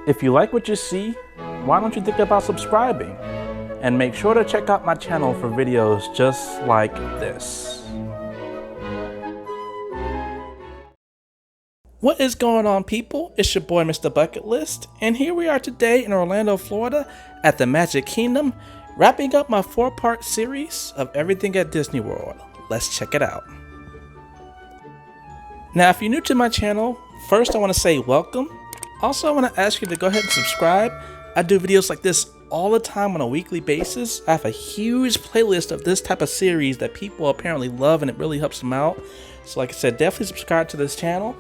If you like what you see, why don't you think about subscribing? And make sure to check out my channel for videos just like this. What is going on, people? It's your boy MrBucketlist, and here we are today in Orlando, Florida at the Magic Kingdom, wrapping up my 4-part series of everything at Disney World. Let's check it out. Now, if you're new to my channel, first I want to say welcome. Also, I want to ask you to go ahead and subscribe. I do videos like this all the time on a weekly basis. I have a huge playlist of this type of series that people apparently love, and it really helps them out. So like I said, definitely subscribe to this channel.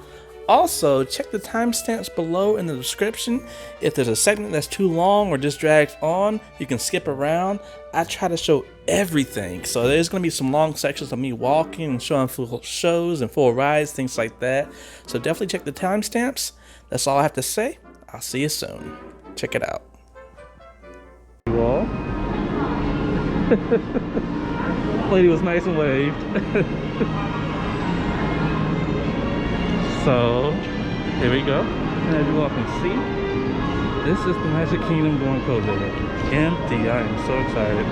Also, check the timestamps below in the description. If there's a segment that's too long or just drags on, you can skip around. I try to show everything. So there's going to be some long sections of me walking and showing full shows and full rides, things like that. So definitely check the timestamps. That's all I have to say. I'll see you soon. Check it out. You all? Lady was nice and waved. So, here we go. And as you all can see, this is the Magic Kingdom going cold there. Empty. I am so excited.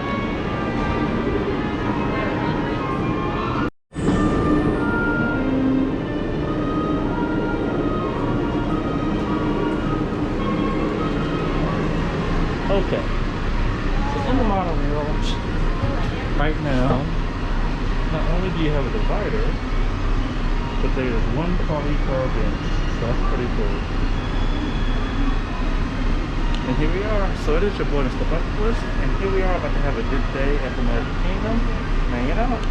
Okay, so in the Monorail right now, not only do you have a divider, but there's one party car bench, so that's pretty cool. And here we are. So it is your boy MrBucketlist, and here we are about to have a good day at the Magic Kingdom, hanging out.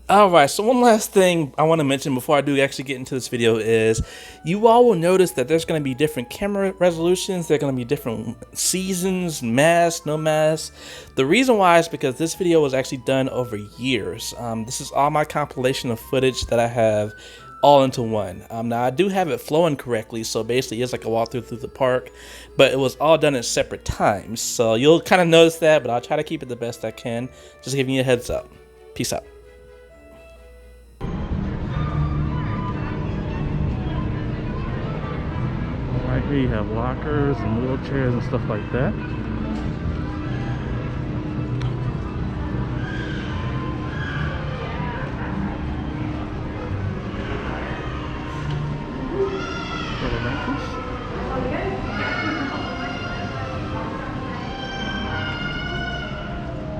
Alright, so one last thing I want to mention before I do actually get into this video is you all will notice that there's going to be different camera resolutions, there are going to be different seasons, masks, no masks. The reason why is because this video was actually done over years. This is all my compilation of footage that I have all into one. Now I do have it flowing correctly, so basically it's like a walkthrough through the park, but it was all done at separate times. So you'll kind of notice that, but I'll try to keep it the best I can. Just giving you a heads up. Peace out. Right here you have lockers and wheelchairs and stuff like that.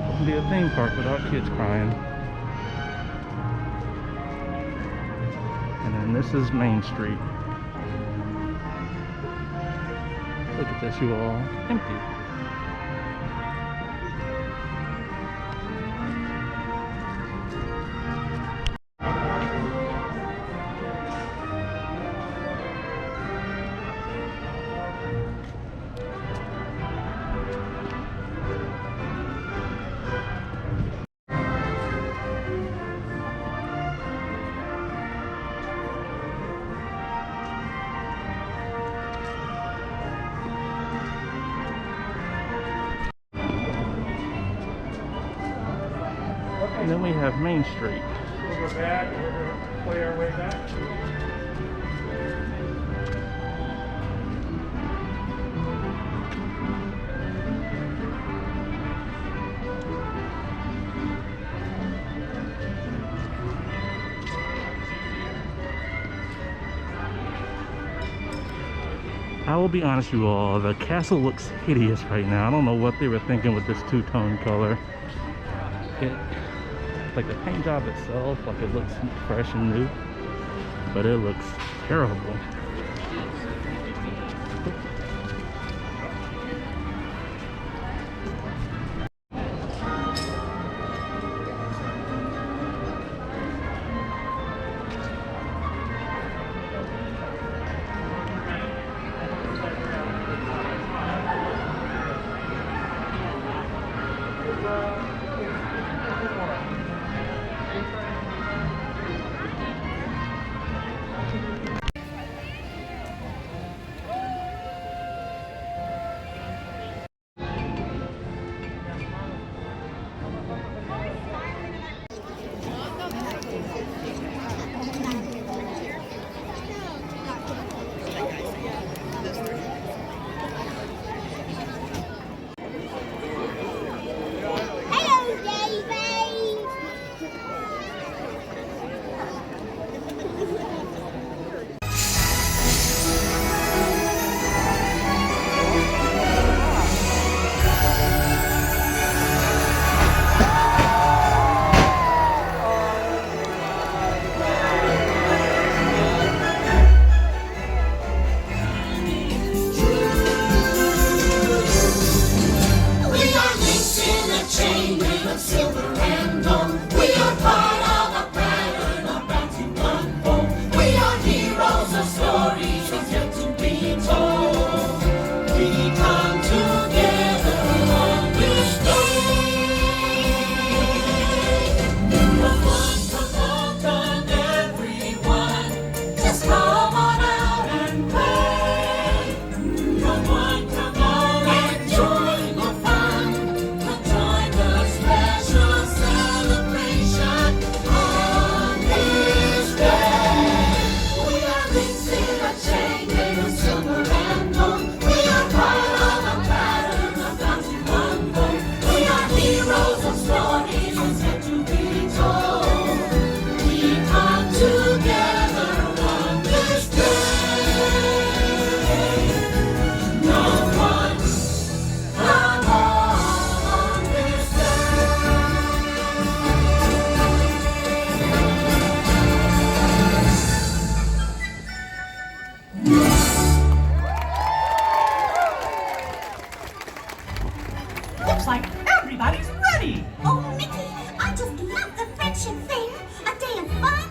Wouldn't be a theme park without kids crying. And then this is Main Street. Look at this, you all. Empty. And then we have Main Street. We'll go back, we're going to play our way back. I will be honest with you all, the castle looks hideous right now. I don't know what they were thinking with this two-tone color. Like the paint job itself, like it looks fresh and new, but it looks terrible.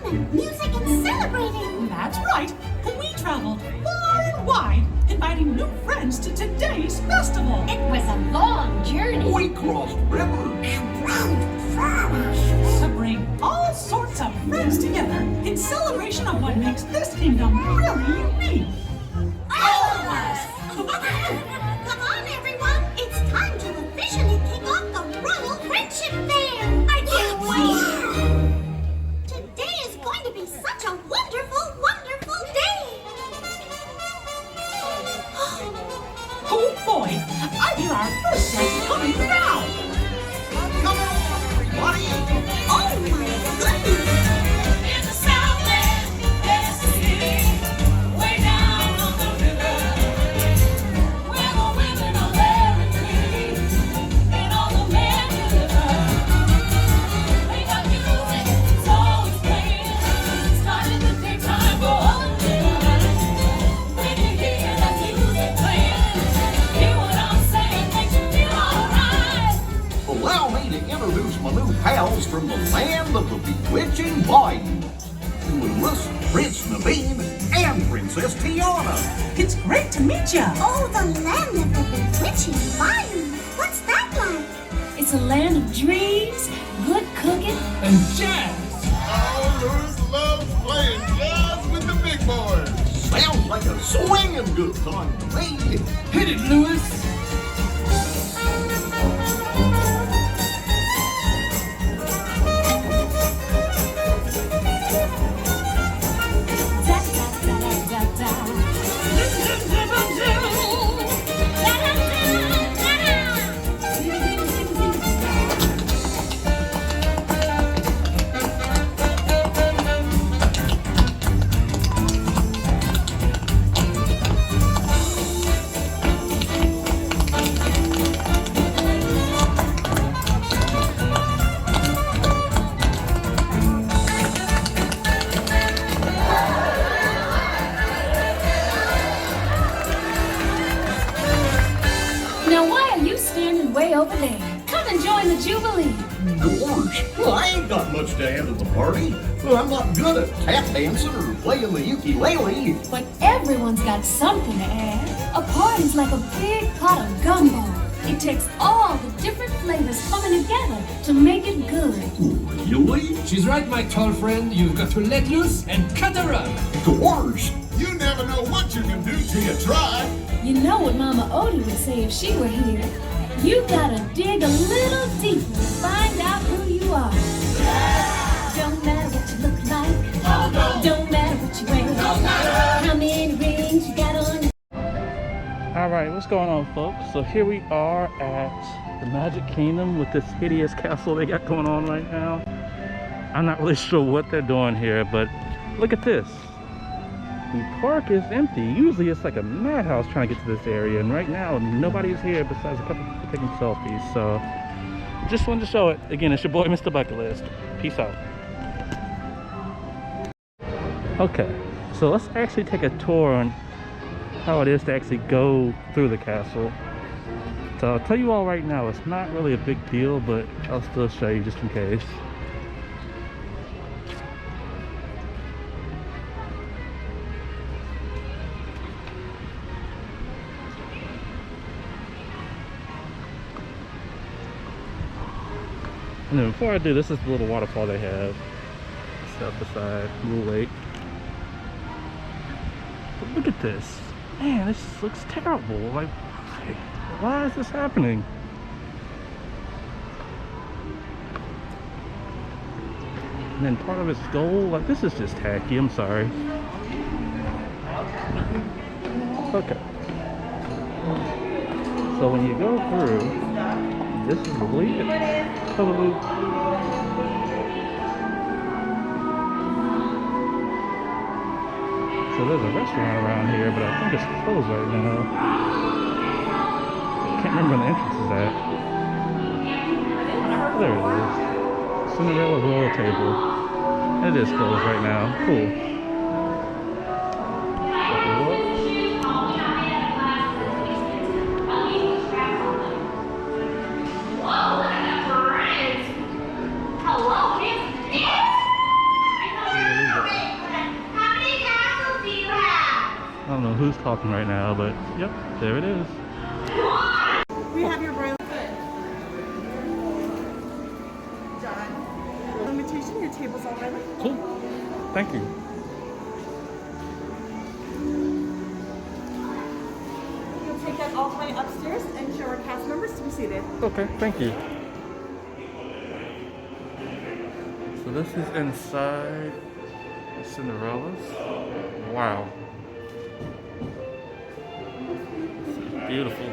and music and celebrating. That's right. We traveled far and wide, inviting new friends to today's festival. It was a long journey. We crossed rivers. To bring all sorts of friends together in celebration of what makes this kingdom really unique. All of us! Come on, everyone. It's time to officially kick off the Royal Friendship Fair. I can't wait. Today is going to be such a wonderful, wonderful day. Oh boy, I hear our first guest coming now. Come on, everybody. Oh my goodness. In the Southland, there's a city way down on the river, where the women are very pretty and all the men deliver. They got music, it's always playing, starting the daytime for all the midnight. When you hear that music playing, hear what I'm saying, makes you feel alright. Allow me to introduce my new pals from the land of the bewitching bayou. Clueless, Prince Naveen, and Princess Tiana. It's great to meet you. Oh, the land of the bewitching bayou. What's that like? It's a land of dreams, good cooking, and jazz. Oh, Louis loves playing jazz with the big boys. Sounds like a swinging good time to me. Hit it, Louis. da da da da da Now why are you standing way over there? Come and join the Jubilee. Gorge, well, I ain't got much to add to the party. Well, I'm not good at tap dancing or playing the ukulele. But everyone's got something to add. A party's like a big pot of gumbo. It takes all the different flavors coming together to make it good. Really? She's right, my tall friend. You've got to let loose and cut her up. Gorge, You never know what you can do till you try. You know what Mama Odie would say if she were here. You gotta dig a little deeper to find out who you are. Don't matter what you look like. Don't matter what you wear. How many rings you got on. Alright, what's going on, folks? So here we are at the Magic Kingdom with this hideous castle they got going on right now. I'm not really sure what they're doing here, but look at this. The park is empty. Usually it's like a madhouse trying to get to this area, and right now nobody's here besides a couple people taking selfies. So just wanted to show it. Again, it's your boy Mr. Bucket List. Peace out. Okay, so let's actually take a tour on how it is to actually go through the castle. So I'll tell you all right now, it's not really a big deal, but I'll still show you just in case. And then before I do, this is the little waterfall they have. Stuff beside Blue Lake. But look at this. Man, this looks terrible. Like, why is this happening? And then part of its gold, like, this is just tacky. I'm sorry. Okay. So when you go through, this is the loop. So there's a restaurant around here, but I think it's closed right now. Can't remember where the entrance is at. There it is. Cinderella Royal Table. It is closed right now. Cool. who's talking right now, but yep, there it is. We have your braille. John. Limitation, your table's all ready. Cool. Thank you. You'll take that all the way upstairs and show our cast members to be seated. Okay, thank you. So this is inside Cinderella's. Wow. This is beautiful.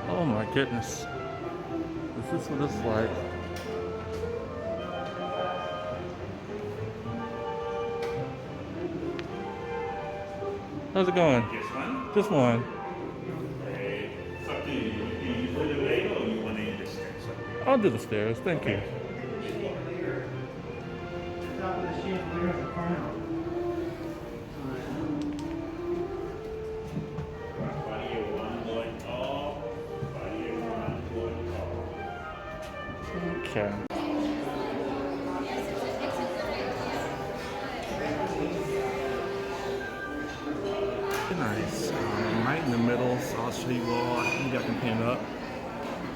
Oh my goodness. Is this what it's like? How's it going? Just one? Just one. It's up to you. You put it late or you want to eat the stairs? I'll do the stairs, thank you. Okay. Nice. Right in the middle, so I'll show you all. I think I can pan up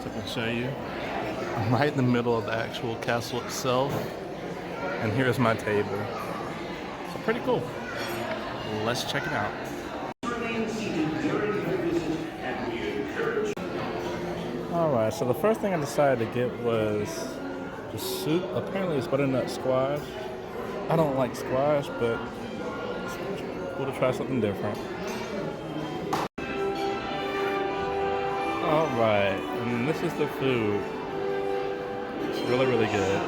so I can show you. I'm right in the middle of the actual castle itself, and here's my table. So pretty cool. Let's check it out. Alright, so the first thing I decided to get was the soup. Apparently it's butternut squash. I don't like squash, but it's cool to try something different. Alright, and this is the food. It's really, really good.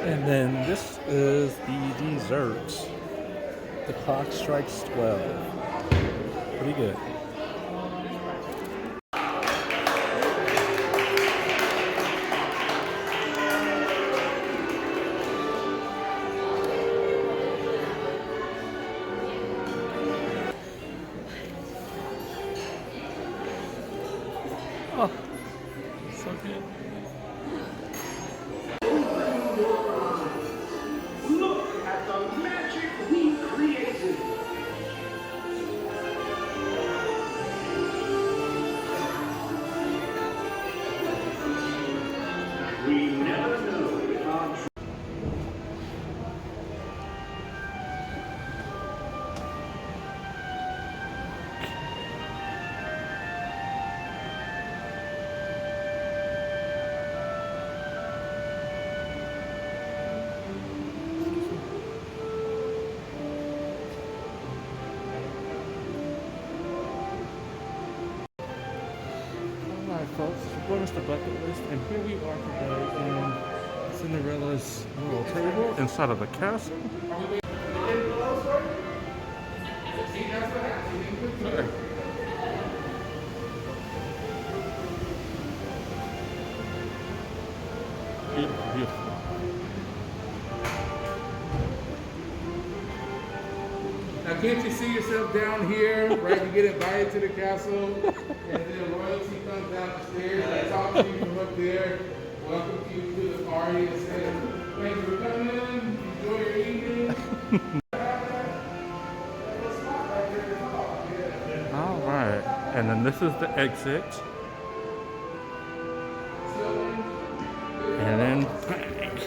And then this is the desserts. The clock strikes 12. Pretty good. Oh, so good. Look at the magic we created. We never know if our Alright folks, we're MrBucketlist, and here we are today in Cinderella's little table inside of the castle. Sorry. Beautiful, beautiful. Now, can't you see yourself down here, right? You get invited to the castle, and then royalty comes down the stairs. They talk to you from up there, welcome you to the party, and say, thank you for coming in, enjoy your evening. All right, and then this is the exit. And then bang.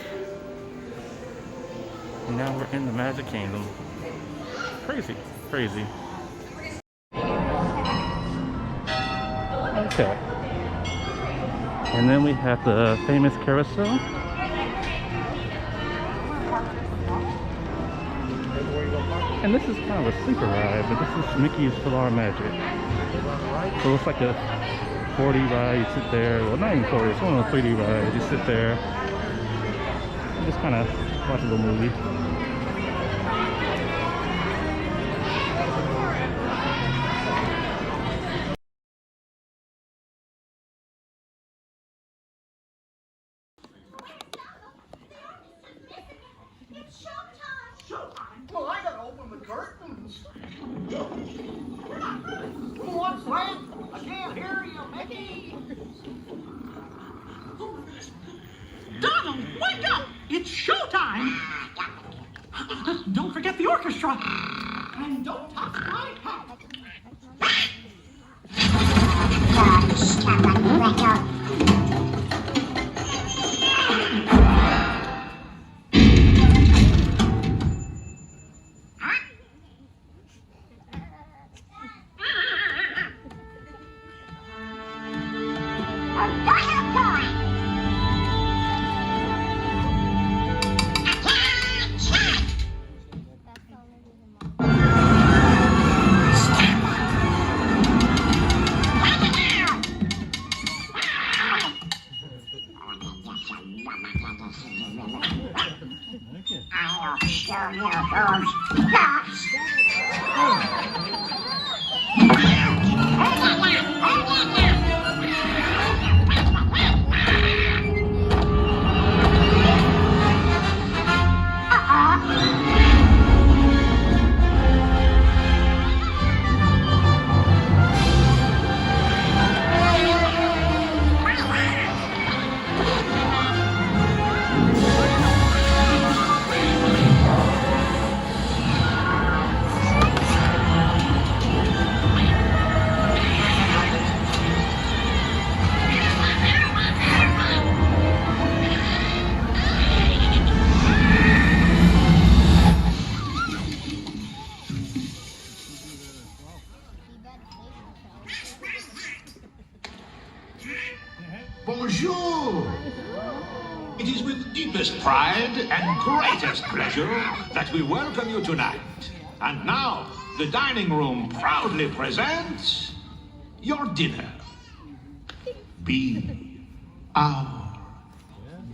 And now we're in the Magic Kingdom. Crazy, crazy. Okay. And then we have the famous carousel. And this is kind of a sleeper ride, but this is Mickey's Philar Magic. So it's like a 4D ride, you sit there, well not even 4D, it's one of the 3D rides, you sit there, and just kind of watch a little movie. Well, I gotta open the curtains. What's that? I can't hear you, Mickey. orchestra. And don't touch my hat. Bonjour! It is with deepest pride and greatest pleasure that we welcome you tonight. And now, the dining room proudly presents your dinner. Be our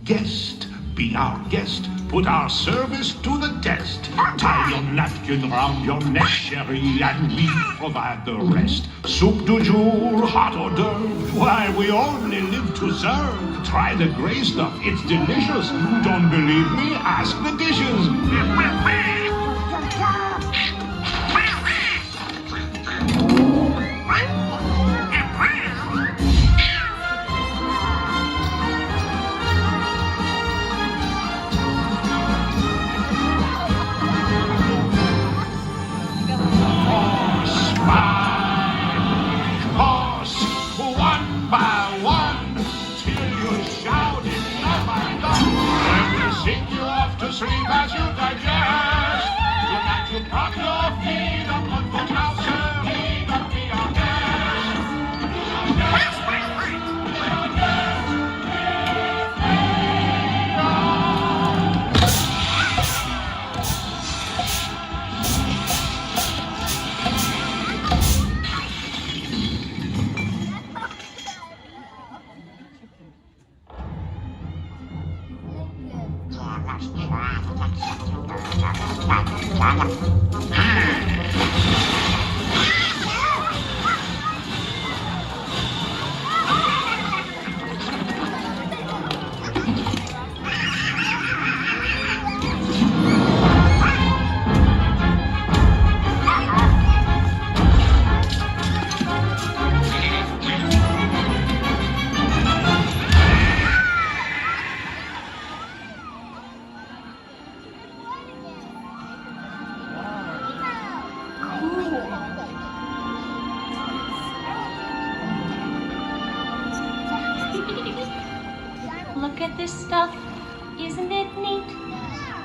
guest. Be our guest. Put our service to the test. Tie your napkin round your neck, chérie, and we provide the rest. Soup du jour, hot hors d'oeuvre. Why, we only live to serve. Try the gray stuff, it's delicious. Don't believe me? Ask the dishes. Sleep as you digest. Tonight you prop your feet up on the Carousel. Feet up, be our guest. Look at this stuff, isn't it neat?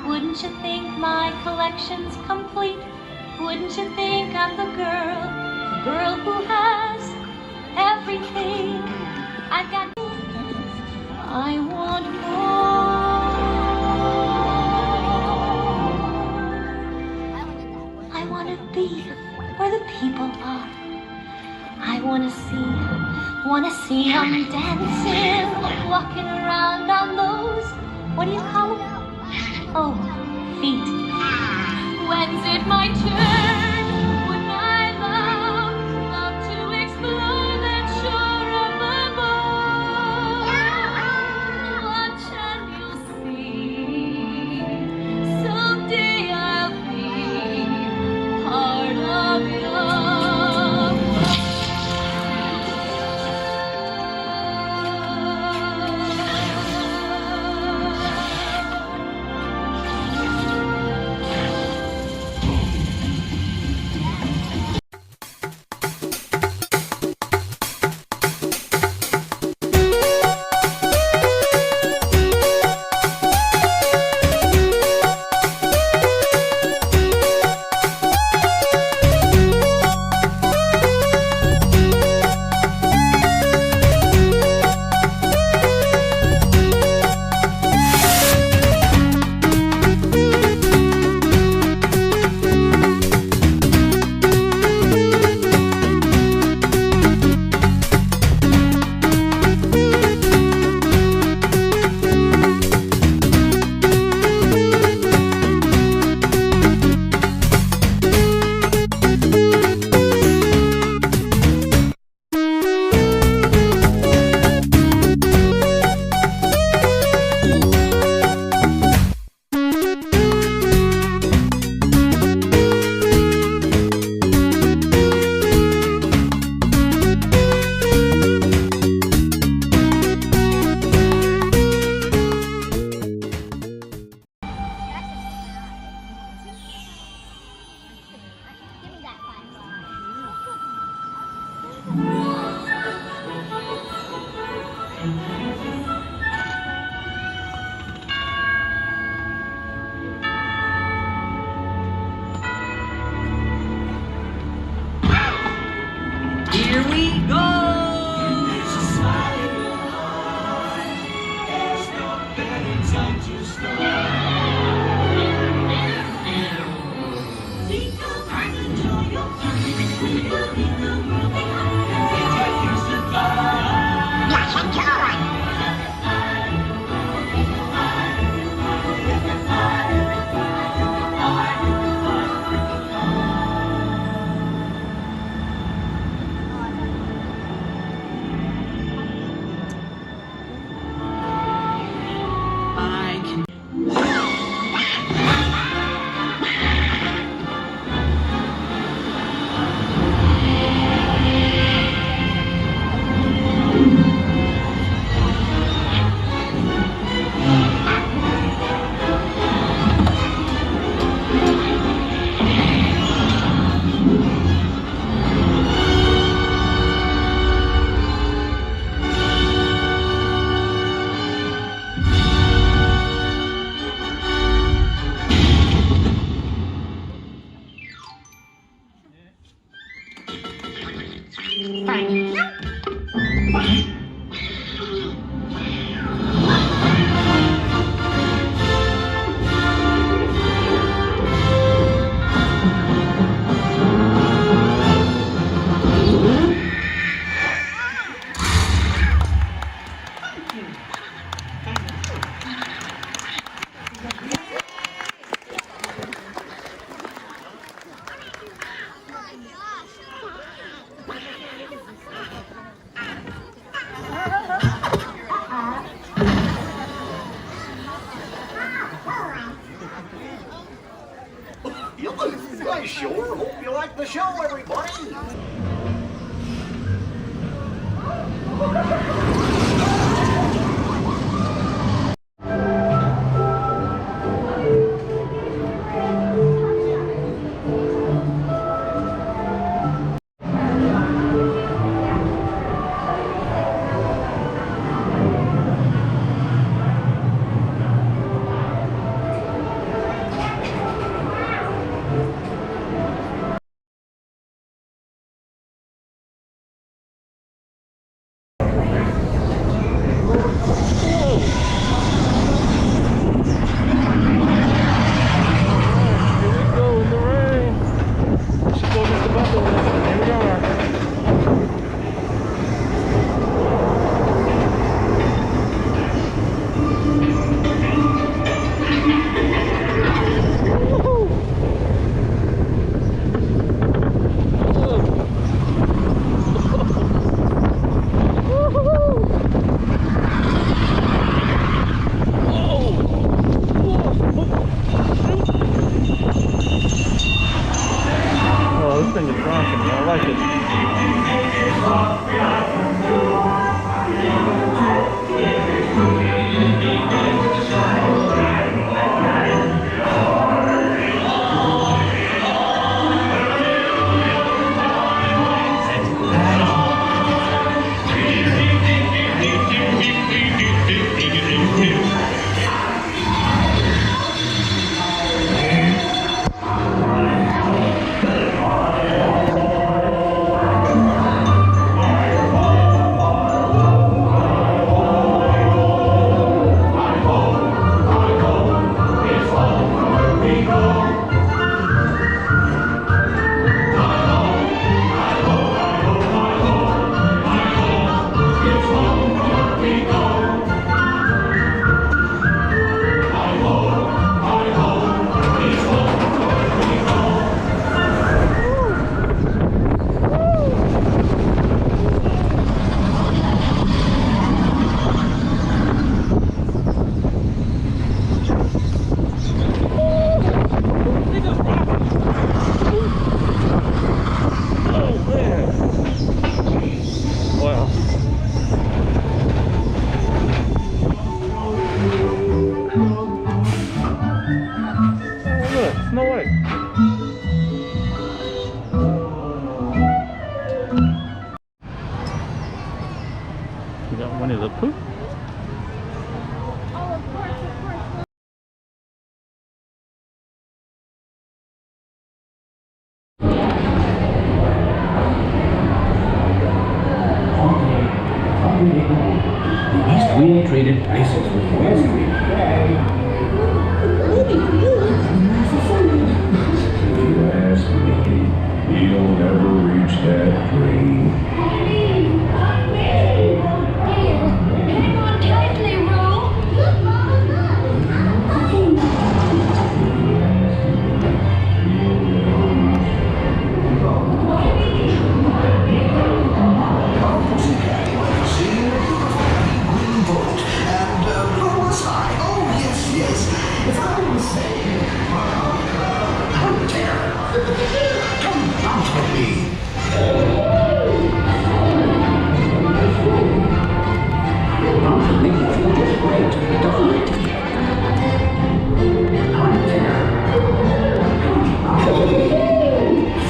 Wouldn't you think my collection's complete? Wouldn't you think I'm the girl who has everything? I've got, I want more. I want to be where the people are. I want to see them dancing, walking around on those, what do you call them? Oh, feet. When's it my turn? Wouldn't I love to explore that shore up above? Watch and you'll see, someday I'll be part of your Here we go! I sure hope you like the show, everybody. got Winnie the Pooh. The East Wind traded places with the West Wind. If you ask me, he'll never reach that dream. Hang on tightly, Roo. Look, Mom,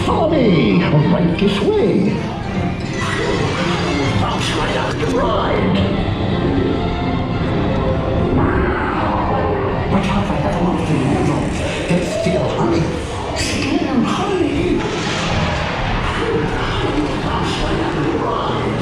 Follow me, right this way. Bounce right out the ride. Watch out for that one thing. Get still, honey. Still, honey. Bounce right out the ride.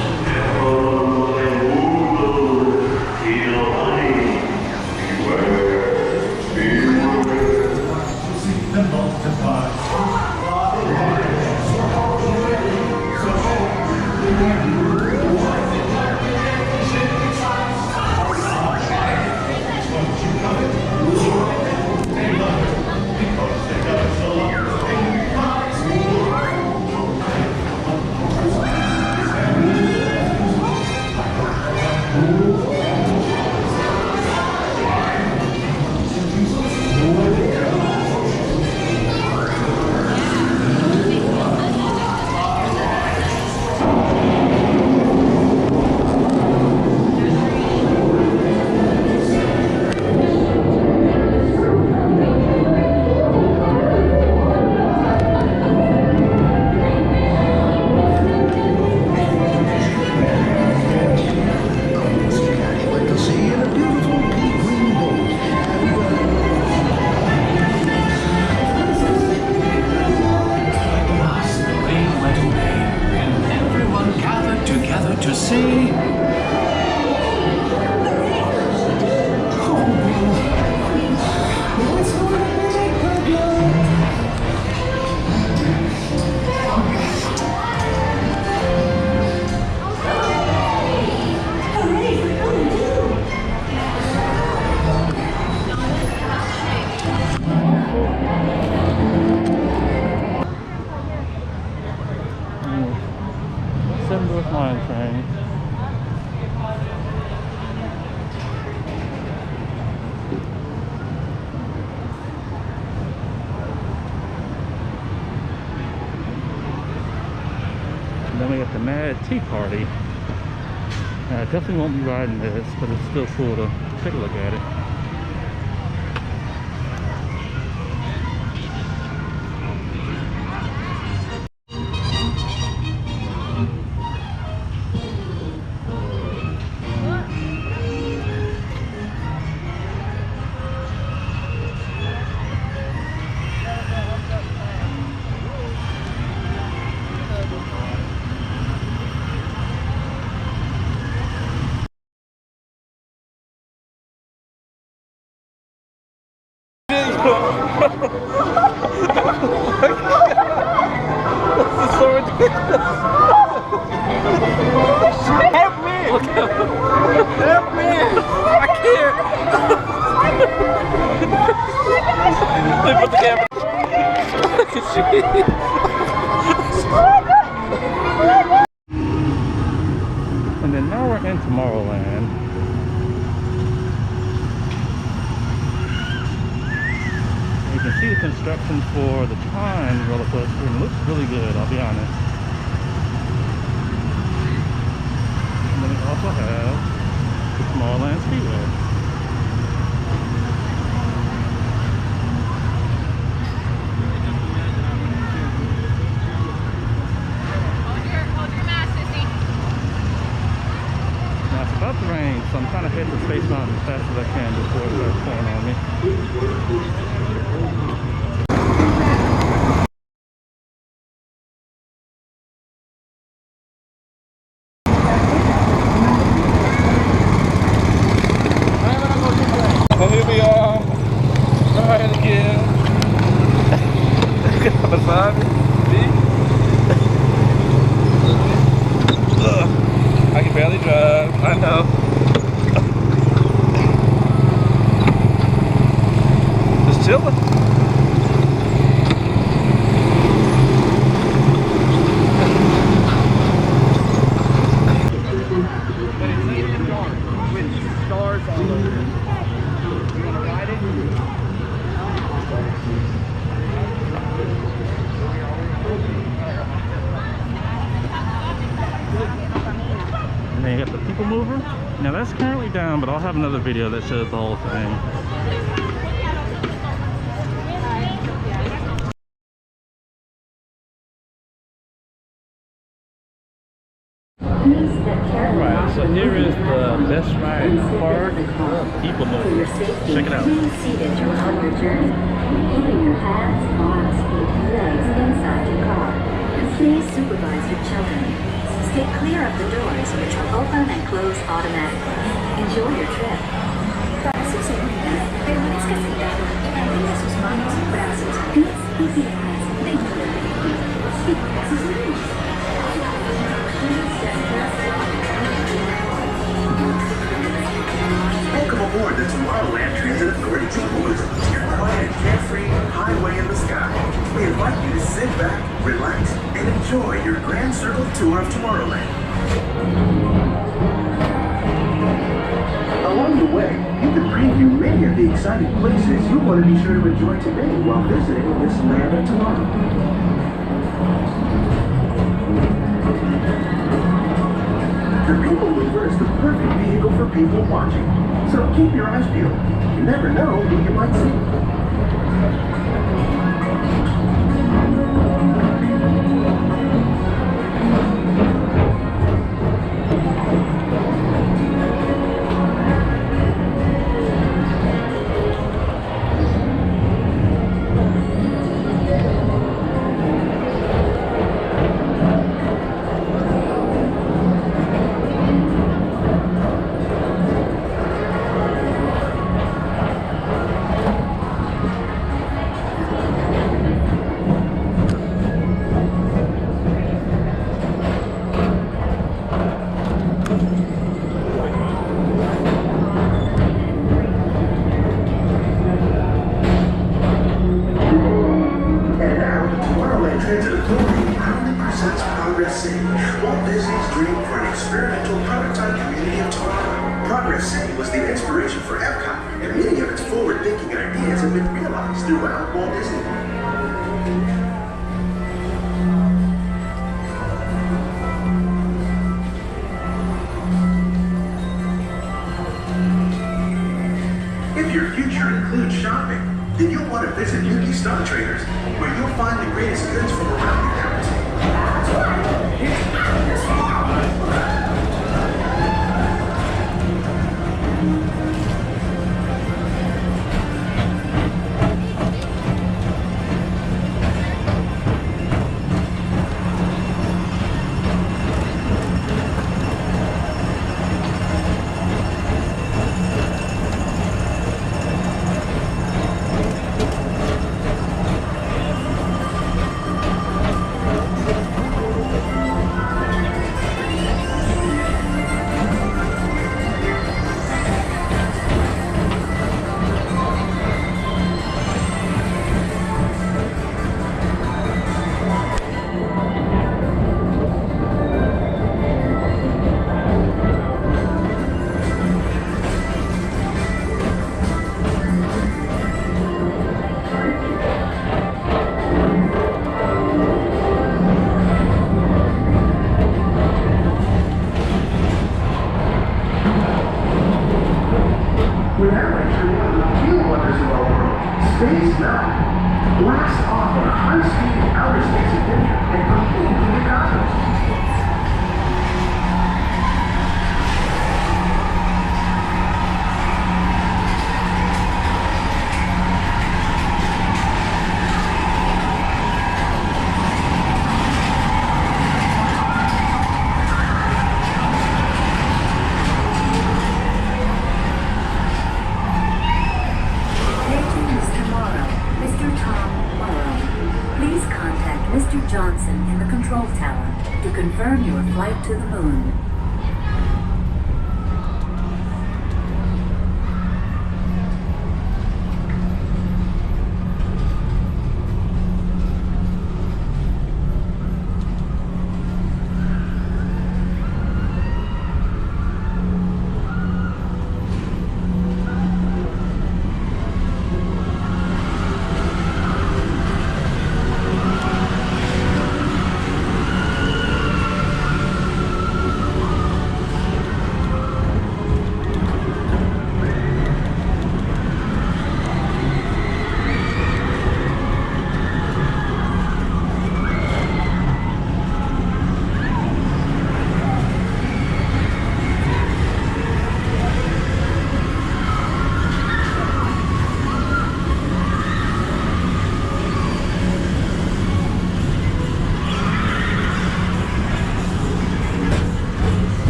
Then we got the Mad Tea Party. I definitely won't be riding this, but it's still cool to take a look at it. This is so ridiculous. Help me! Help me! I can't. They put the camera. Look at you. And then now we're in Tomorrowland. You can see the construction for the Time roller coaster, and it looks really good, I'll be honest. And then we also have the Tomorrowland Speedway. Now it's about so I'm trying to hit the Space Mountain as fast as I can before it starts pouring on me. So here we are, right again. Beside me, see? I can barely drive, I know. Just chilling. But it's in the dark with stars all over it. You want to ride it? And then you got the people mover. Now that's currently down, but I'll have another video that shows the whole thing. Alright, so here is the best ride in the park, people mover. Check it out. Seated throughout your journey, keeping your hands, arms, feet, and legs inside your car. And please supervise your children. Stay clear of the doors, which will open and close automatically. Enjoy your trip. Para su seguridad, permanezca sentado y mantenga sus manos, brazos, pies y piernas dentro del vehículo. Y ponga sus manos. Welcome aboard the Tomorrowland Transit Authority Tourism. Your quiet, carefree highway in the sky. We invite you to sit back, relax, and enjoy your Grand Circle tour of Tomorrowland. Along the way, you can preview many of the exciting places you'll want to be sure to enjoy today while visiting this land of tomorrow. The People Mover is the perfect vehicle for people watching. So keep your eyes peeled. You never know who you might see. Walt Disney's dream for an experimental prototype community of tomorrow. Progress City was the inspiration for Epcot, and many of its forward-thinking ideas have been realized throughout Walt Disney World. If your future includes shopping, then you'll want to visit Yuki Star Traders, where you'll find the greatest goods from around the galaxy. That's right! It's confirm your flight to the moon.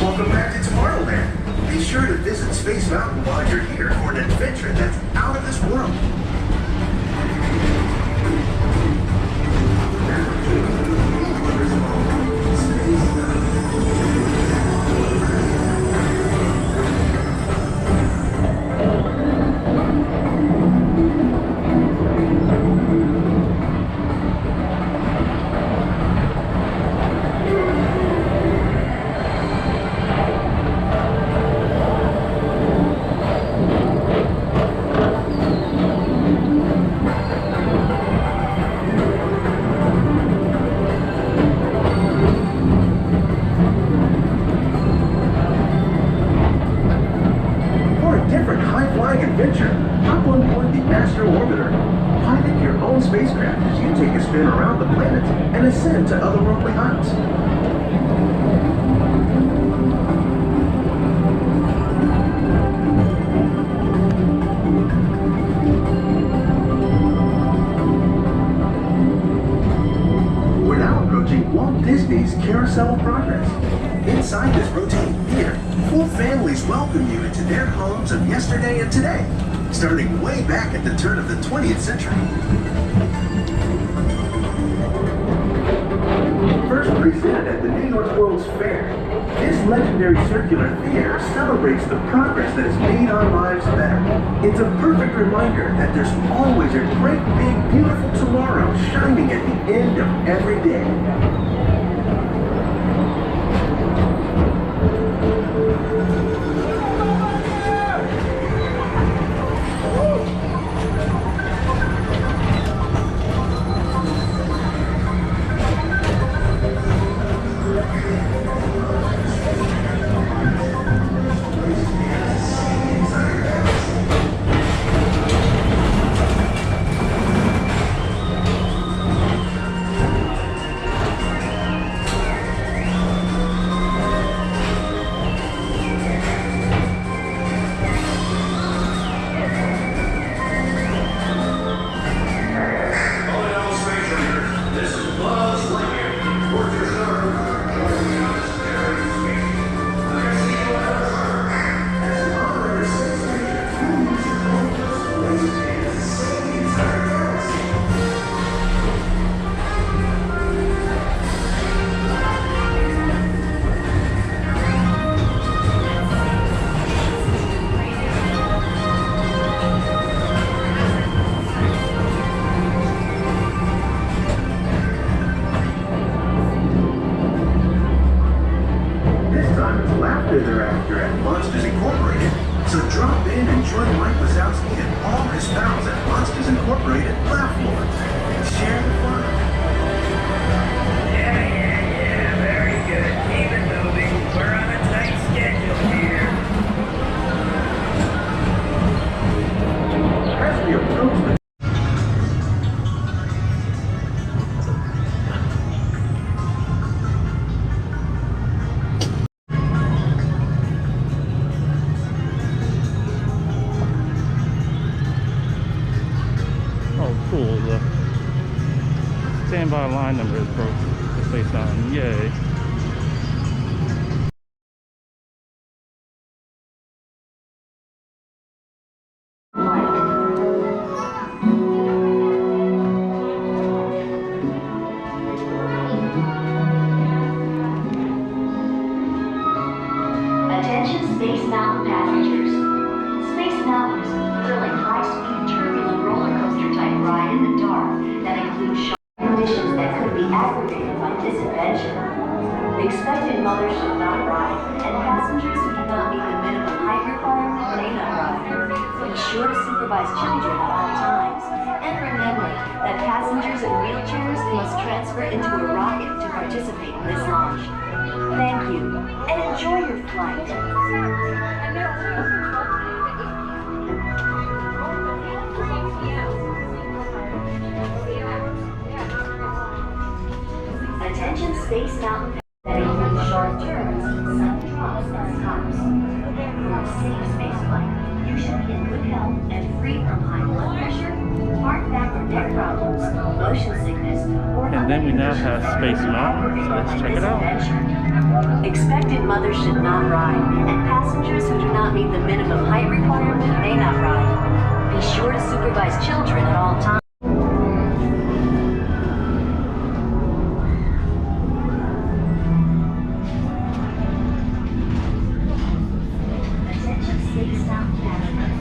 Welcome back to Tomorrowland. Be sure to visit Space Mountain while you're here for an adventure that's out of this world. Spacecraft as you take a spin around the planet and ascend to otherworldly heights. We're now approaching Walt Disney's Carousel of Progress. Inside this rotating theater, full families welcome you into their homes of yesterday and today, starting way back at the turn of the 20th century. First presented at the New York World's Fair, this legendary circular theater celebrates the progress that has made our lives better. It's a perfect reminder that there's always a great, big, beautiful tomorrow shining at the end of every day. cool. The standby line number is broke. The Space Mountain. Yay. Attention Space Mountain passengers. Space Mountain is a thrilling, high-speed, turbulent roller coaster type ride in the dark that includes sharp conditions that could be aggravated by this adventure. Expected mothers should not ride, and passengers who do not meet the minimum height requirement may not ride. Be sure to supervise children at all times, and remember that passengers in wheelchairs must transfer into a rocket to participate in this launch. Thank you, and enjoy your flight. Attention Space Mountain that includes sharp turns, sudden drops, and stops. For a safe space flight, you should be in good health and free from high blood pressure, heart, back, or neck problems, motion sickness, or And then we now have Space Mountain, so let's check it out. Expected mothers should not ride, and passengers who do not meet the minimum height requirement may not ride. Be sure to supervise children at all times. Attention Space Mountain passengers.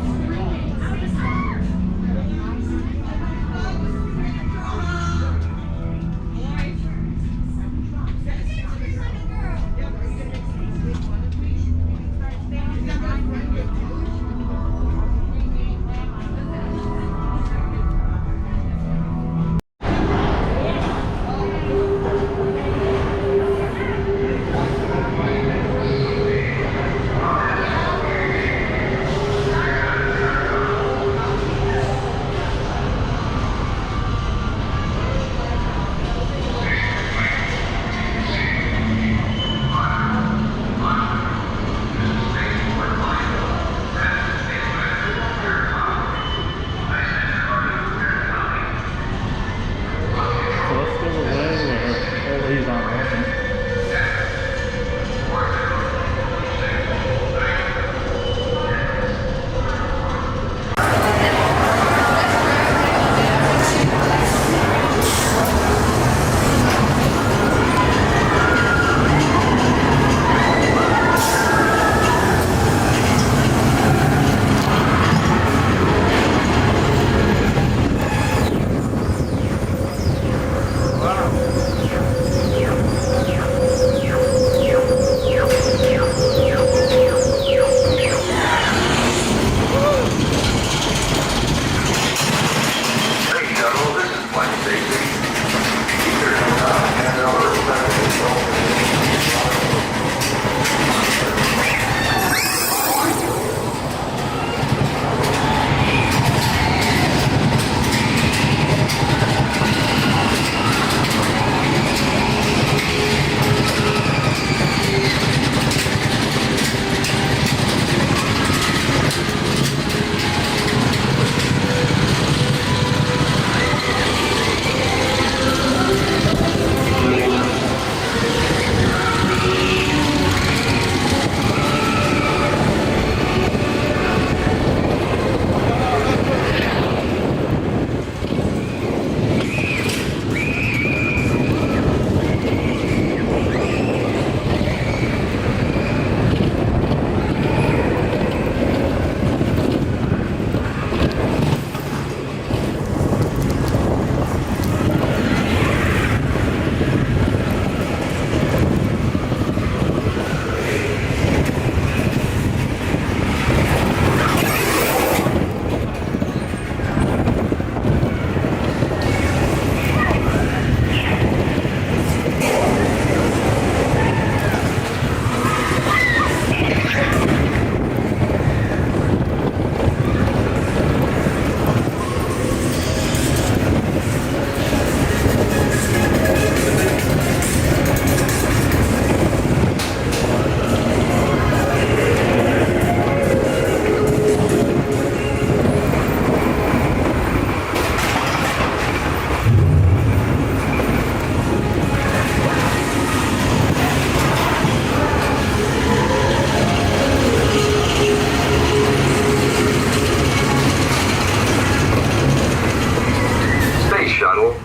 throttle.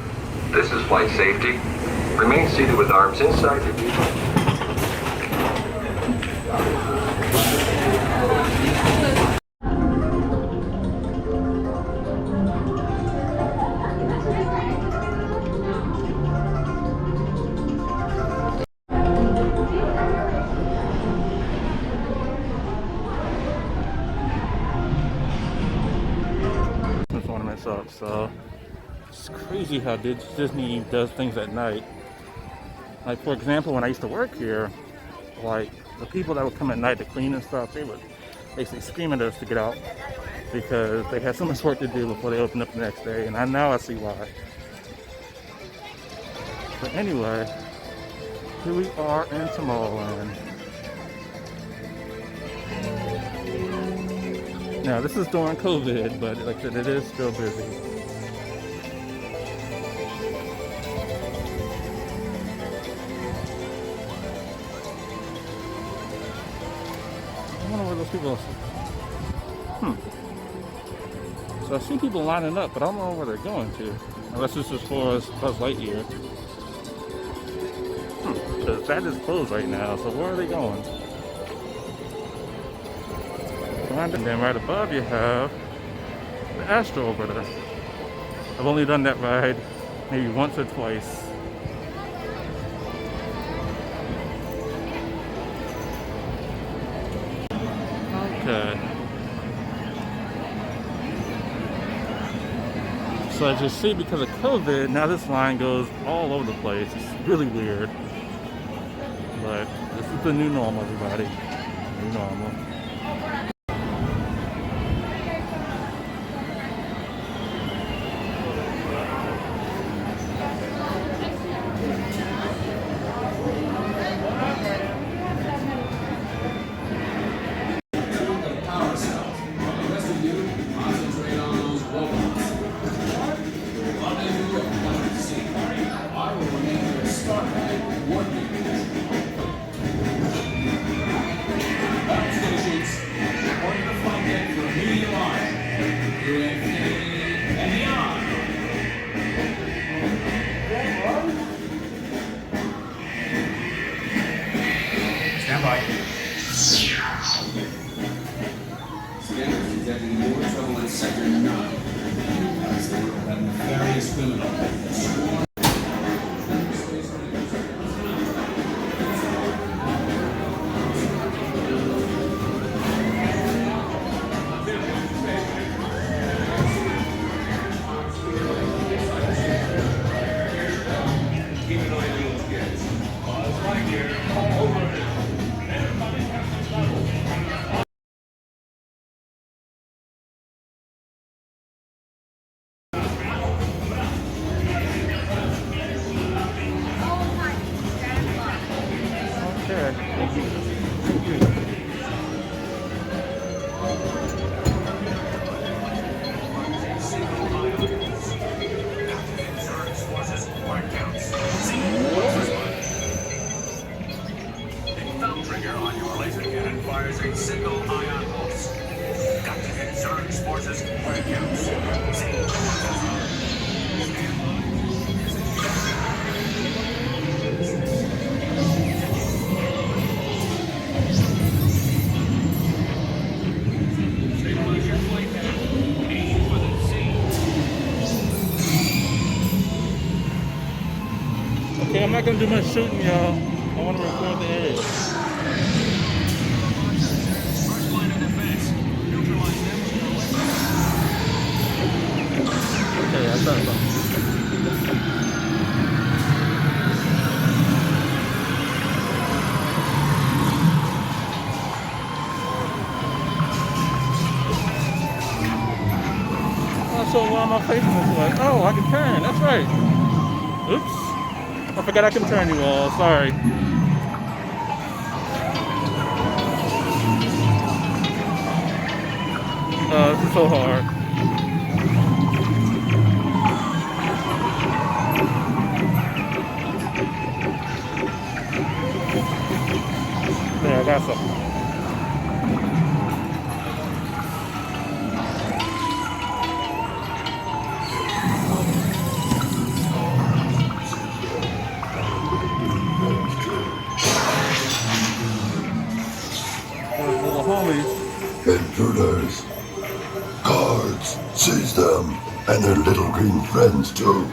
This is flight safety. Remain seated with arms inside your vehicle. Ornaments up, so it's crazy how Disney does things at night. Like, for example, when I used to work here, like the people that would come at night to clean and stuff, they would basically scream at us to get out because they had so much work to do before they opened up the next day, and I see why. But anyway, here we are in Tomorrowland. Now, this is during COVID, but like I said, it is still busy. I wonder where those people are. So I see people lining up, but I don't know where they're going to. Unless this is for Buzz Lightyear. Because that is closed right now, so where are they going? And then right above you have the Astro over there. I've only done that ride maybe once or twice. Okay. So as you see, because of COVID, now this line goes all over the place. It's really weird. But this is the new normal, everybody. New normal. Okay, I'm not gonna do much shooting, y'all. I want to record the area. Okay, I thought about it. So why am I facing this way? Oh, I can turn. That's right. Oops. I forgot I can turn you all. Sorry. This is so hard. There, I got something. their little green friends too. My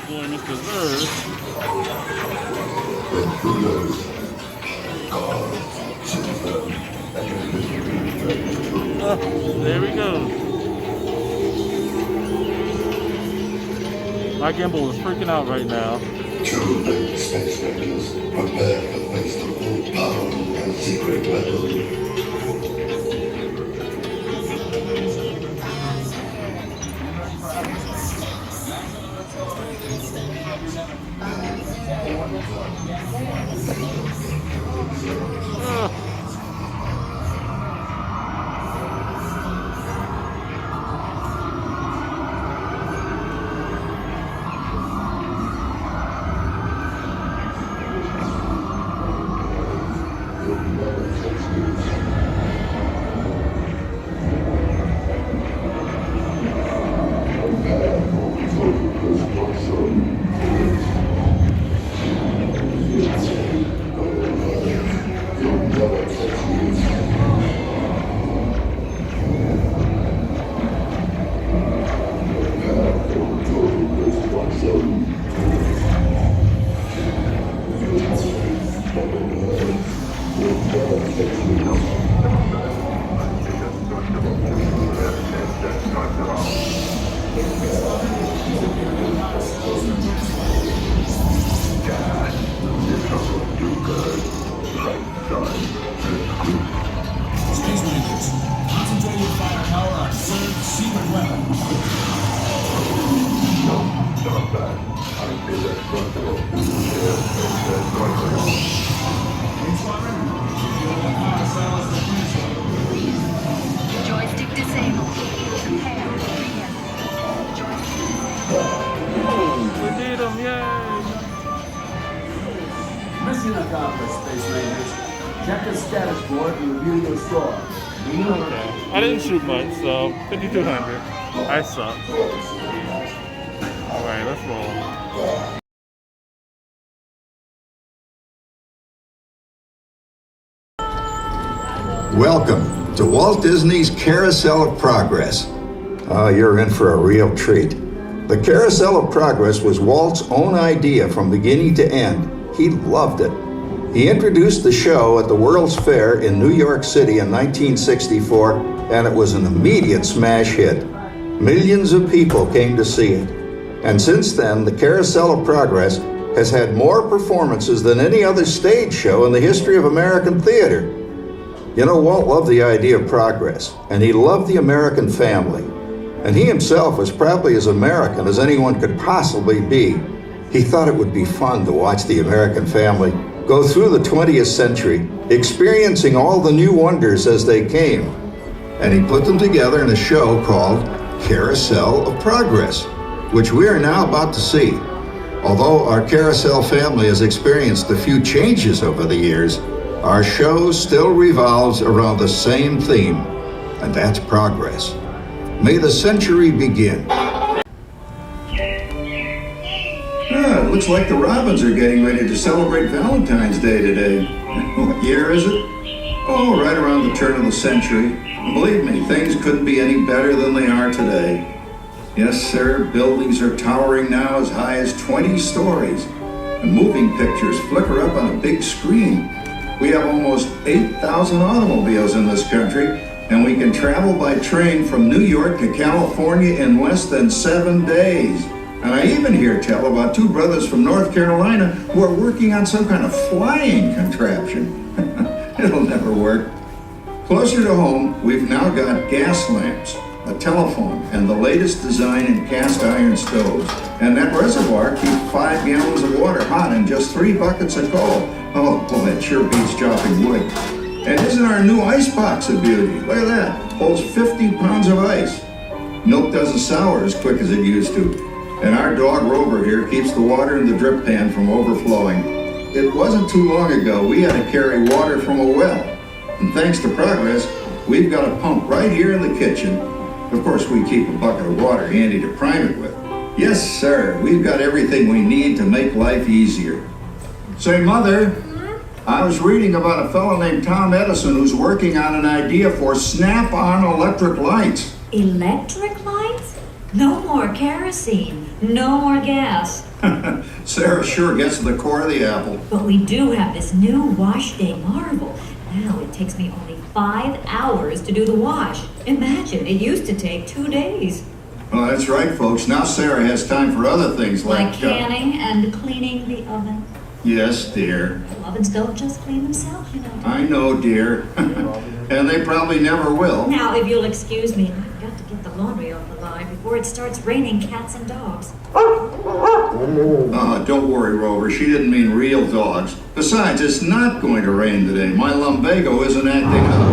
boy Mr. Zerd. And who knows? Cars, silver, and their little green friends too. There we go. My gimbal is freaking out right now. True big space rangers, prepare to face the full power and secret weapon. Joystick disabled. Prepare to begin. We did them, yay! Mission accomplished, Space Rangers. Check the status board and review your score. Okay. I didn't shoot much, so 5,200. I suck. Alright, let's roll. Welcome to Walt Disney's Carousel of Progress. Oh, you're in for a real treat. The Carousel of Progress was Walt's own idea from beginning to end. He loved it. He introduced the show at the World's Fair in New York City in 1964, and it was an immediate smash hit. Millions of people came to see it. And since then, the Carousel of Progress has had more performances than any other stage show in the history of American theater. You know, Walt loved the idea of progress, and he loved the American family. And he himself was probably as American as anyone could possibly be. He thought it would be fun to watch the American family go through the 20th century, experiencing all the new wonders as they came. And he put them together in a show called Carousel of Progress, which we are now about to see. Although our Carousel family has experienced a few changes over the years, our show still revolves around the same theme, and that's progress. May the century begin. It looks like the Robins are getting ready to celebrate Valentine's Day today. What year is it? Oh, right around the turn of the century. And believe me, things couldn't be any better than they are today. Yes, sir, buildings are towering now as high as 20 stories. And moving pictures flicker up on a big screen. We have almost 8,000 automobiles in this country, and we can travel by train from New York to California in less than 7 days. And I even hear tell about 2 brothers from North Carolina who are working on some kind of flying contraption. It'll never work. Closer to home, we've now got gas lamps, a telephone, and the latest design in cast iron stoves. And that reservoir keeps 5 gallons of water hot in just 3 buckets of coal. Oh, boy, that sure beats chopping wood. And isn't our new ice box a beauty? Look at that. Holds 50 pounds of ice. Milk doesn't sour as quick as it used to. And our dog Rover here keeps the water in the drip pan from overflowing. It wasn't too long ago we had to carry water from a well. And thanks to progress, we've got a pump right here in the kitchen. Of course, we keep a bucket of water handy to prime it with. Yes, sir, we've got everything we need to make life easier. Say, Mother, I was reading about a fellow named Tom Edison who's working on an idea for snap-on electric lights. Electric lights? No more kerosene. No more gas. Sarah sure gets to the core of the apple. But we do have this new wash day marvel. Now it takes me only 5 hours to do the wash. Imagine, it used to take 2 days. Well, that's right, folks. Now Sarah has time for other things Like canning and cleaning the oven. Yes, dear. The ovens don't just clean themselves, you know. I know, dear. And they probably never will. Now, if you'll excuse me, I've got to get the laundry off the line before it starts raining cats and dogs. Don't worry, Rover. She didn't mean real dogs. Besides, it's not going to rain today. My lumbago isn't acting up.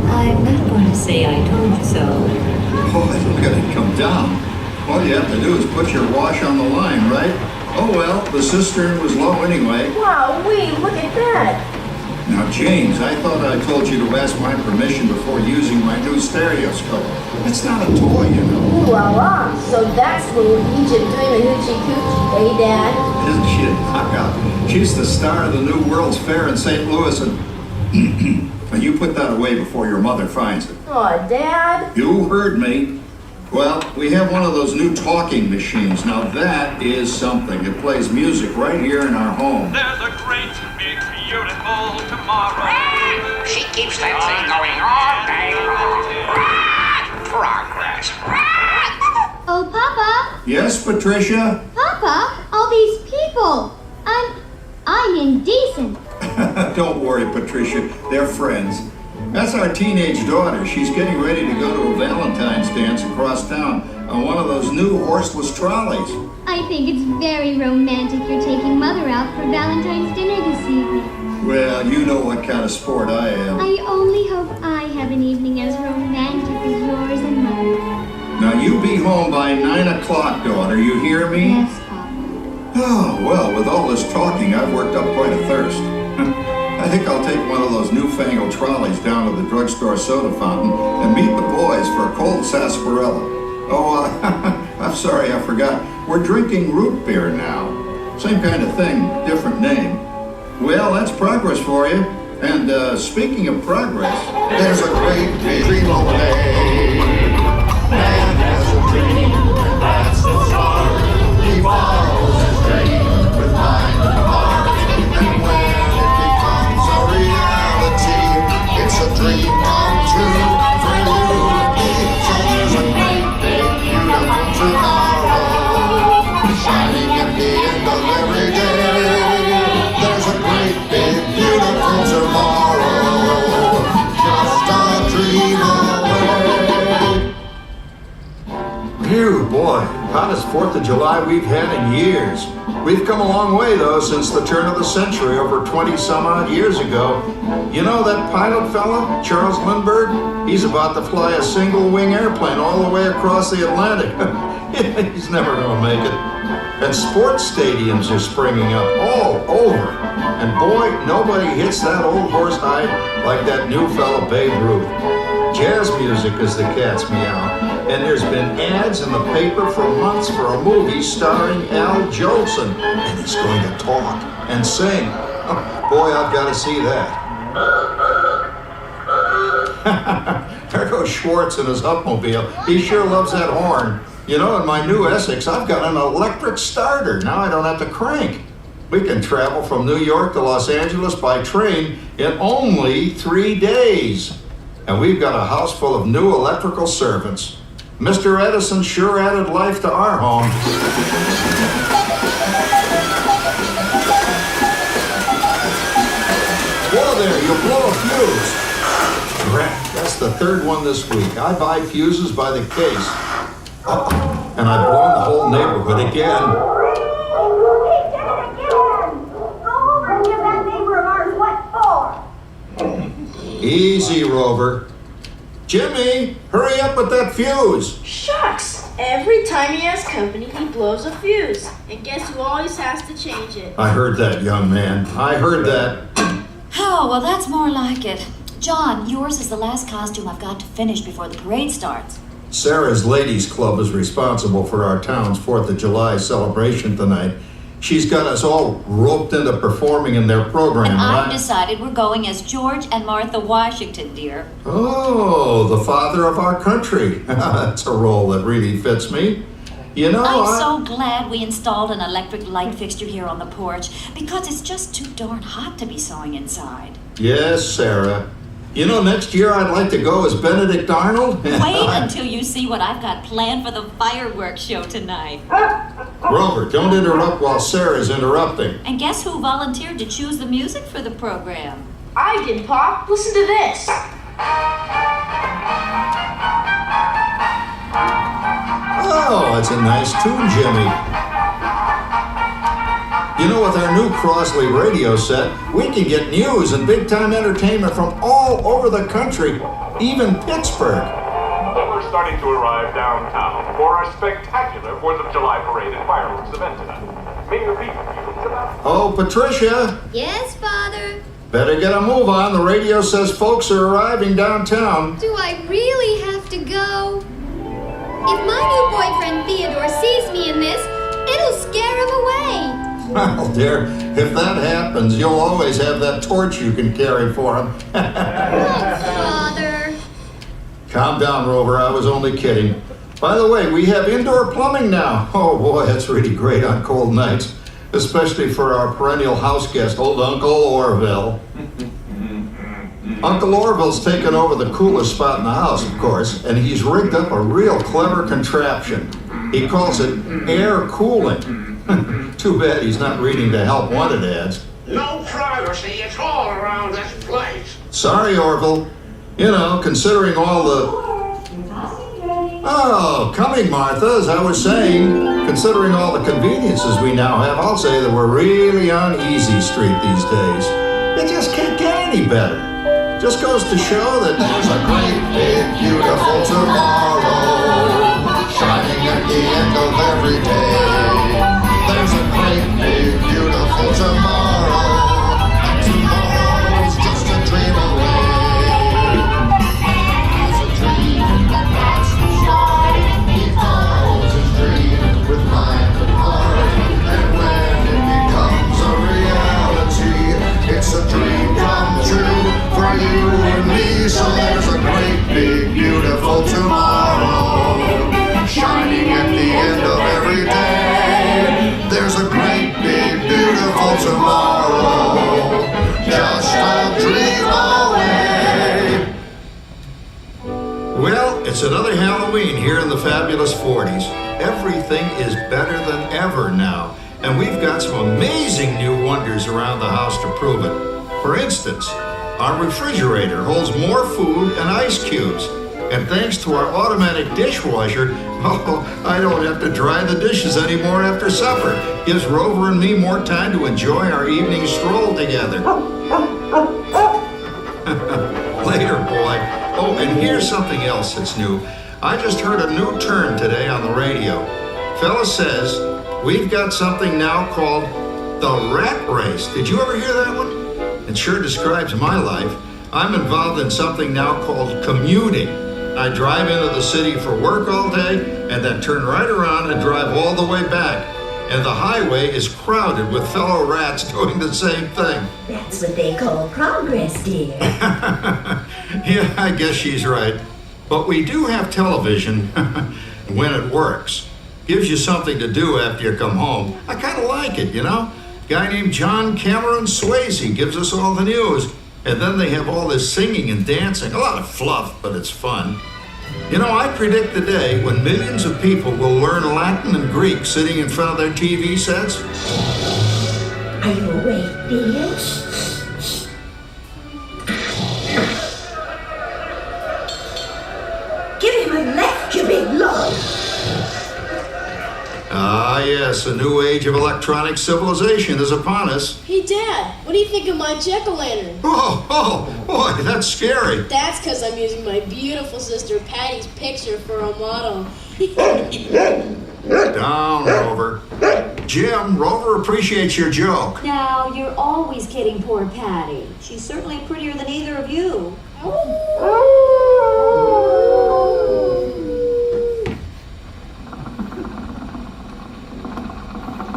I'm not going to say I told you so. Oh, look at it come down. All you have to do is put your wash on the line, right? Oh well, the cistern was low anyway. Wow, look at that. Now, James, I thought I told you to ask my permission before using my new stereoscope. It's not a toy, you know. Ooh la la. So that's little Egypt doing the hoochie coochie, eh, Dad? Isn't she a knockout? She's the star of the New World's Fair in St. Louis, and you put that away before your mother finds it. Aw, Dad. You heard me. Well, we have one of those new talking machines. Now that is something. It plays music right here in our home. There's a great, big, beautiful tomorrow. She keeps that thing going all day long. Progress. Oh, Papa. Yes, Patricia? Papa, all these people. I'm indecent. Don't worry, Patricia. They're friends. That's our teenage daughter. She's getting ready to go to a Valentine's dance across town on one of those new horseless trolleys. I think it's very romantic you're taking Mother out for Valentine's dinner this evening. Well, you know what kind of sport I am. I only hope I have an evening as romantic as yours and Mother's. Now, you be home by 9 o'clock, daughter. You hear me? Yes, Papa. Oh, well, with all this talking, I've worked up quite a thirst. I think I'll take one of those newfangled trolleys down to the drugstore soda fountain and meet the boys for a cold sarsaparilla. Oh, I'm sorry, I forgot. We're drinking root beer now. Same kind of thing, different name. Well, that's progress for you. And speaking of progress, There's a great big dream on the day. Man has a dream, that's the start. He follows his dream with mind and heart. And when it becomes a reality, it's a dream come true for you and me. So there's a great big beautiful tomorrow, shining at the end of every day. There's a great big beautiful tomorrow, just a dream away. phew, boy, hottest 4th of July we've had in years. We've come a long way, though, since the turn of the century, over 20-some-odd years ago. You know that pilot fella, Charles Lindbergh? He's about to fly a single-wing airplane all the way across the Atlantic. He's never gonna make it. And sports stadiums are springing up all over. And boy, nobody hits that old horse hide like that new fella Babe Ruth. Jazz music is the cat's meow. And there's been ads in the paper for months for a movie starring Al Jolson. And he's going to talk and sing. Oh, boy, I've got to see that. There goes Schwartz in his upmobile. He sure loves that horn. You know, in my new Essex, I've got an electric starter. Now I don't have to crank. We can travel from New York to Los Angeles by train in only 3 days. And we've got a house full of new electrical servants. Mr. Edison sure added life to our home. Whoa there, you blow a fuse. Drat, that's the 3rd one this week. I buy fuses by the case. And I've blown the whole neighborhood again. Easy, Rover. Jimmy, hurry up with that fuse. Shucks! Every time he has company, he blows a fuse. And guess who always has to change it? I heard that, young man. I heard that. Oh, well, that's more like it. John, yours is the last costume I've got to finish before the parade starts. Sarah's Ladies Club is responsible for our town's 4th of July celebration tonight. She's got us all roped into performing in their program, And right? I've decided we're going as George and Martha Washington, dear. Oh, the father of our country. That's a role that really fits me. You know, I'm so glad we installed an electric light fixture here on the porch because it's just too darn hot to be sewing inside. Yes, Sarah. You know, next year I'd like to go as Benedict Arnold. Wait until you see what I've got planned for the fireworks show tonight. Grover, don't interrupt while Sarah's interrupting. And guess who volunteered to choose the music for the program? I did, Pop. Listen to this. Oh, that's a nice tune, Jimmy. You know, with our new Crossley radio set, we can get news and big-time entertainment from all over the country, even Pittsburgh. We're starting to arrive downtown for our spectacular 4th of July parade and fireworks event tonight. May you repeat about? Oh, Patricia, Yes, Father. better get a move on. The radio says folks are arriving downtown. Do I really have to go? If my new boyfriend Theodore sees me in this, it'll scare him away. Well, dear, if that happens, you'll always have that torch you can carry for him. Father. Calm down, Rover. I was only kidding. By the way, we have indoor plumbing now. Oh, boy, that's really great on cold nights, especially for our perennial house guest, old Uncle Orville. Uncle Orville's taken over the coolest spot in the house, of course, and he's rigged up a real clever contraption. He calls it air cooling. Too bad he's not reading the help wanted ads. No privacy at all around this place. Sorry, Orville. You know, considering all the... Oh, coming, Martha, as I was saying, considering all the conveniences we now have, I'll say that we're really on easy street these days. It just can't get any better. Just goes to show that There's a great, big, beautiful tomorrow shining at the end of every day. There's a great, big, beautiful tomorrow, and tomorrow's just a dream away. It's a dream that lasts to shine. He follows his dream with mind and heart, and when it becomes a reality, it's a dream come true for you and me. So there's a great, big, beautiful tomorrow shining at the end of every day. There's a great, big, beautiful tomorrow, just a dream away. Well, it's another Halloween here in the fabulous 40s. Everything is better than ever now, and we've got some amazing new wonders around the house to prove it. For instance, our refrigerator holds more food and ice cubes. And thanks to our automatic dishwasher, oh, I don't have to dry the dishes anymore after supper. Gives Rover and me more time to enjoy our evening stroll together. Later, boy. Oh, and here's something else that's new. I just heard a new term today on the radio. Fella says we've got something now called the rat race. Did you ever hear that one? It sure describes my life. I'm involved in something now called commuting. I drive into the city for work all day and then turn right around and drive all the way back. And the highway is crowded with fellow rats doing the same thing. That's what they call progress, dear. Yeah, I guess she's right. But we do have television when it works. Gives you something to do after you come home. I kind of like it, you know? Guy named John Cameron Swayze gives us all the news. And then they have all this singing and dancing. A lot of fluff, but it's fun. You know, I predict the day when millions of people will learn Latin and Greek sitting in front of their TV sets. Are you awake, dear? Give him a left, you big lord. Ah, yes, a new age of electronic civilization is upon us. Hey, Dad, what do you think of my jack-o'-lantern? Oh, boy, that's scary. That's because I'm using my beautiful sister Patty's picture for a model. Down, Rover. Jim, Rover appreciates your joke. Now, you're always kidding poor Patty. She's certainly prettier than either of you.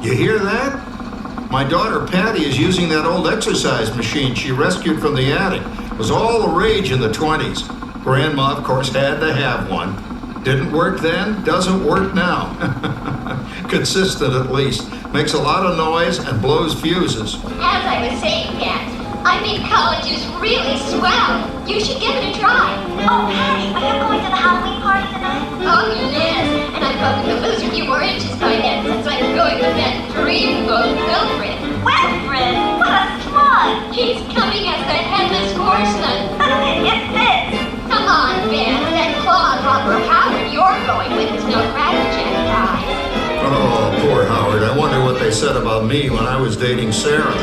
You hear that? My daughter Patty is using that old exercise machine she rescued from the attic. It was all the rage in the 20s. Grandma, of course, had to have one. Didn't work then, doesn't work now. Consistent at least. Makes a lot of noise and blows fuses. As I was saying, Dad, I think college is really swell. You should give it a try. Oh, Patty, are you going to the Halloween party tonight? Oh, yes. And I'm hoping the loser a few more inches by then, since I'm going with that dreamboat Wilfred. Wilfred? Come on. He's coming as the headless horseman. It fits. Come on, Ben. That clodhopper Howard you're going with is no Cracker prize. Oh, poor Howard. I wonder what they said about me when I was dating Sarah.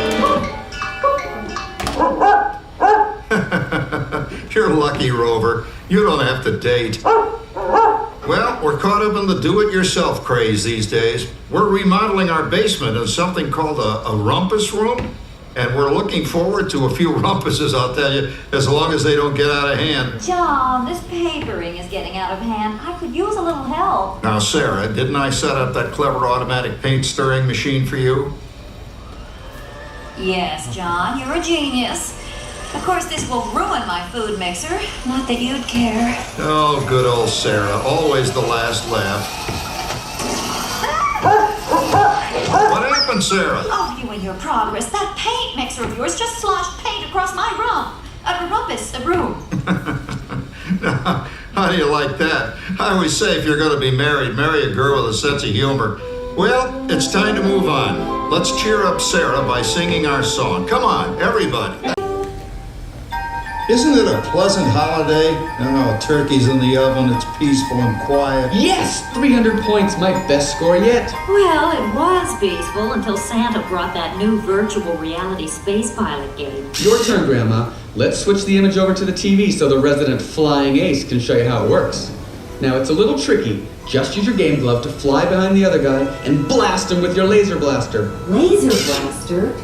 You're lucky, Rover. You don't have to date. Well, we're caught up in the do-it-yourself craze these days. We're remodeling our basement in something called a rumpus room. And we're looking forward to a few rumpuses, I'll tell you, as long as they don't get out of hand. John, this papering is getting out of hand. I could use a little help. Now, Sarah, didn't I set up that clever automatic paint stirring machine for you? Yes, John, you're a genius. Of course, this will ruin my food mixer. Not that you'd care. Oh, good old Sarah. Always the last laugh. What happened, Sarah? Oh, you and your progress. That paint mixer of yours just sloshed paint across my room. Now, how do you like that? I always say if you're going to be married, marry a girl with a sense of humor. Well, it's time to move on. Let's cheer up Sarah by singing our song. Come on, everybody. Isn't it a pleasant holiday? Oh, turkey's in the oven, it's peaceful and quiet. Yes! 300 points, my best score yet. Well, it was peaceful until Santa brought that new virtual reality space pilot game. Your turn, Grandma. Let's switch the image over to the TV so the resident flying ace can show you how it works. Now, it's a little tricky. Just use your game glove to fly behind the other guy and blast him with your laser blaster. Laser blaster?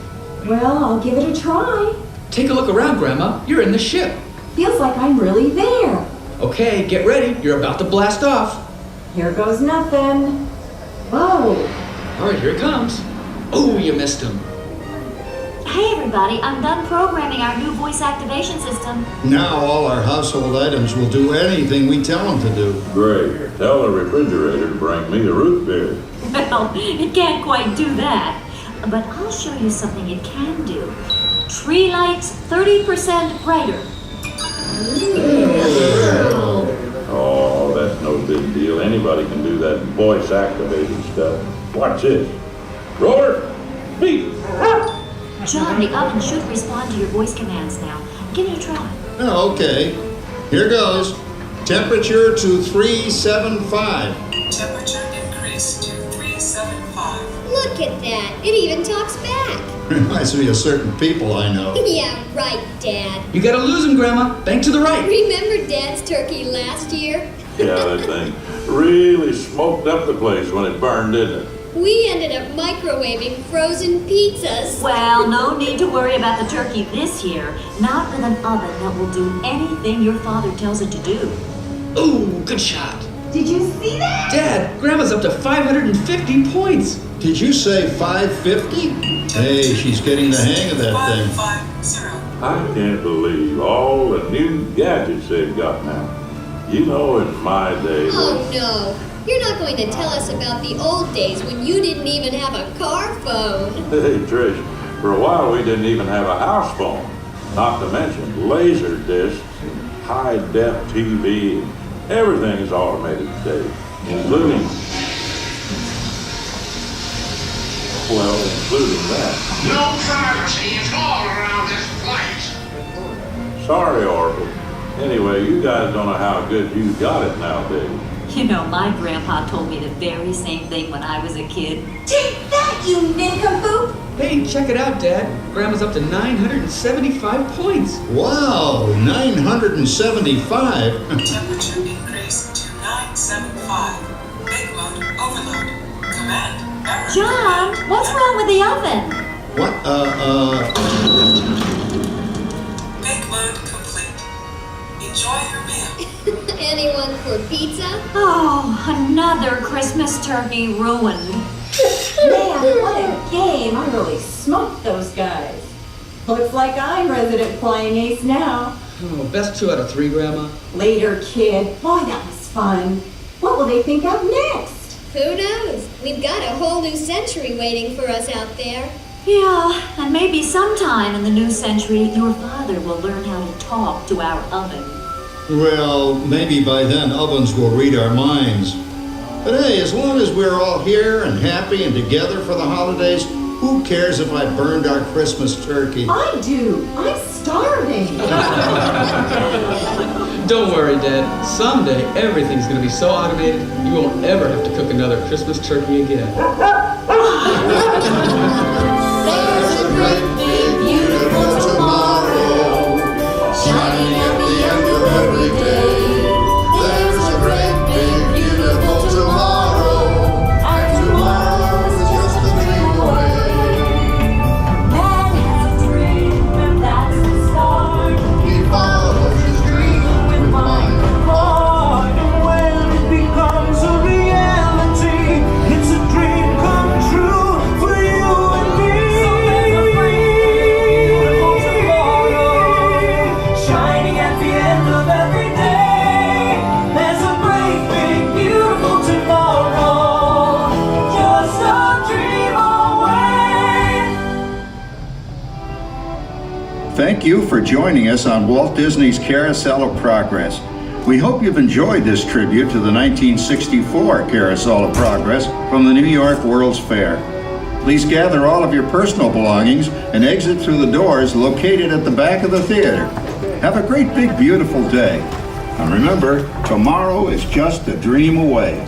Well, I'll give it a try. Take a look around, Grandma. You're in the ship. Feels like I'm really there. Okay, get ready. You're about to blast off. Here goes nothing. Whoa. All right, here it comes. Oh, you missed him. Hey, everybody, I'm done programming our new voice activation system. Now all our household items will do anything we tell them to do. Great. Tell the refrigerator to bring me a root beer. Well, it can't quite do that. But I'll show you something it can do. Tree lights 30% brighter. Oh, that's no big deal. Anybody can do that voice activated stuff. Watch this. Roar! Beep! John, the oven should respond to your voice commands now. Give it a try. Oh, okay. Here goes. Temperature to 375. Temperature increase to 375. Look at that. It even talks back. Reminds me of certain people I know. Yeah, right, Dad. You gotta lose him, Grandma. Bank to the right. Remember Dad's turkey last year? Yeah, that thing really smoked up the place when it burned, didn't it? We ended up microwaving frozen pizzas. Well, no need to worry about the turkey this year. Not with an oven that will do anything your father tells it to do. Ooh, good shot. Did you see that? Dad, Grandma's up to 550 points. Did you say 550? Hey, she's getting the hang of that thing. 550. I can't believe all the new gadgets they've got now. You know, in my day... Oh, no. You're not going to tell us about the old days when you didn't even have a car phone. Hey, Trish, for a while we didn't even have a house phone. Not to mention laser discs, high-def TV. Everything is automated today, including that. No privacy at all around this place. Sorry, Orville. Anyway, you guys don't know how good you got it nowadays. You know, my grandpa told me the very same thing when I was a kid. Take that, you nincompoop! Hey, check it out, Dad. Grandma's up to 975 points. Wow, 975? Temperature increase to 975. Big load overload. Command error. John, what's wrong with the oven? What, Big load complete. Enjoy your meal. Anyone for pizza? Oh, another Christmas turkey ruined. Man, what a game. I really smoked those guys. Looks like I'm resident flying ace now. Oh, best 2 out of 3, Grandma. Later, kid. Boy, that was fun. What will they think of next? Who knows? We've got a whole new century waiting for us out there. Yeah, and maybe sometime in the new century, your father will learn how to talk to our oven. Well, maybe by then ovens will read our minds. But hey, as long as we're all here and happy and together for the holidays, who cares if I burned our Christmas turkey? I do. I'm starving. Don't worry, Dad. Someday everything's gonna be so automated you won't ever have to cook another Christmas turkey again. There's a great big beautiful tomorrow, shining at the end of every day. There's a great big beautiful tomorrow, and tomorrow is just a dream away. Man has a dream, and that's the start. He follows his dream with mind and heart, and when it becomes a reality, it's a dream come true for you and me. Shining at the end of every day, there's a great big beautiful tomorrow, just a dream away. Thank you for joining us on Walt Disney's Carousel of Progress. We hope you've enjoyed this tribute to the 1964 Carousel of Progress from the New York World's Fair. Please gather all of your personal belongings and exit through the doors located at the back of the theater. Have a great big beautiful day. And remember, tomorrow is just a dream away.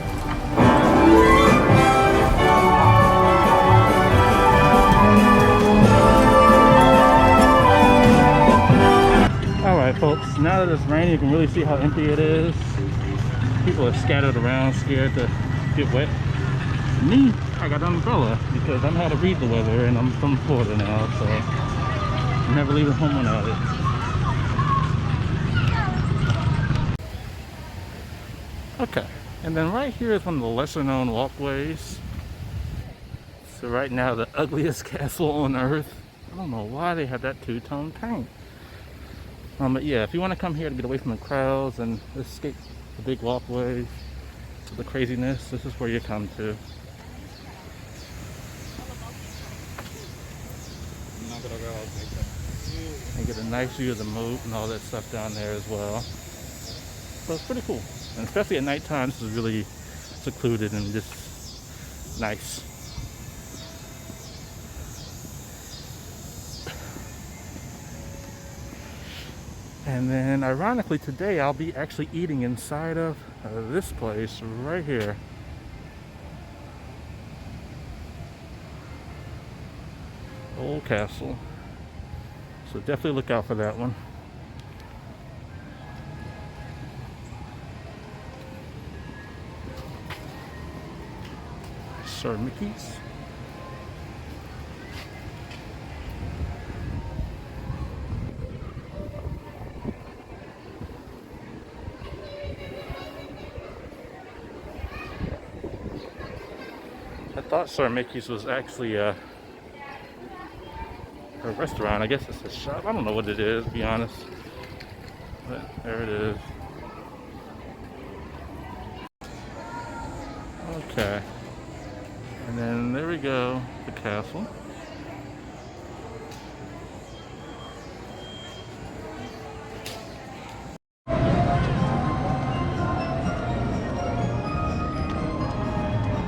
Alright folks, now that it's raining you can really see how empty it is. People are scattered around, scared to get wet. Me, I got an umbrella because I'm how to read the weather and I'm from Florida now, so I'm never leaving home without it. Okay, and then right here is one of the lesser known walkways. So right now the ugliest castle on earth. I don't know why they have that two-tone paint. But yeah, if you want to come here to get away from the crowds and escape the big walkways, the craziness, this is where you come to. And get a nice view of the moat and all that stuff down there as well. So it's pretty cool. And especially at nighttime, this is really secluded and just nice. And then ironically today I'll be actually eating inside of this place right here. Old Castle. So definitely look out for that one. Sir Mickey's. I thought Sir Mickey's was actually a restaurant. I guess it's a shop. I don't know what it is, to be honest. But there it is. Okay. And then there we go, the castle.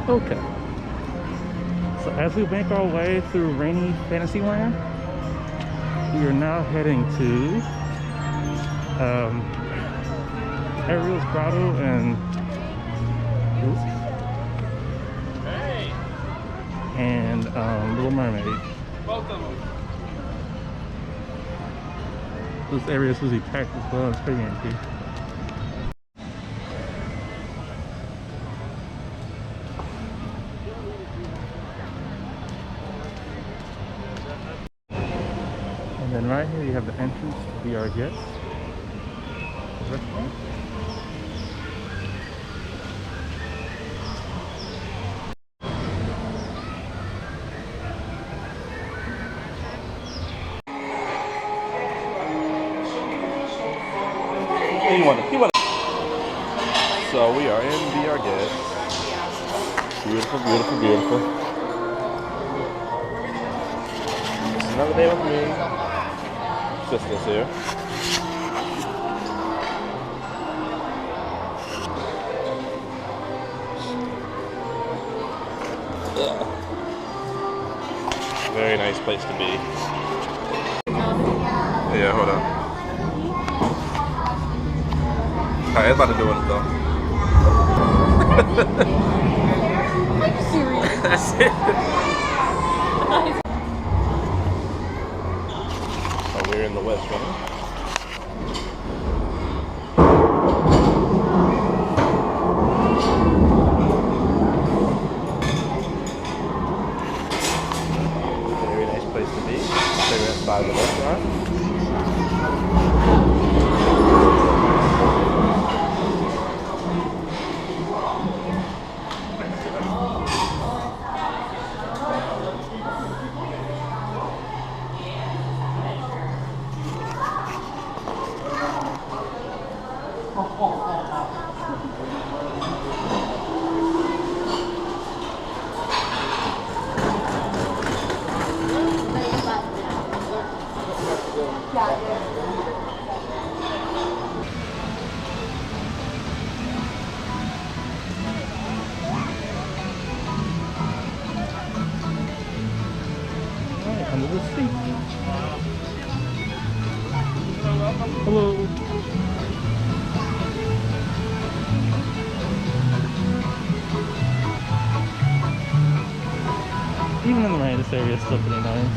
Okay. So as we make our way through rainy Fantasyland, we are now heading to Ariel's Grotto and Little Mermaid. Welcome. This area is supposed to be packed as well. It's pretty empty. And then right here you have the entrance to Be Our Guest. Restaurant. He wanted. So we are in Be Our Guest. Beautiful, beautiful, beautiful. It's another day with me. Sister's here. Yeah. Very nice place to be. Yeah, hold on. Alright, it's about to do it though. Are you serious? That's it. Oh, we're in the West Wing. Very nice place to be. Favorite spot of the restaurant. Under the seat. Hello. Even in the rain, this area is still pretty nice.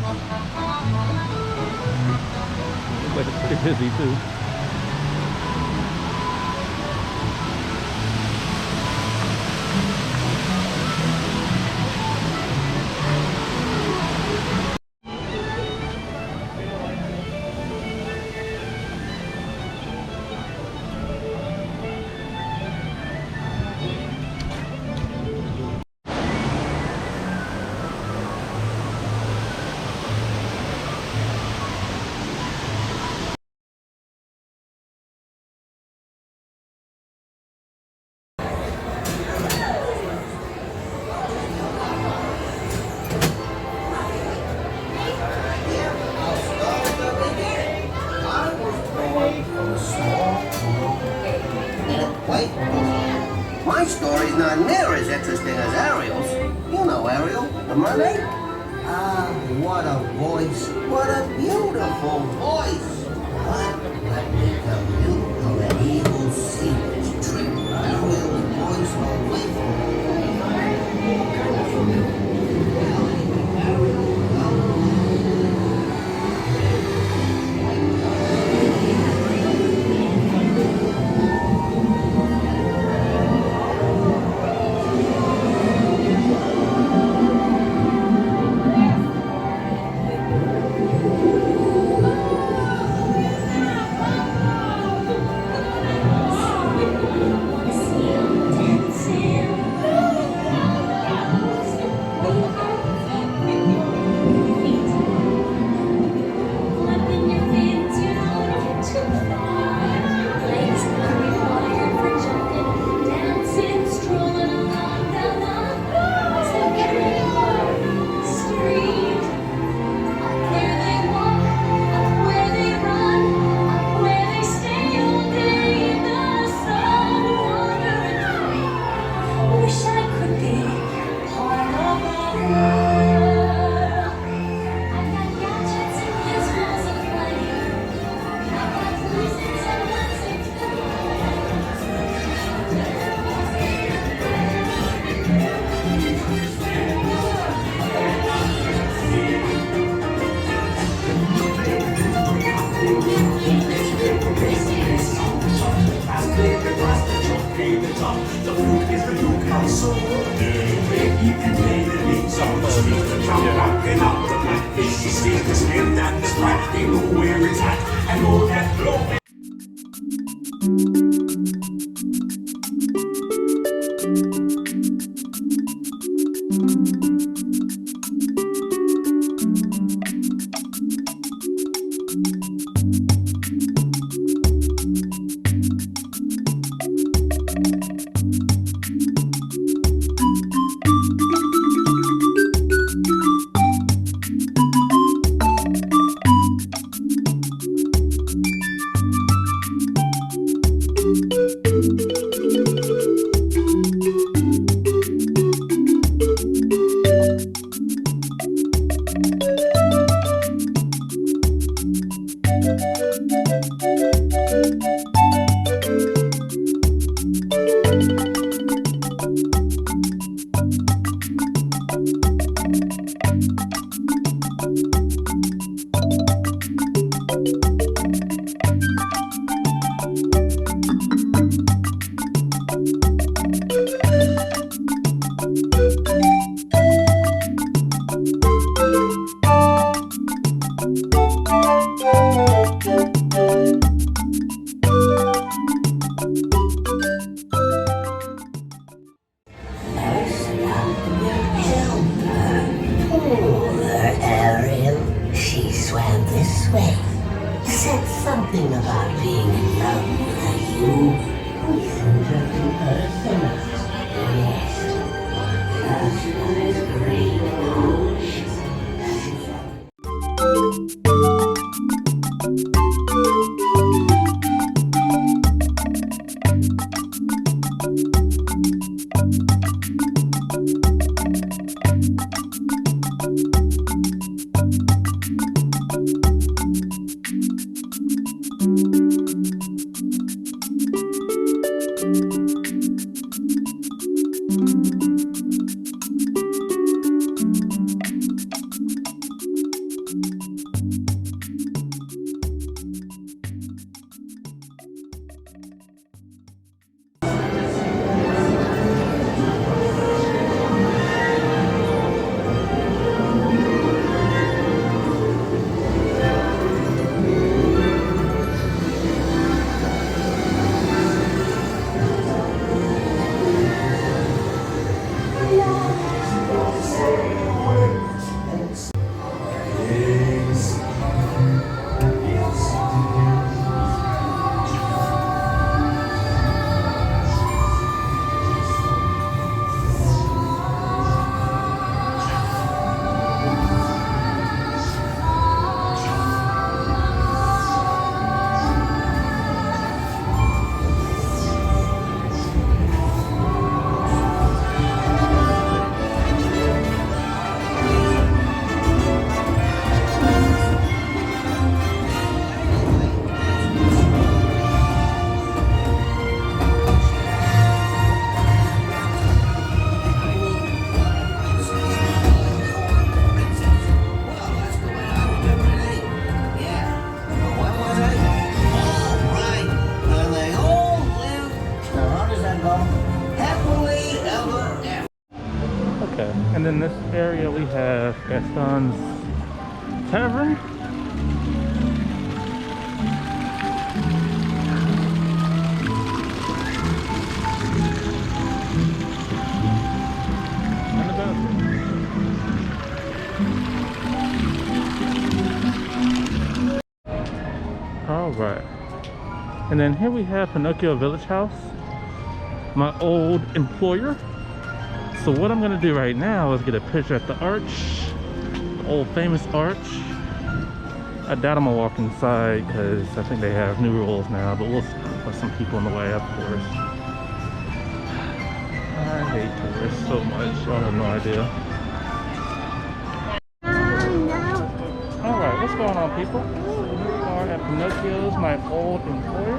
Looks like it's pretty busy too. Wait. My story's not near as interesting as Ariel's. You know Ariel, the mermaid? Ah, what a voice. What a beautiful voice. But let me tell you of an evil secret trick Ariel's voice will wait for. Okay, and in this area we have Gaston's Tavern. And the bathroom. Alright. And then here we have Pinocchio Village House, my old employer. So what I'm gonna do right now is get a picture at the arch, the old famous arch. I doubt I'm gonna walk inside because I think they have new rules now, but we'll put some people in the way, of course. I hate tourists so much, y'all have no idea. Alright, what's going on, people? So here we are at Pinocchio's, my old employer.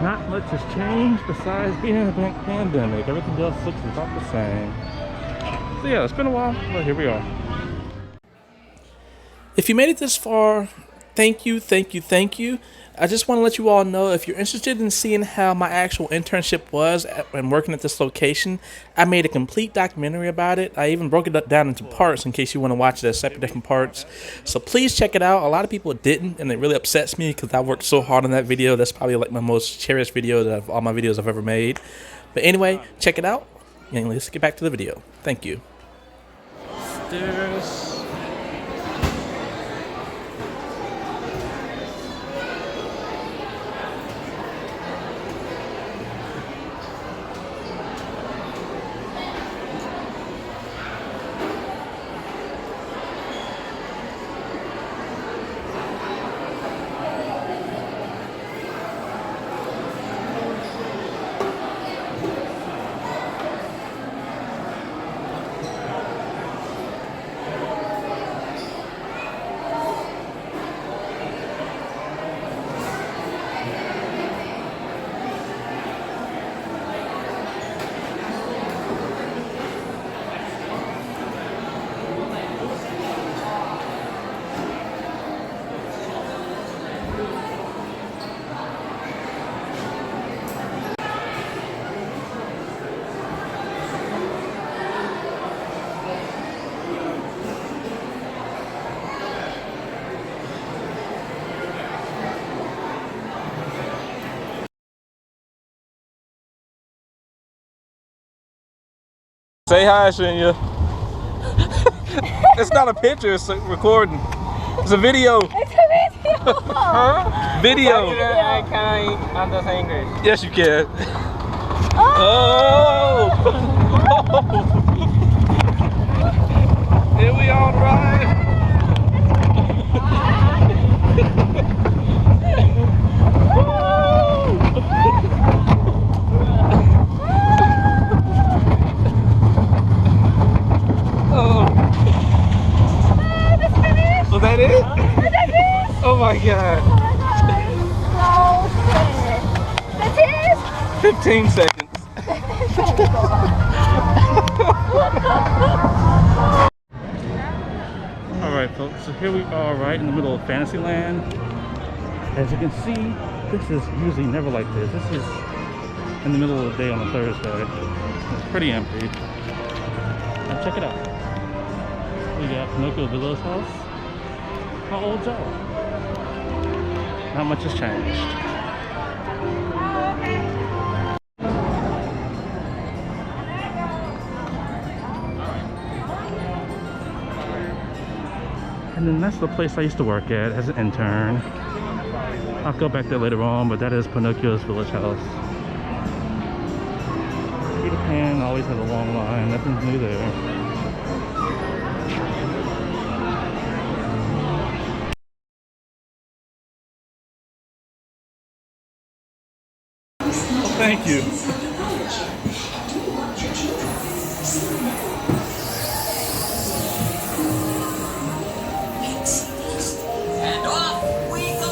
Not much has changed besides being in a pandemic. Everything else looks about the same. So yeah, it's been a while, but here we are. If you made it this far, thank you, thank you, thank you. I just want to let you all know, if you're interested in seeing how my actual internship was when working at this location, I made a complete documentary about it. I even broke it down into parts in case you want to watch it as separate different parts. So please check it out. A lot of people didn't, and it really upsets me because I worked so hard on that video. That's probably like my most cherished video of all my videos I've ever made. But anyway, check it out, and let's get back to the video. Thank you. Stairs. Say hi, Shinya. It's not a picture, it's a recording. It's a video. It's a video. Huh? Video. I can't understand English. Yes, you can. Oh! Here we are on the ride. Was that it? Oh my god. That's it? 15 seconds. Alright folks, so here we are right in the middle of Fantasyland. As you can see, this is usually never like this. This is in the middle of the day on a Thursday. It's pretty empty. Now check it out. We got Pinocchio Villa's house. How old's y'all? Not much has changed. And then that's the place I used to work at as an intern. I'll go back there later on, but that is Pinocchio's village house. Peter Pan always has a long line, nothing's new there. Thank you. And off we go!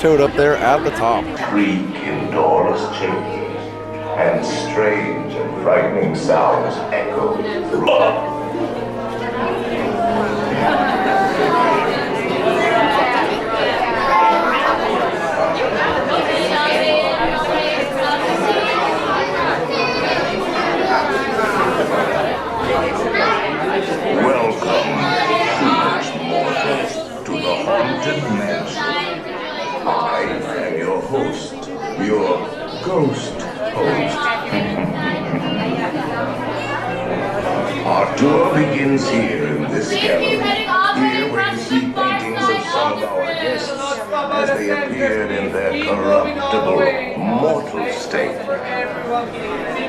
Toad up there at the top. Creak in doorless chambers, and strange and frightening sounds echo through. Welcome, foolish mortals, to the Haunted Mansion. I am your host, your ghost host. Our tour begins here in this gallery. Here where you see paintings of some of our guests as they appeared in their corruptible, mortal state.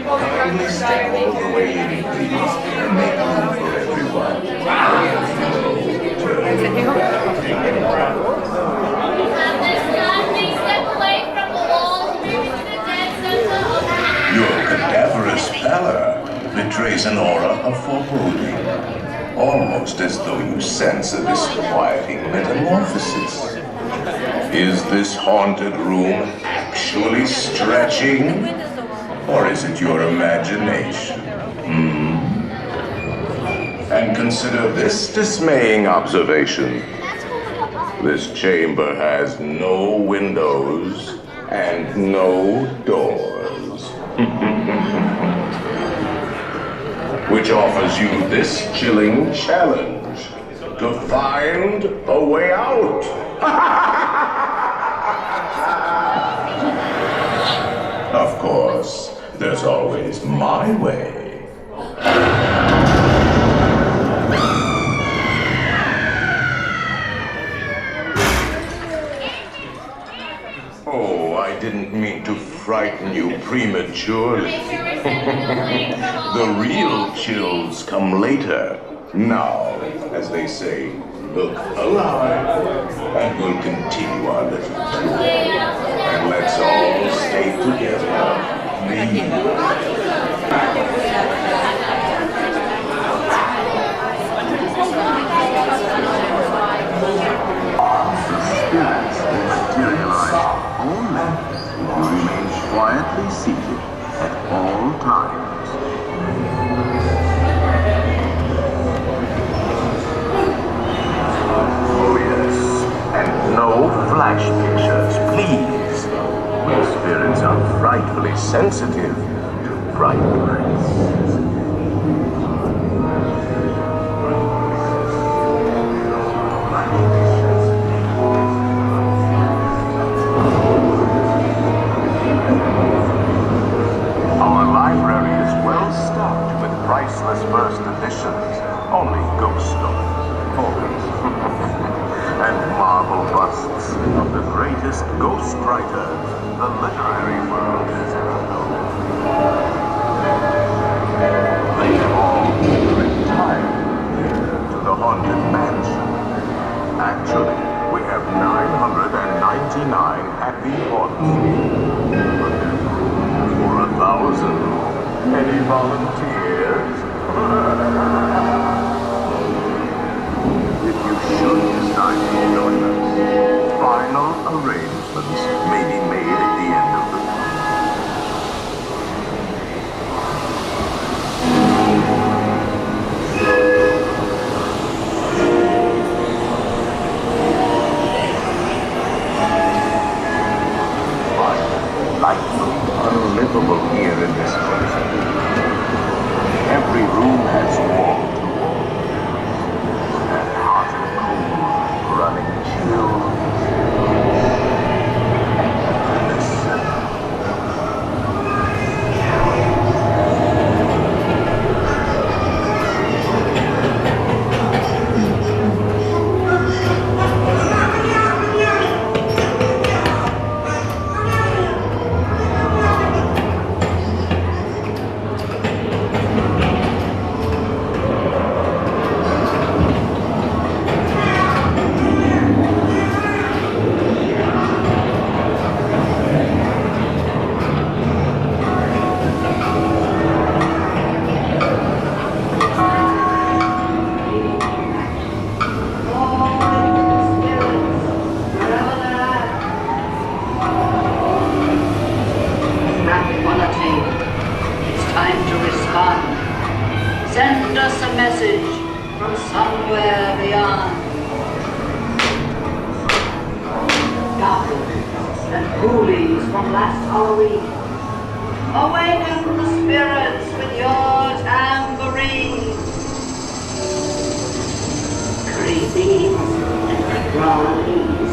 Kindly step all the way in, please, and make room for everyone. Your cadaverous pallor betrays an aura of foreboding, almost as though you sense a disquieting metamorphosis. Is this haunted room actually stretching? Or is it your imagination? And consider this dismaying observation. This chamber has no windows and no doors. Which offers you this chilling challenge to find a way out. Of course, there's always my way. Oh, I didn't mean to frighten you prematurely. The real chills come later. Now, as they say, look alive, and we'll continue our little tour. And let's all stay together, please. Spirits will materialize only if you remain quietly seated at all times. Oh yes, and no flash pictures, please. We spirits are frightfully sensitive to bright lights. Priceless first editions, only ghost stories, and marble busts of the greatest ghost writers the literary world has ever known. They all retired here to the Haunted Mansion. Actually, we have 999 happy haunts. But there's room for 1,000. Any volunteers? If you should decide to join us, final arrangements may be made at the end of the Life unlivable here in this place. Every room has wall to wall, and hot and cold, running chill. ghoulies from last Halloween. Awaken the spirits with your tambourines. Creepies and crawlies,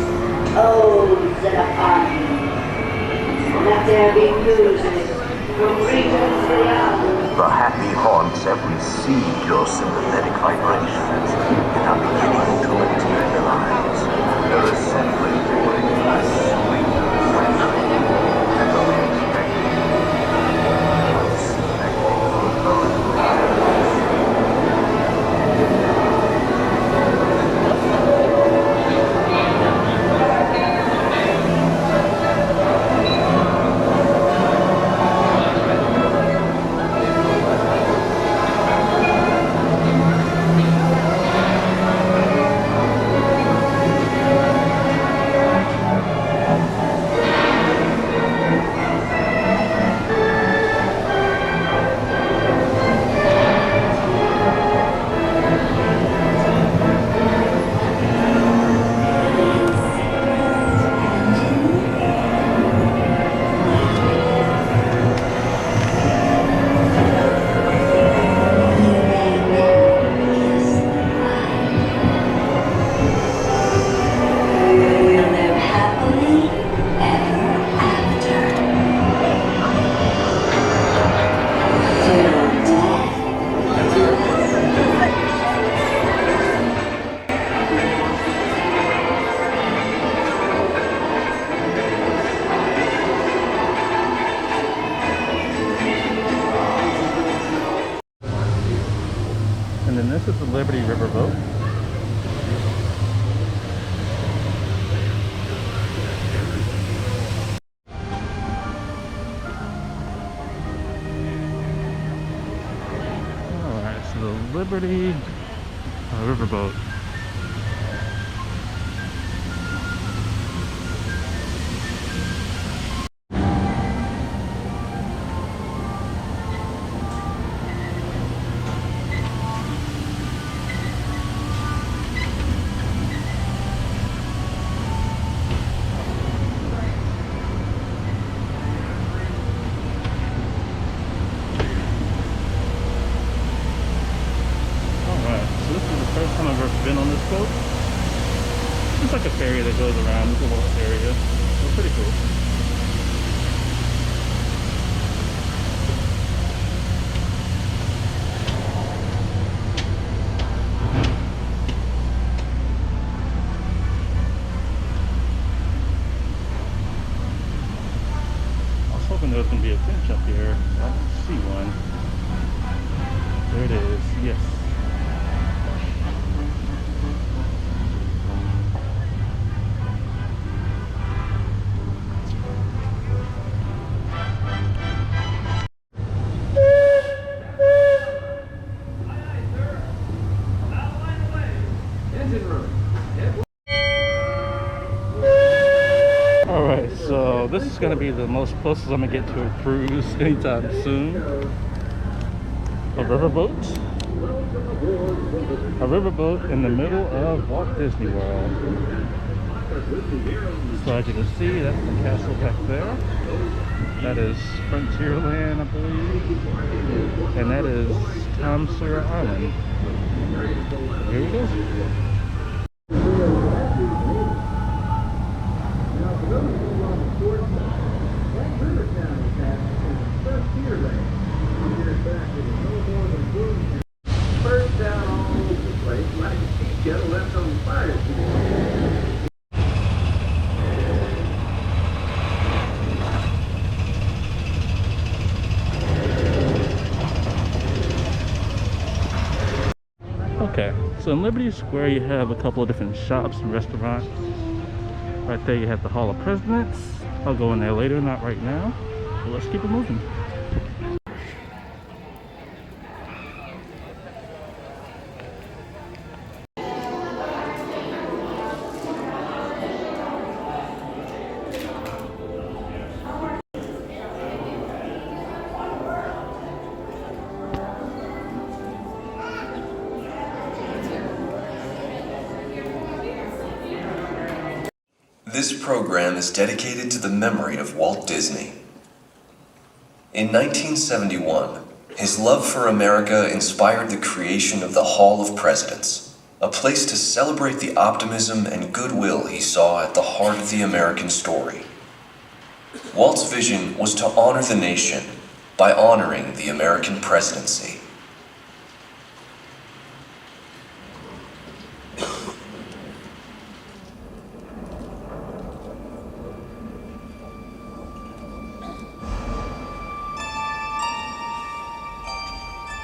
toads and a party. Let there be music from regions beyond. The happy haunts have received your sympathetic vibrations and are beginning to materialize. They're assembling for a sweet, friendly, and unexpected. And then this is the Liberty Riverboat. Alright, so the Liberty Riverboat. First time I've ever been on this boat. It's like a ferry that goes around this little area. It's pretty cool. I was hoping there was going to be a bench up here. I don't see one. There it is. Yes. Alright, so this is going to be the most closest I'm going to get to a cruise anytime soon. A riverboat. A riverboat in the middle of Walt Disney World. So as you can see, that's the castle back there. That is Frontierland, I believe. And that is Tom Sawyer Island. Here we go. First down all over the place, like a tea kettle left on fire. Okay, so in Liberty Square you have a couple of different shops and restaurants. Right there you have the Hall of Presidents. I'll go in there later, not right now. So let's keep it moving. This program is dedicated to the memory of Walt Disney. In 1971, his love for America inspired the creation of the Hall of Presidents, a place to celebrate the optimism and goodwill he saw at the heart of the American story. Walt's vision was to honor the nation by honoring the American presidency.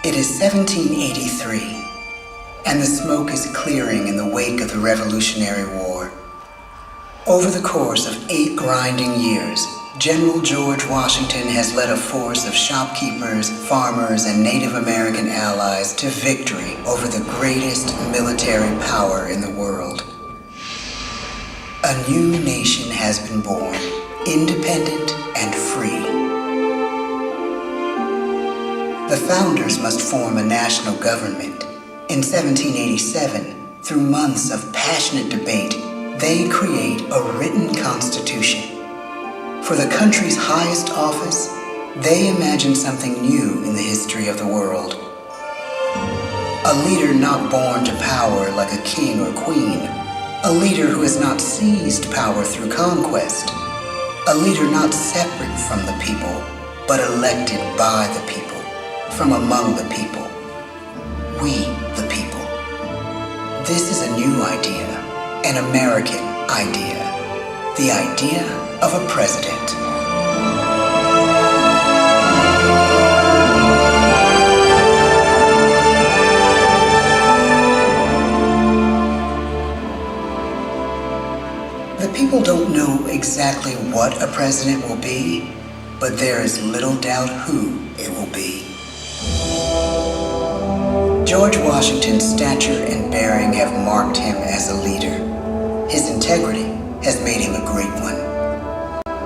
It is 1783, and the smoke is clearing in the wake of the Revolutionary War. Over the course of 8 grinding years, General George Washington has led a force of shopkeepers, farmers, and Native American allies to victory over the greatest military power in the world. A new nation has been born, independent and free. The founders must form a national government. In 1787, through months of passionate debate, they create a written constitution. For the country's highest office, they imagine something new in the history of the world. A leader not born to power like a king or queen. A leader who has not seized power through conquest. A leader not separate from the people, but elected by the people. From among the people. We, the people. This is a new idea, an American idea. The idea of a president. The people don't know exactly what a president will be, but there is little doubt who it will be. George Washington's stature and bearing have marked him as a leader. His integrity has made him a great one.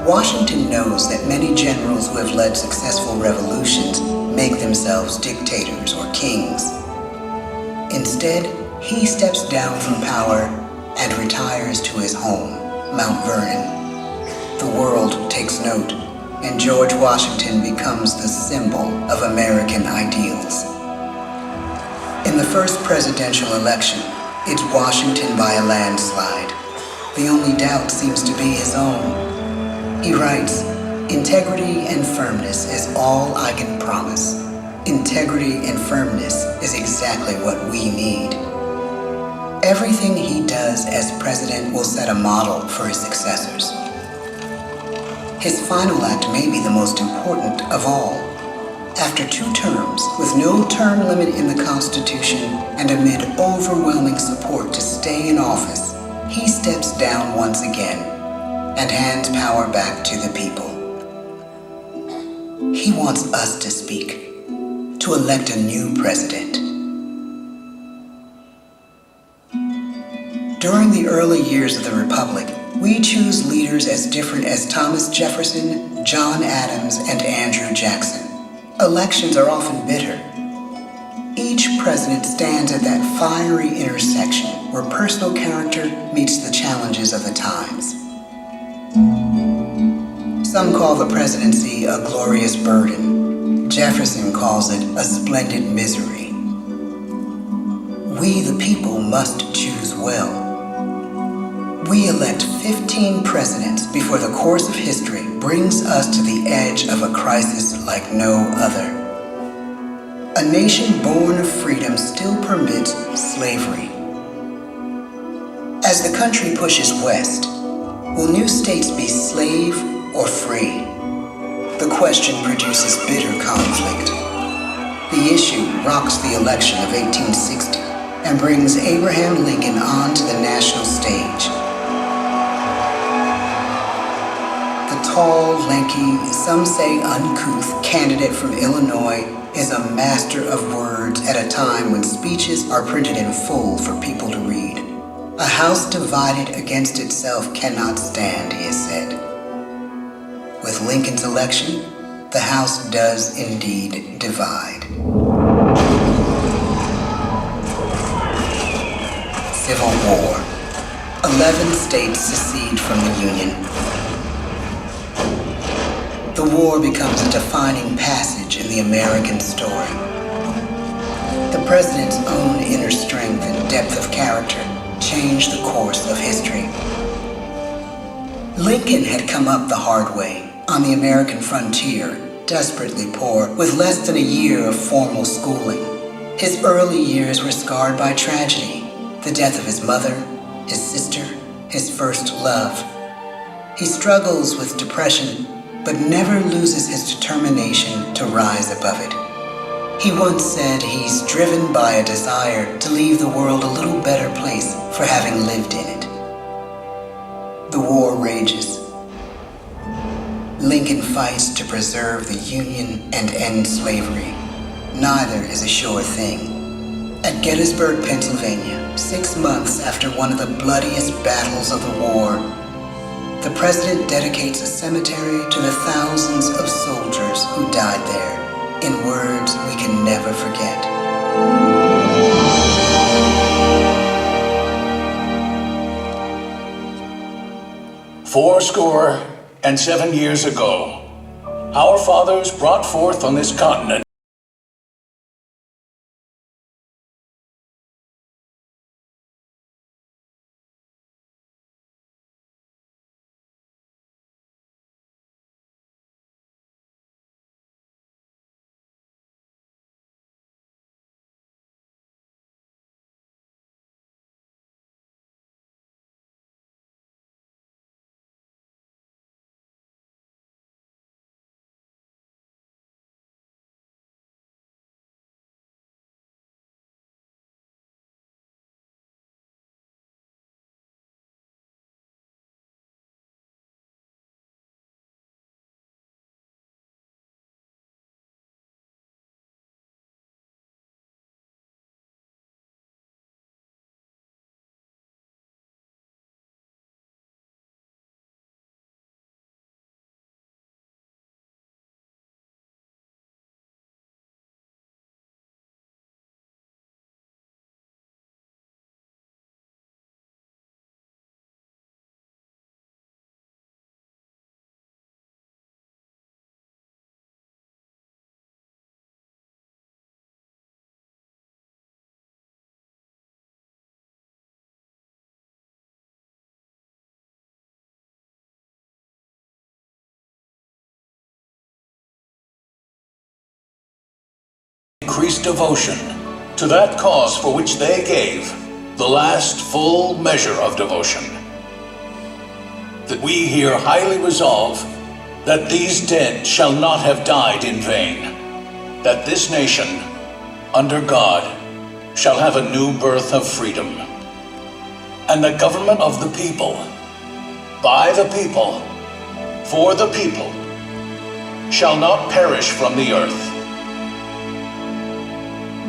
Washington knows that many generals who have led successful revolutions make themselves dictators or kings. Instead, he steps down from power and retires to his home, Mount Vernon. The world takes note, and George Washington becomes the symbol of American ideals. In the first presidential election, it's Washington by a landslide. The only doubt seems to be his own. He writes, "Integrity and firmness is all I can promise. Integrity and firmness is exactly what we need." Everything he does as president will set a model for his successors. His final act may be the most important of all. After 2 terms, with no term limit in the Constitution and amid overwhelming support to stay in office, he steps down once again and hands power back to the people. He wants us to speak, to elect a new president. During the early years of the Republic, we choose leaders as different as Thomas Jefferson, John Adams, and Andrew Jackson. Elections are often bitter. Each president stands at that fiery intersection where personal character meets the challenges of the times. Some call the presidency a glorious burden. Jefferson calls it a splendid misery. We, the people, must choose well. We elect 15 presidents before the course of history brings us to the edge of a crisis like no other. A nation born of freedom still permits slavery. As the country pushes west, will new states be slave or free? The question produces bitter conflict. The issue rocks the election of 1860 and brings Abraham Lincoln onto the national stage. Tall, lanky, some say uncouth candidate from Illinois is a master of words at a time when speeches are printed in full for people to read. A house divided against itself cannot stand, he has said. With Lincoln's election, the house does indeed divide. Civil War. 11 states secede from the Union. The war becomes a defining passage in the American story. The president's own inner strength and depth of character changed the course of history. Lincoln had come up the hard way on the American frontier, desperately poor, with less than a year of formal schooling. His early years were scarred by tragedy, the death of his mother, his sister, his first love. He struggles with depression, but never loses his determination to rise above it. He once said he's driven by a desire to leave the world a little better place for having lived in it. The war rages. Lincoln fights to preserve the Union and end slavery. Neither is a sure thing. At Gettysburg, Pennsylvania, 6 months after one of the bloodiest battles of the war, the president dedicates a cemetery to the thousands of soldiers who died there, in words we can never forget. 77 years ago, our fathers brought forth on this continent increased devotion to that cause for which they gave the last full measure of devotion. That we here highly resolve that these dead shall not have died in vain, that this nation, under God, shall have a new birth of freedom, and the government of the people, by the people, for the people, shall not perish from the earth.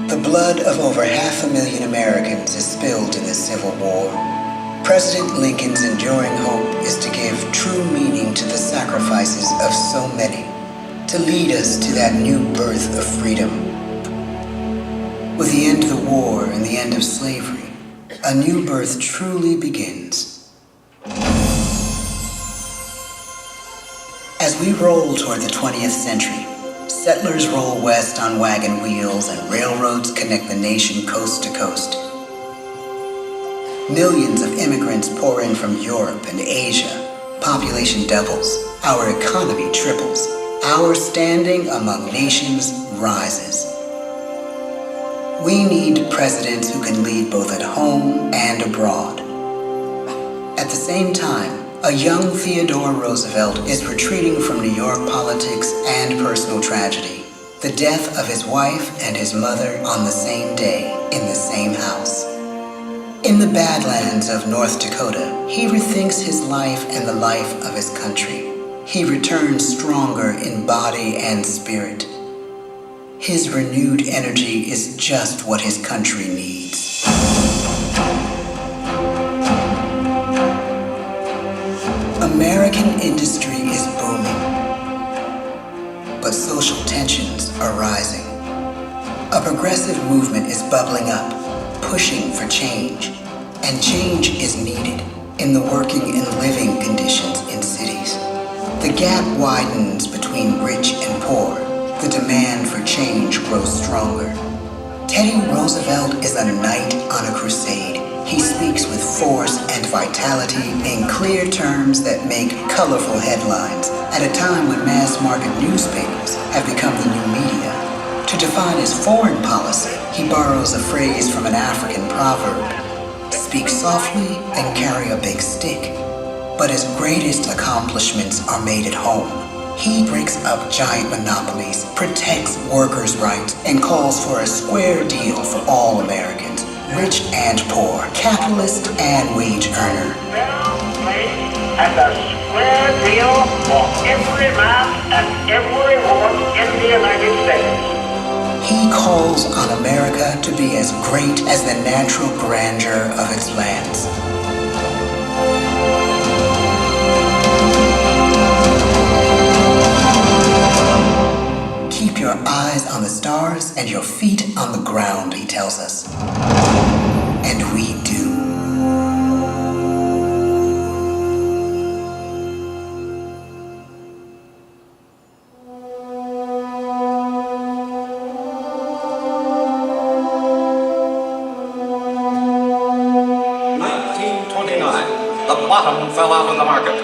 The blood of over 500,000 Americans is spilled in the Civil War. President Lincoln's enduring hope is to give true meaning to the sacrifices of so many, to lead us to that new birth of freedom. With the end of the war and the end of slavery, a new birth truly begins. As we roll toward the 20th century, settlers roll west on wagon wheels and railroads connect the nation coast to coast. Millions of immigrants pour in from Europe and Asia. Population doubles. Our economy triples. Our standing among nations rises. We need presidents who can lead both at home and abroad. At the same time, a young Theodore Roosevelt is retreating from New York politics and personal tragedy. The death of his wife and his mother on the same day in the same house. In the Badlands of North Dakota, he rethinks his life and the life of his country. He returns stronger in body and spirit. His renewed energy is just what his country needs. American industry is booming, but social tensions are rising. A progressive movement is bubbling up, pushing for change, and change is needed. in the working and living conditions in cities. The gap widens between rich and poor. The demand for change grows stronger. Teddy Roosevelt is a knight on a crusade. He speaks with force and vitality in clear terms that make colorful headlines at a time when mass-market newspapers have become the new media. To define his foreign policy, he borrows a phrase from an African proverb: speak softly and carry a big stick. But his greatest accomplishments are made at home. He breaks up giant monopolies, protects workers' rights, and calls for a square deal for all Americans, rich and poor, capitalist and wage earner. And a square deal for every man and every woman in the United States. He calls on America to be as great as the natural grandeur of its lands. Keep your eyes on the stars and your feet on the ground, he tells us. And we do. The bottom fell out of the market.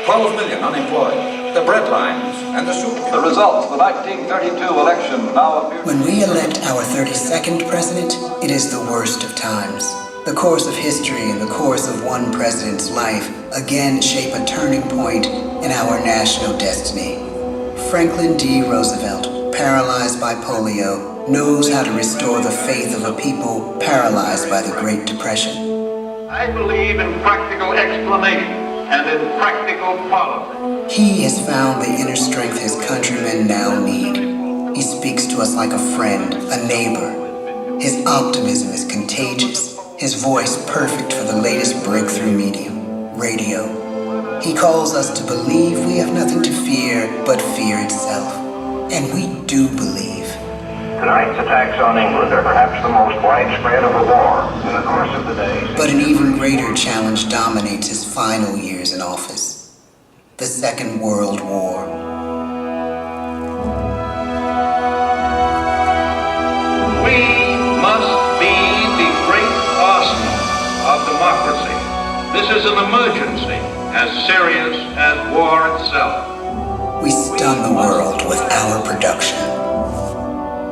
12 million unemployed. The bread lines and the soup. The results, the 1932 election now appear. When we elect our 32nd president, it is the worst of times. The course of history and the course of one president's life again shape a turning point in our national destiny. Franklin D. Roosevelt, paralyzed by polio, knows how to restore the faith of a people paralyzed by the Great Depression. I believe in practical explanation and in practical policy. He has found the inner strength his countrymen now need. He speaks to us like a friend, a neighbor. His optimism is contagious, his voice perfect for the latest breakthrough medium, radio. He calls us to believe we have nothing to fear but fear itself. And we do believe. Tonight's attacks on England are perhaps the most widespread of a war in the course of the day. But an even greater challenge dominates his final years in office: the Second World War. We must be the great arsenal of democracy. This is an emergency as serious as war itself. We stun the world with our production.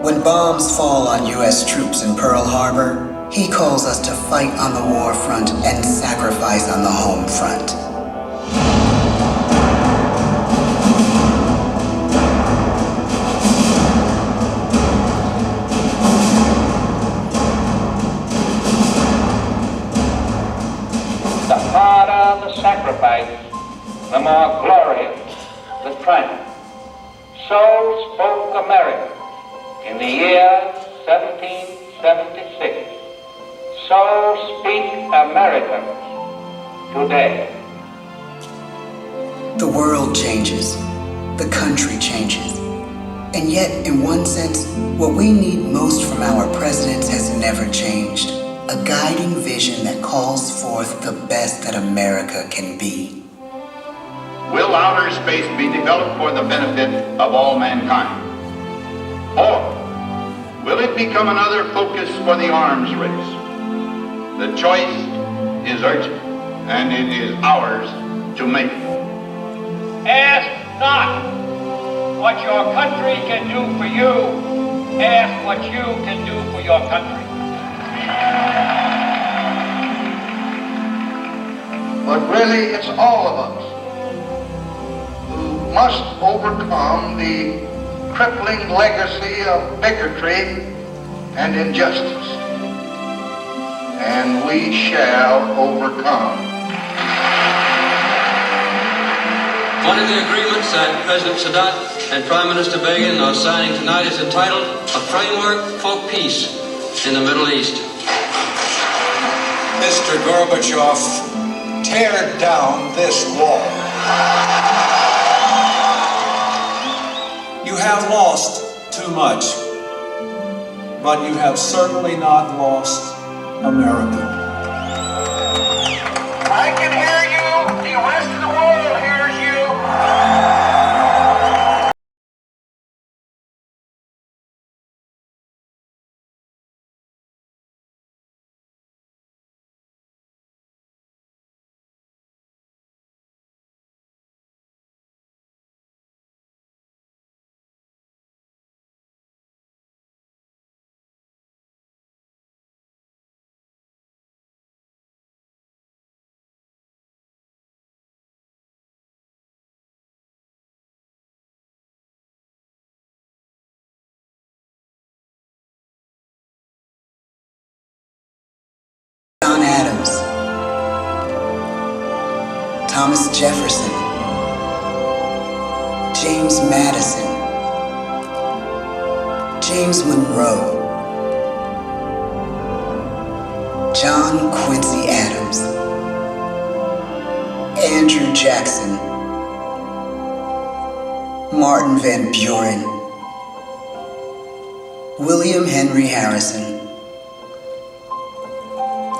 When bombs fall on U.S. troops in Pearl Harbor, he calls us to fight on the war front and sacrifice on the home front. The harder the sacrifice, the more glorious the triumph. So spoke America in the year 1776. So speak Americans today. The world changes. The country changes. And yet, in one sense, what we need most from our presidents has never changed. A guiding vision that calls forth the best that America can be. Will outer space be developed for the benefit of all mankind? Or will it become another focus for the arms race? The choice is urgent, and it is ours to make. Ask not what your country can do for you. Ask what you can do for your country. But really, it's all of us who must overcome the crippling legacy of bigotry and injustice. And we shall overcome. One of the agreements that President Sadat and Prime Minister Begin are signing tonight is entitled A Framework for Peace in the Middle East. Mr. Gorbachev, tear down this wall. You have lost too much, but you have certainly not lost America. I can hear Thomas Jefferson, James Madison, James Monroe, John Quincy Adams, Andrew Jackson, Martin Van Buren, William Henry Harrison,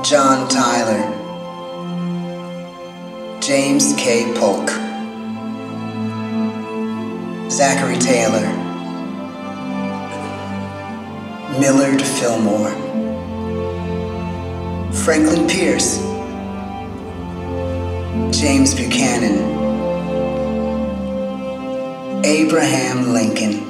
John Tyler, James K. Polk, Zachary Taylor, Millard Fillmore, Franklin Pierce, James Buchanan, Abraham Lincoln.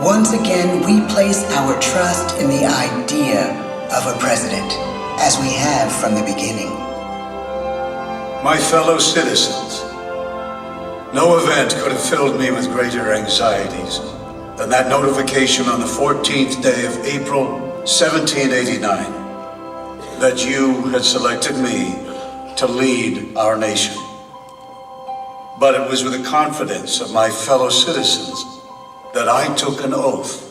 Once again, we place our trust in the idea of a president, as we have from the beginning. My fellow citizens, no event could have filled me with greater anxieties than that notification on the 14th day of April, 1789, that you had selected me to lead our nation. But it was with the confidence of my fellow citizens that I took an oath.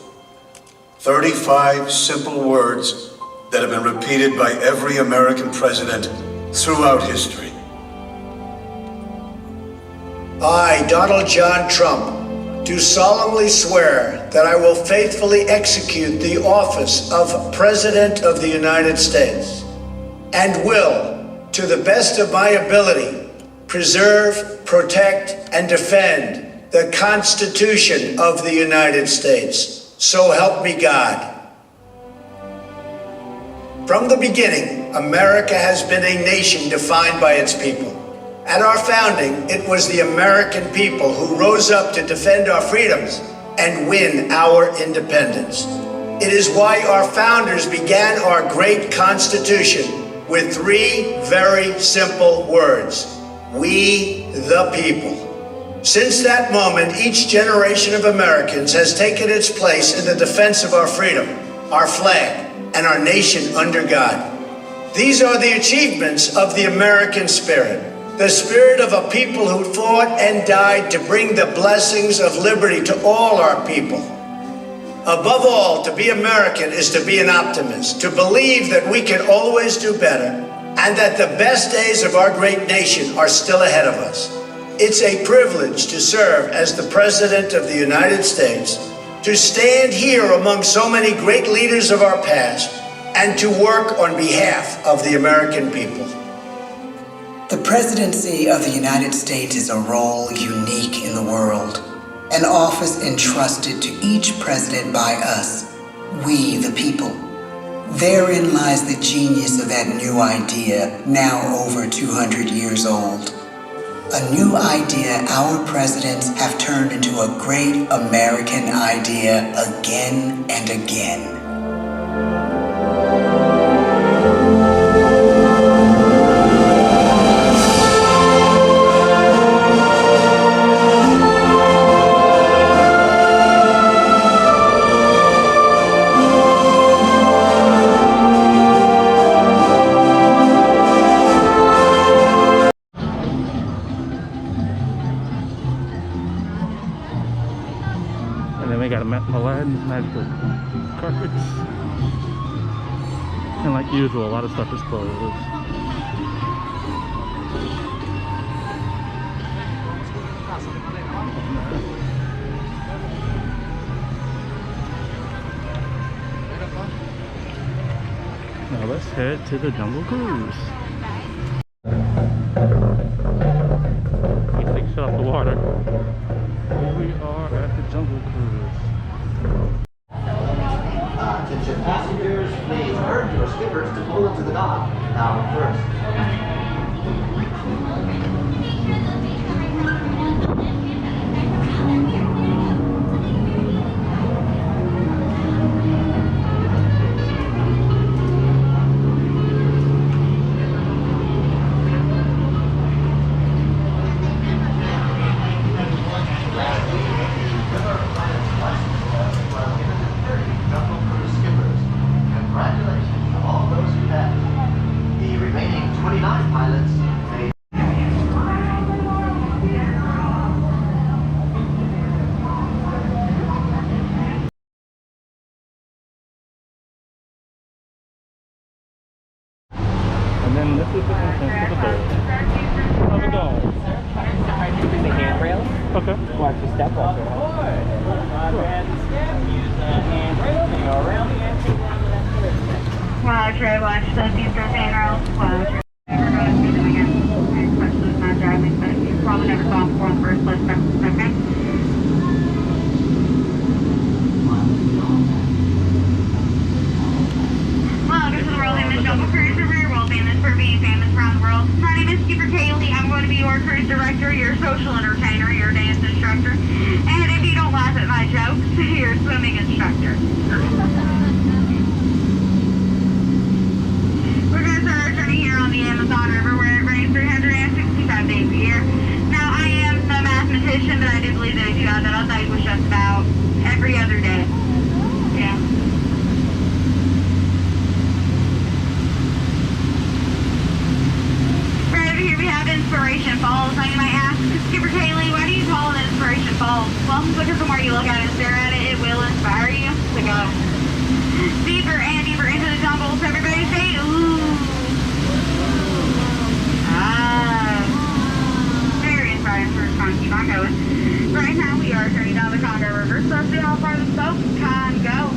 35 simple words that have been repeated by every American president throughout history. I, Donald John Trump, do solemnly swear that I will faithfully execute the office of President of the United States and will, to the best of my ability, preserve, protect, and defend the Constitution of the United States. So help me God. From the beginning, America has been a nation defined by its people. At our founding, it was the American people who rose up to defend our freedoms and win our independence. It is why our founders began our great Constitution with 3 very simple words: we the people. Since that moment, each generation of Americans has taken its place in the defense of our freedom, our flag, and our nation under God. These are the achievements of the American spirit, the spirit of a people who fought and died to bring the blessings of liberty to all our people. Above all, to be American is to be an optimist, to believe that we can always do better, and that the best days of our great nation are still ahead of us. It's a privilege to serve as the President of the United States, to stand here among so many great leaders of our past, and to work on behalf of the American people. The presidency of the United States is a role unique in the world. an office entrusted to each president by us, we the people. Therein lies the genius of that new idea, now over 200 years old. A new idea our presidents have turned into a great American idea again and again. And then we got Aladdin's magical carpets. And like usual, a lot of stuff is closed. Now let's head to the Jungle Cruise. He takes shut off the water. Here we are at the Jungle Cruise. Attention passengers, please urge your skippers to pull into the dock. Now first. And then this is the entrance to the boat. How's it going? The handrail. Okay. Watch your step off there. Use the handrail and go around the edge. Roger, watch the future handrail. Roger. Never going to see them again. Especially with my driving, but you probably never saw them before in the first place. Okay? Welcome to the Royal Image Jungle Cruise. We're very well famous for being famous around the world. My name is Skipper Kaylee. I'm going to be your cruise director, your social entertainer, your dance instructor, and if you don't laugh at my jokes, your swimming instructor. We're going to start our journey here on the Amazon River, where it rains 365 days a year. Now, I am no mathematician, but I do believe that if you add that up, that equals just about every other day. Yeah. Here we have Inspiration Falls. Now you might ask, Skipper Kaylee, why do you call it Inspiration Falls? Well, because the more you look at it and stare at it, it will inspire you to go deeper and deeper into the jungle. So everybody say, ooh. Ah. Very inspiring for us to keep on going. Right now we are turning down the Congo River, so let's see how far the boat can go.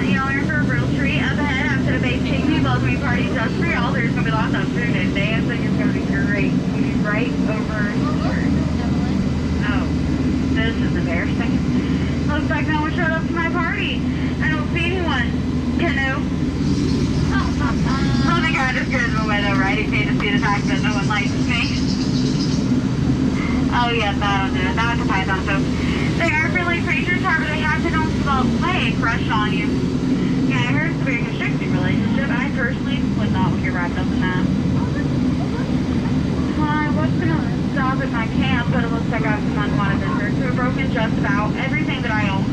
Y'all are for a real treat up ahead after the base picnic welcoming party just for y'all. There's going to be lots of food and dancing. It's going to be great. We'll be right over here. Oh, this is embarrassing. Looks like no one showed up to my party. I don't see anyone. Canoe. Oh my god, this scares me away though, right? You need to see the fact that no one likes me. Oh yes, that'll do it. That's a python joke. They are friendly creatures, however they have to don't play a crush on you. Yeah, I heard it's a very constricting relationship. I personally would not get wrapped up in that. I was going to stop at my camp, but it looks like I have some unwanted visitors who have broken just about everything that I own.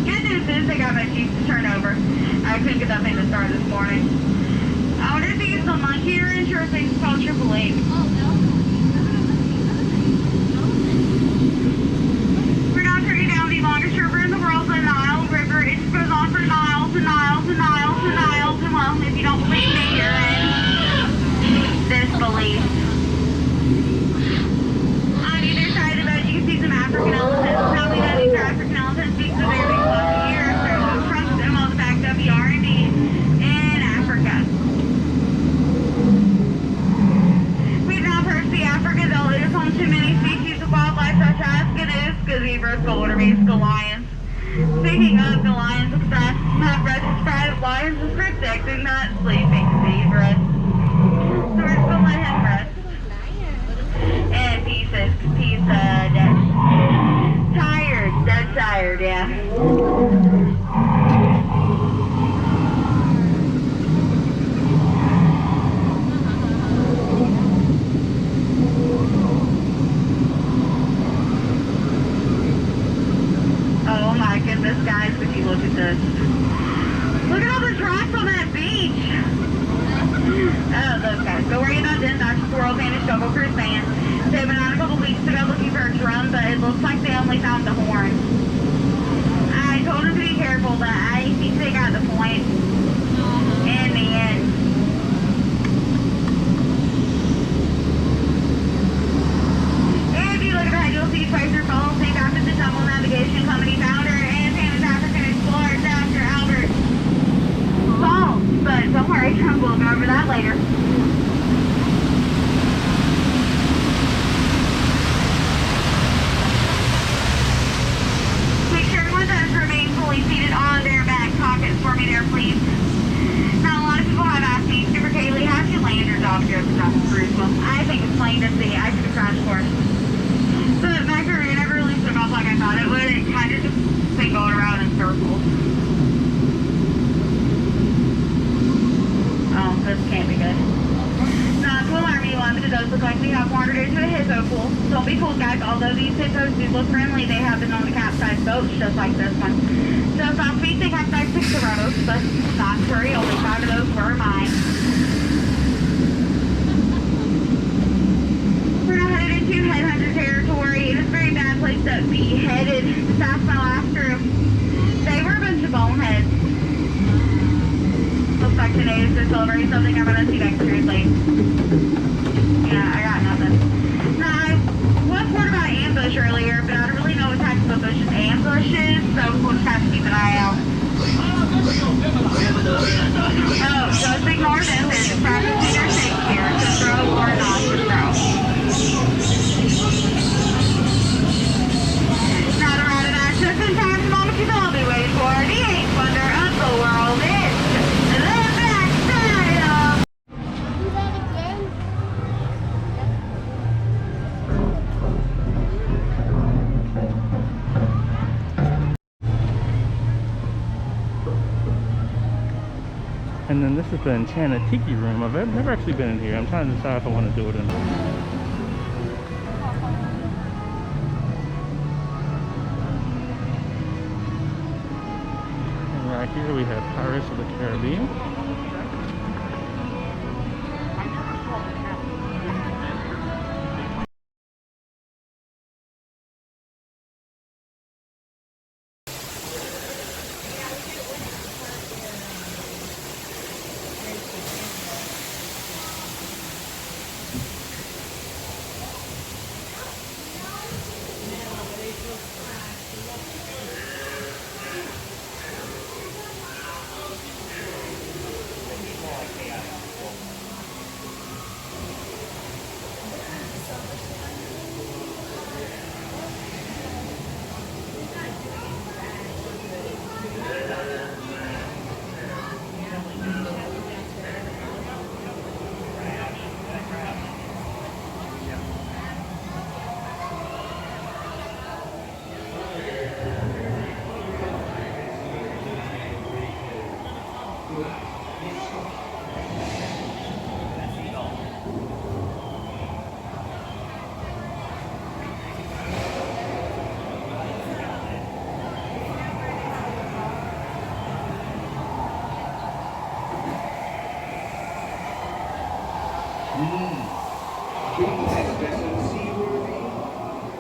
Good news is they got my Jeep to turn over. I couldn't get that thing to start this morning. I wonder if you use the monkey or insurance thing called AAA. We're now turning down the longest river in the world, the Nile River. It just goes on for miles and miles and miles and miles. And well, if you don't believe me, you're in disbelief. On either side of it, you can see some African elephants. Now we know these are African elephants because they're very close here. So trust them on the fact that we are indeed in Africa. We've now approached the Africa, though it is home to many species of wildlife such as canoes, the lions success. Not Russ's private lions is protecting, not sleeping. See, Russ. So we're just gonna let him rest. And he's tired, dead tired, yeah. Oh my goodness, guys, would you look at this? Look at all the drops on that beach! Oh, those guys. Go where you're not in. Dr. Squirrel vanished Jungle Cruise band. They've been out a couple weeks ago looking for a drum, but it looks like they only found the horn. I told them to be careful, but I think they got the point in the end. If you look ahead, you'll see Fraser Falls named after the Tumble Navigation Company founder and famous African explorer Dr. Albert Falls. But don't worry, we'll go over that later. Make sure everyone does remain fully seated on their back pockets for me there, please. Now, a lot of people have asked me, Super Kaylee, how did you land your dog here at the top of Jerusalem? I think it's plain to see. I took a crash course. But my career never really took off like I thought it would. It kind of just been going around in circles. Oh, this can't be good. Not to alarm anyone, but it does look like we have wandered into a hippo pool. Don't be fooled, guys. Although these hippos do look friendly, they have been known to capsize boats just like this one. So last week they capsized 6 Torettos, but not to worry, only 5 of those were mine. We're now headed into headhunter territory. It is a very bad place to be headed. Just ask my last crew. They were a bunch of boneheads. Looks like the natives are celebrating something I'm gonna see next year, like. Yeah, I got nothing. Now, I was warned about an ambush earlier, but I don't really know what type of ambush is, so we'll just have to keep an eye out. Oh, just ignore them. They're just practicing their Shakespeare to throw or not to throw. Now to ride an access in time, the moment you've all been waiting for, the 8th wonder of the world is the backside of... And then this is the Enchanted Tiki Room. I've never actually been in here. I'm trying to decide if I want to do it or not. And right here we have Pirates of the Caribbean.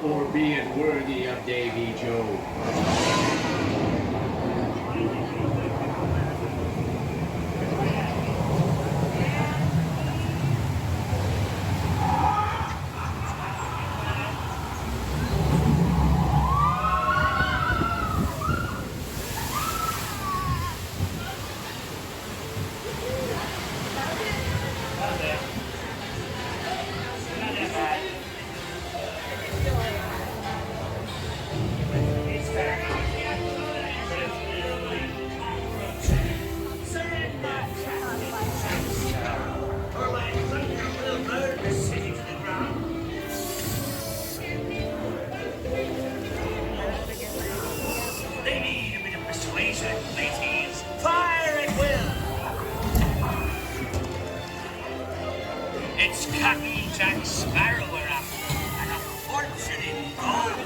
Or being worthy of Davy Jones. It's back. Captain Jack Sparrow we're after, and a fortune in gold.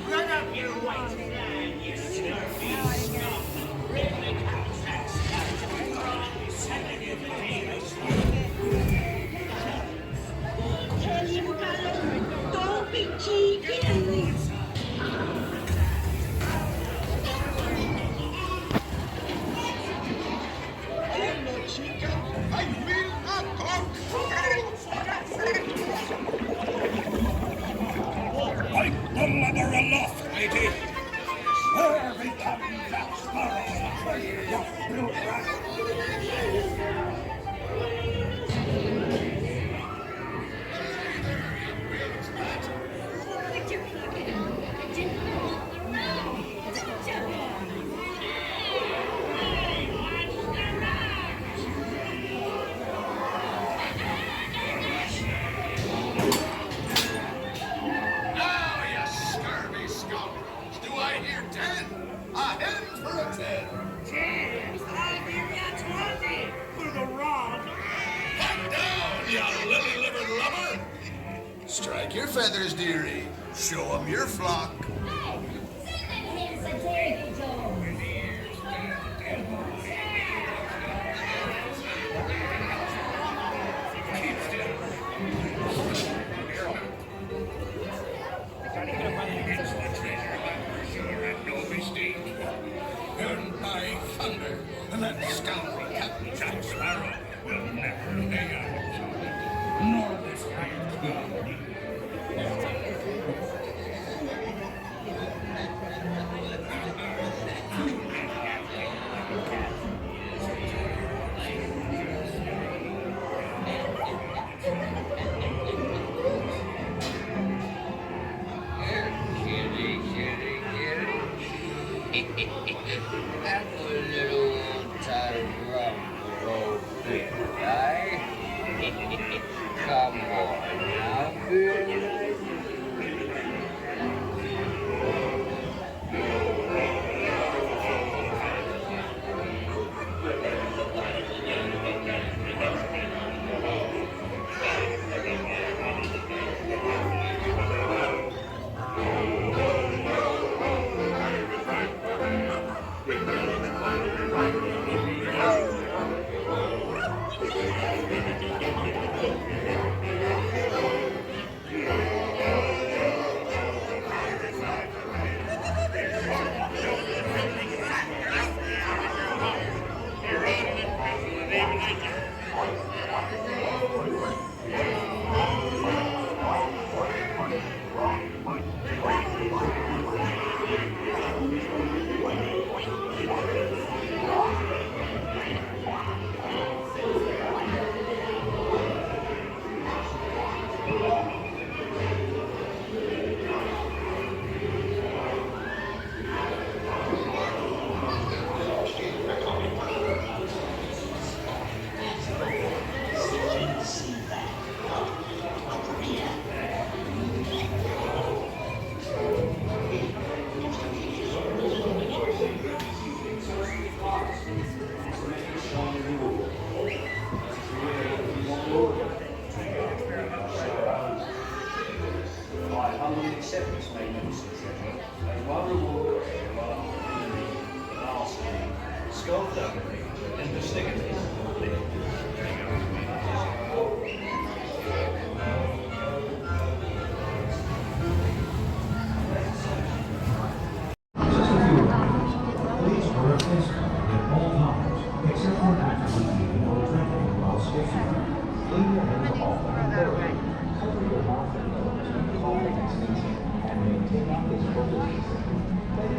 Run up your white man, you scurvy scum. Bring me Captain Jack Sparrow. I'll be selling you the famous Tell him, Callum, don't be cheeky. Wipe the leather aloft, matey! Where be Captain Jack Sparrow and the treasure yacht built right? Strike your feathers, dearie. Show 'em your flock. And by thunder, that scoundrel Captain Jack Sparrow will never lay eyes on it, nor this hired clown. That little time old thing, right? Come on now,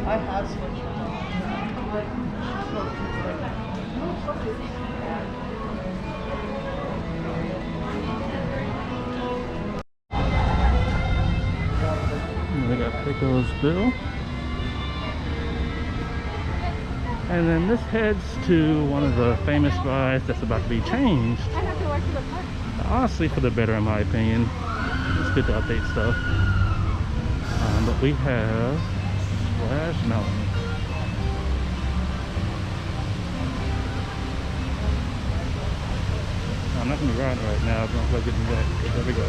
I have switched. We got Pickles Bill. And then this heads to one of the famous rides that's about to be changed. Honestly, for the better, in my opinion. It's good to update stuff. But we have Splash Mountain. I'm not gonna be riding right now. I'm gonna plug it in back. There we go.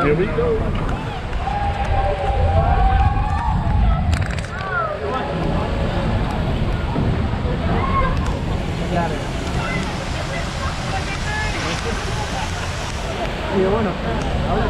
Here we go. Got it. Y bueno, ahora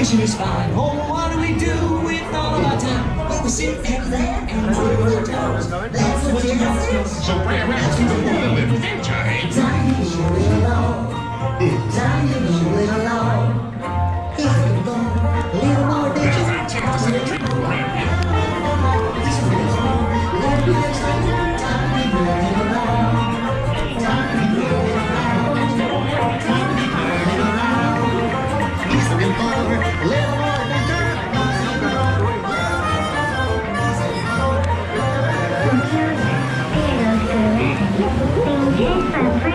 fishing is fine. Oh, what do we do with all of our time? Well, we sit there and twirl our toes. That's what you have to do. So where else do we live in adventure? Time is moving along. Time is moving along. Here we go. A little more adventure. Take us to the trip around here. This way is more. Let me explain. Time is moving along. Time is moving along. Time is moving along. He's looking for a little more adventure. Thank you, friend.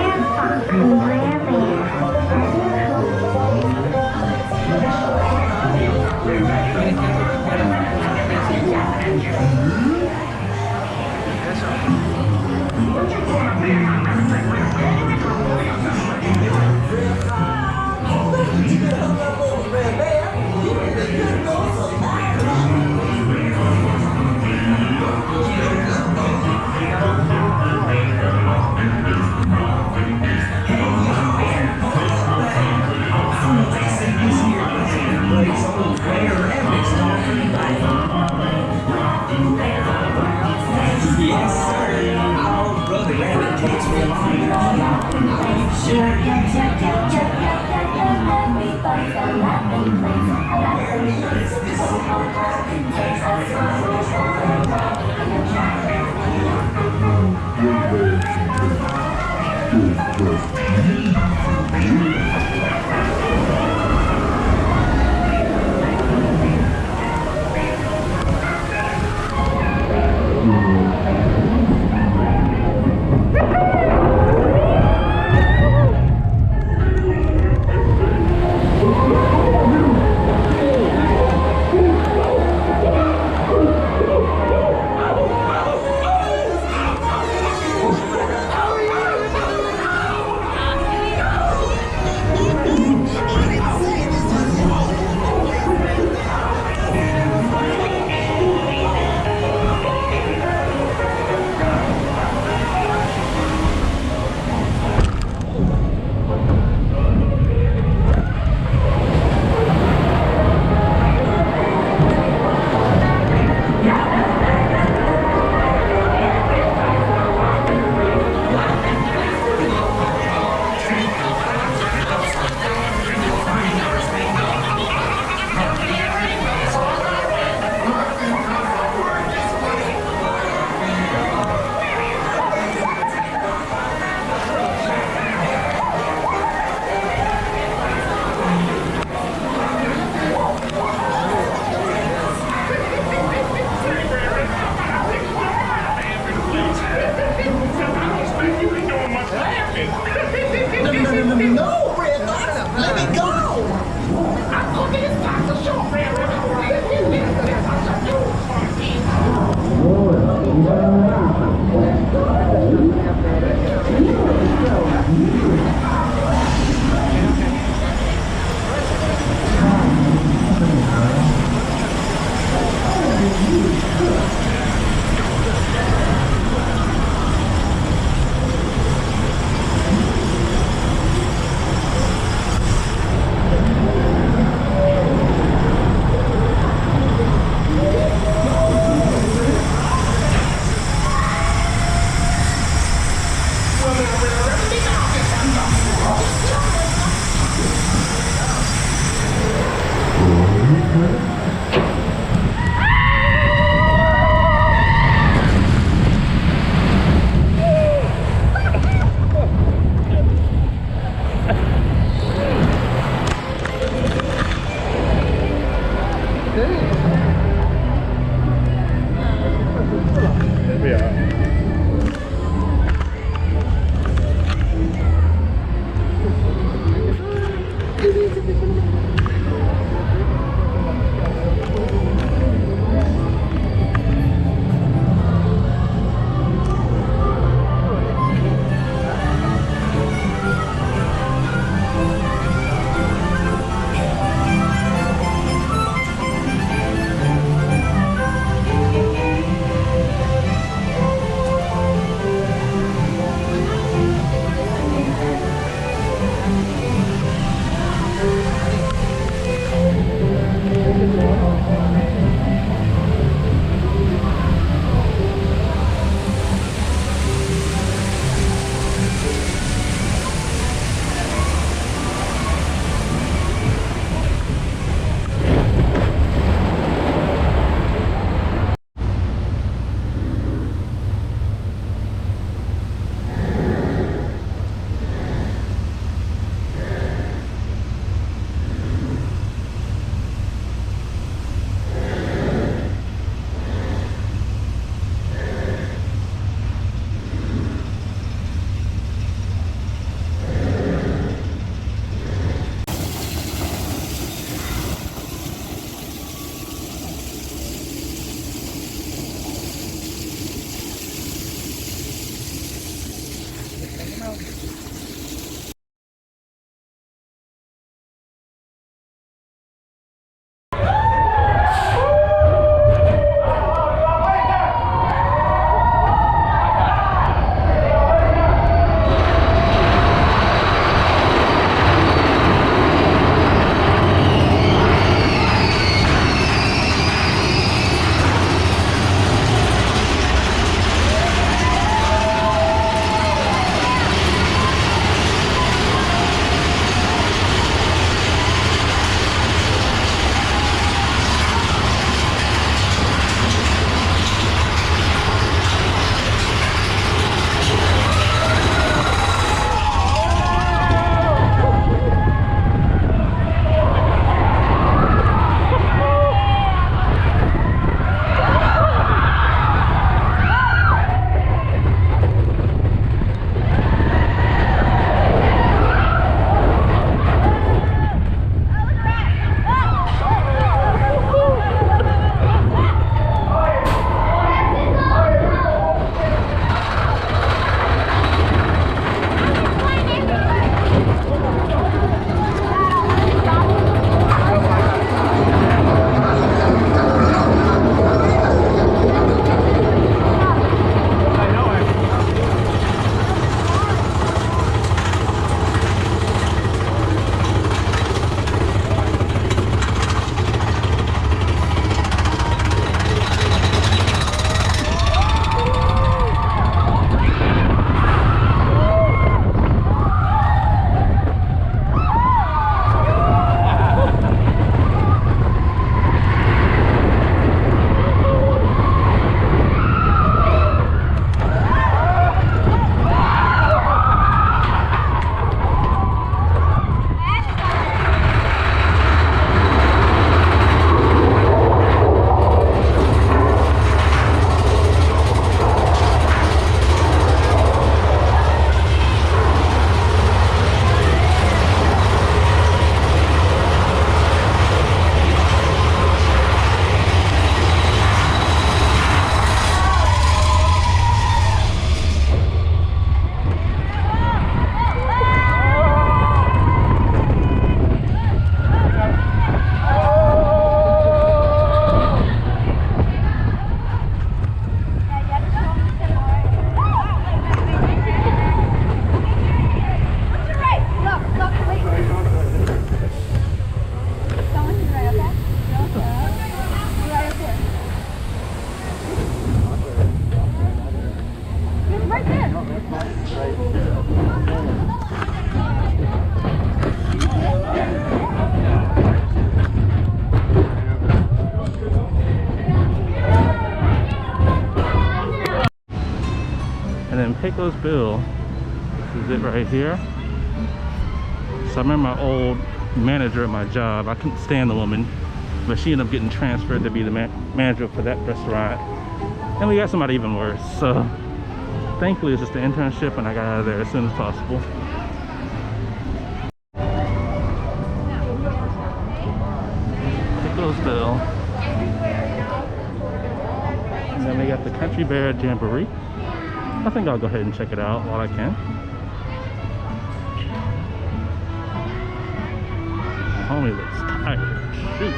No, Red, let me go! I'm going to get back to show, Red. Piccolo's bill. This is it right here. So I remember my old manager at my job. I couldn't stand the woman, but she ended up getting transferred to be the manager for that restaurant. And we got somebody even worse. So thankfully it's just an internship and I got out of there as soon as possible. Piccolo's bill. And then we got the Country Bear Jamboree. I think I'll go ahead and check it out while I can. Homie looks tired. Shoot.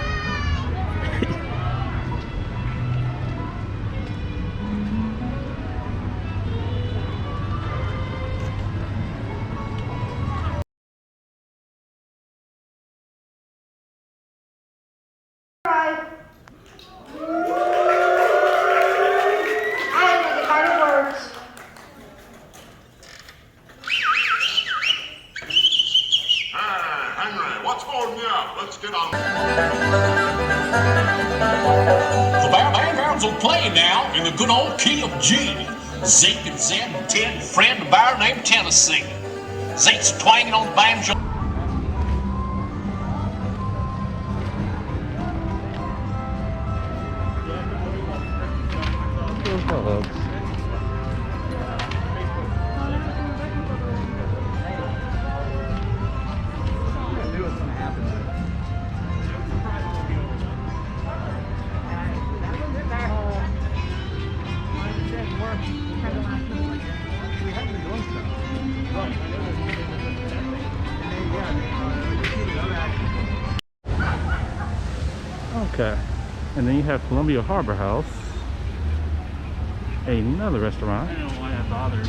The Bear will play now in the good old key of G. Zeke and Zed and Ted and friend a bear named Tennessee. Zeke's twanging on the banjo. Okay, and then you have Columbia Harbor House, another restaurant. I don't know why I bothered.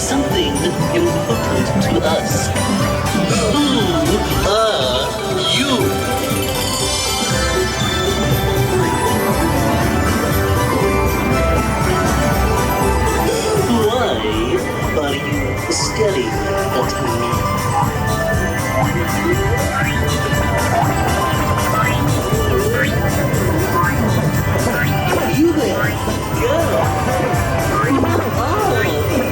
something important to us. Who are you? Why are you staring at me? You there, girl. Who are you?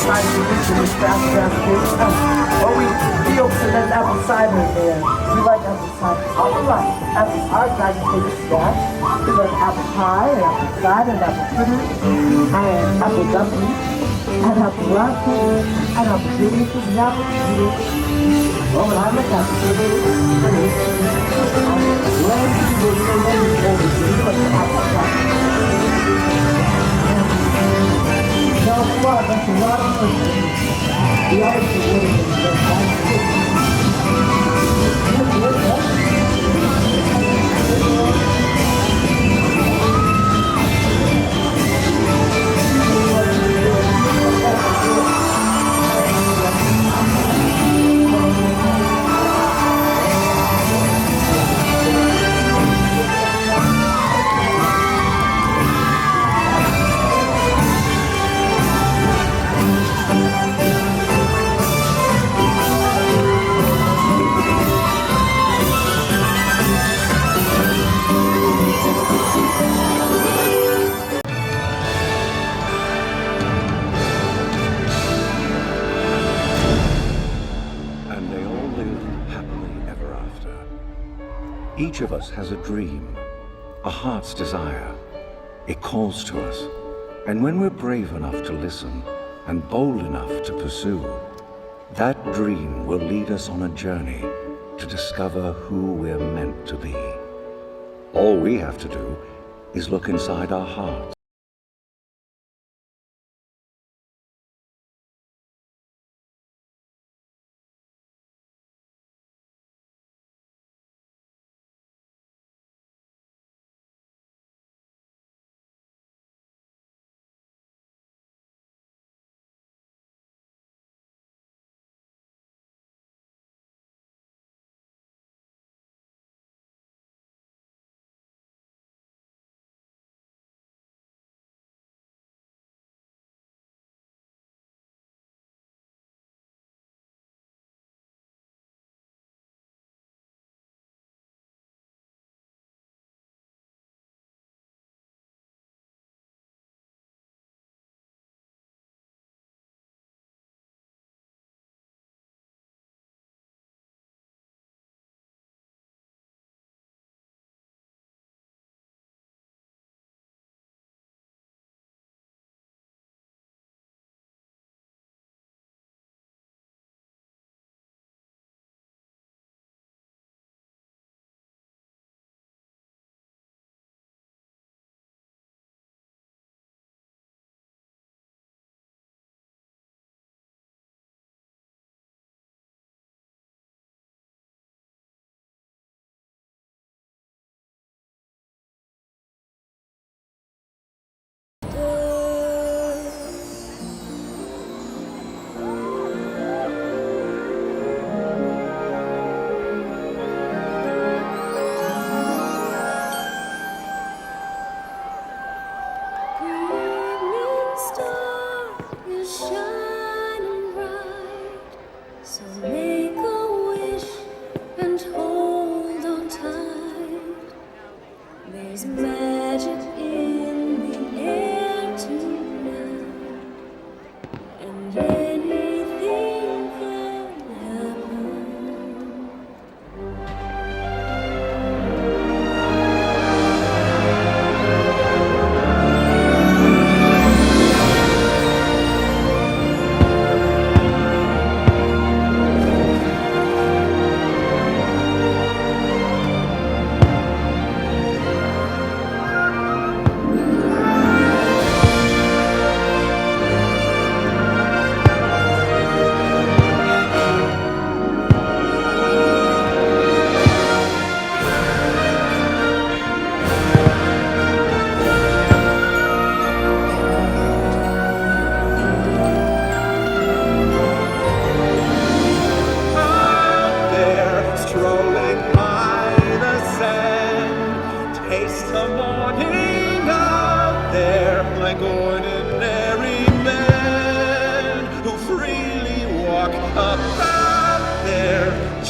trying to reach it as fast as possible. Or we feel to let apple cider in there. We like apple cider. All the right. Apple cider, I can take a snack. We like apple pie, and apple cider, and apple fritters, and apple dumplings, and apple waffles, and apple delicious, and apple noodles. Oh, and I like apple fritters. That's a lot of fun. The ice is Each of us has a dream, a heart's desire. It calls to us. And when we're brave enough to listen and bold enough to pursue, that dream will lead us on a journey to discover who we're meant to be. All we have to do is look inside our hearts.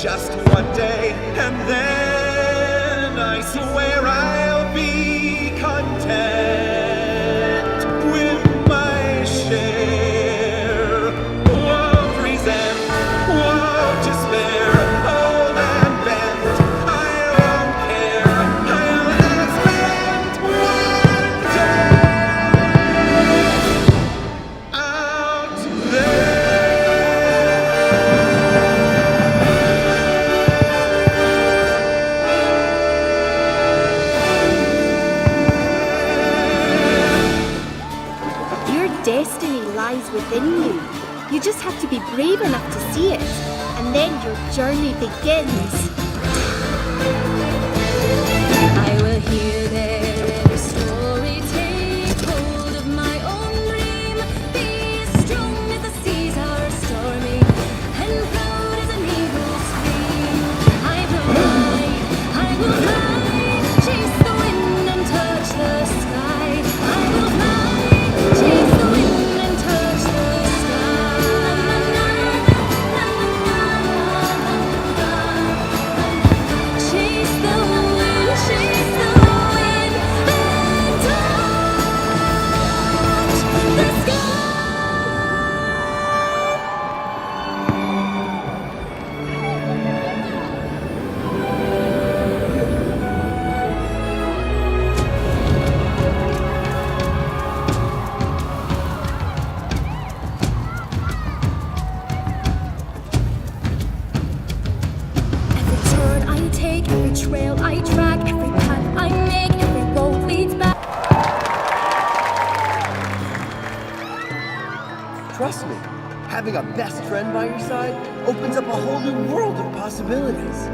Just one day, and then I swear I'll be content with my share within you. You just have to be brave enough to see it, and then your journey begins. I will hear their story, take hold of my own dream, be as strong as the seas are stormy, and proud as an eagle's wing. I will fly, chase the wind and touch the sky. I will fly, chase the wind and touch the sky. Chase the wind, chase the wind and touch the sky. Every turn I take, every trail I track, every path I make, every road leads back. Trust me, having a best friend by your side opens up a whole new world of possibilities.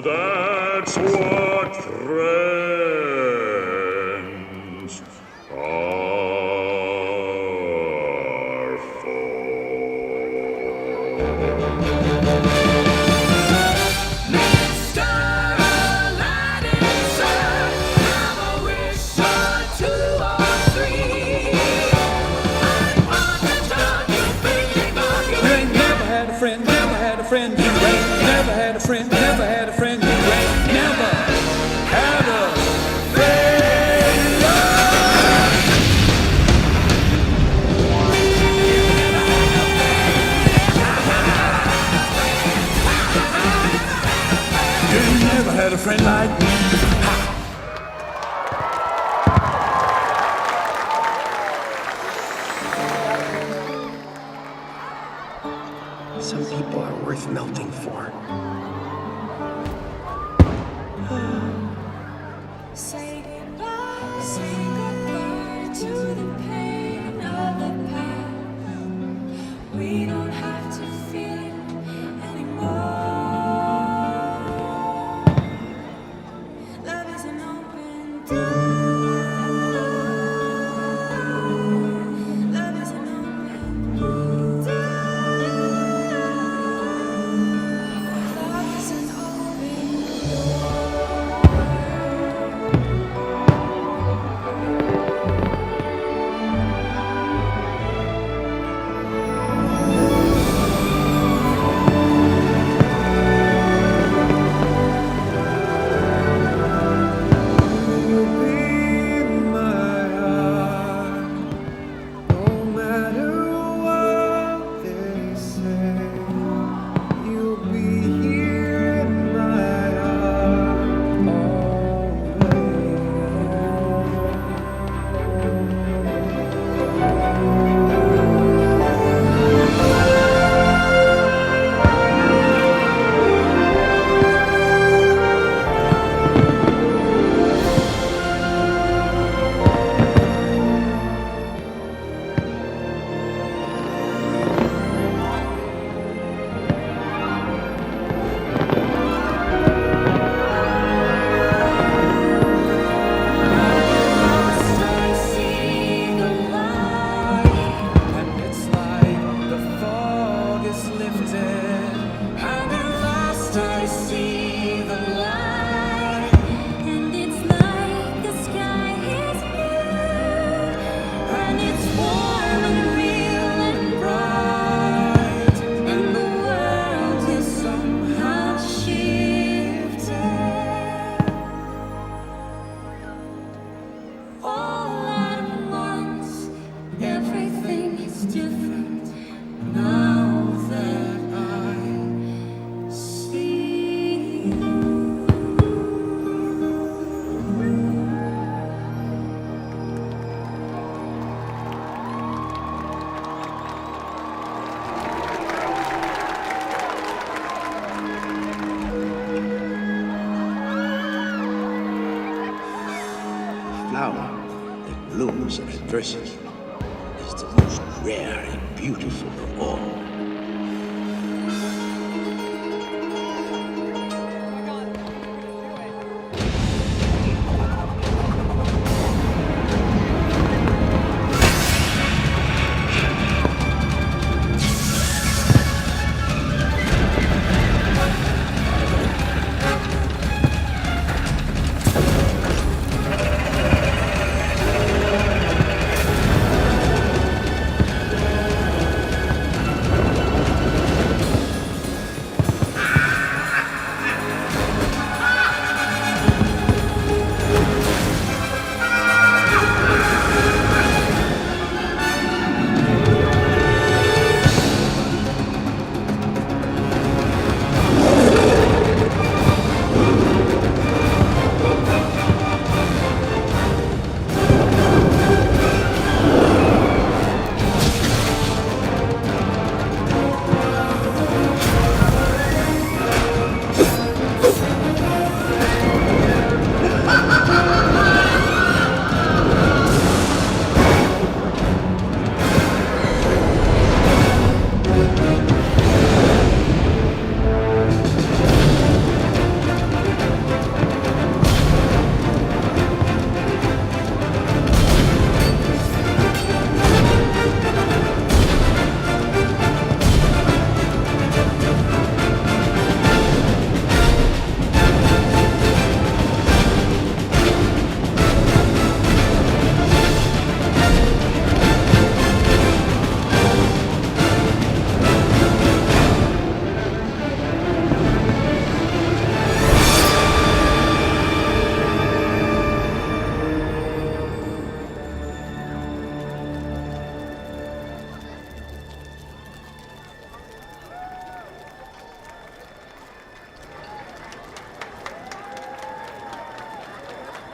That's what friends are had a friend like me. Some people are worth melting for. Say goodbye to the pain of the past. We don't have to feel it anymore. Love is an open door. Love is an open door. blooms of adversity is the most rare and beautiful of all.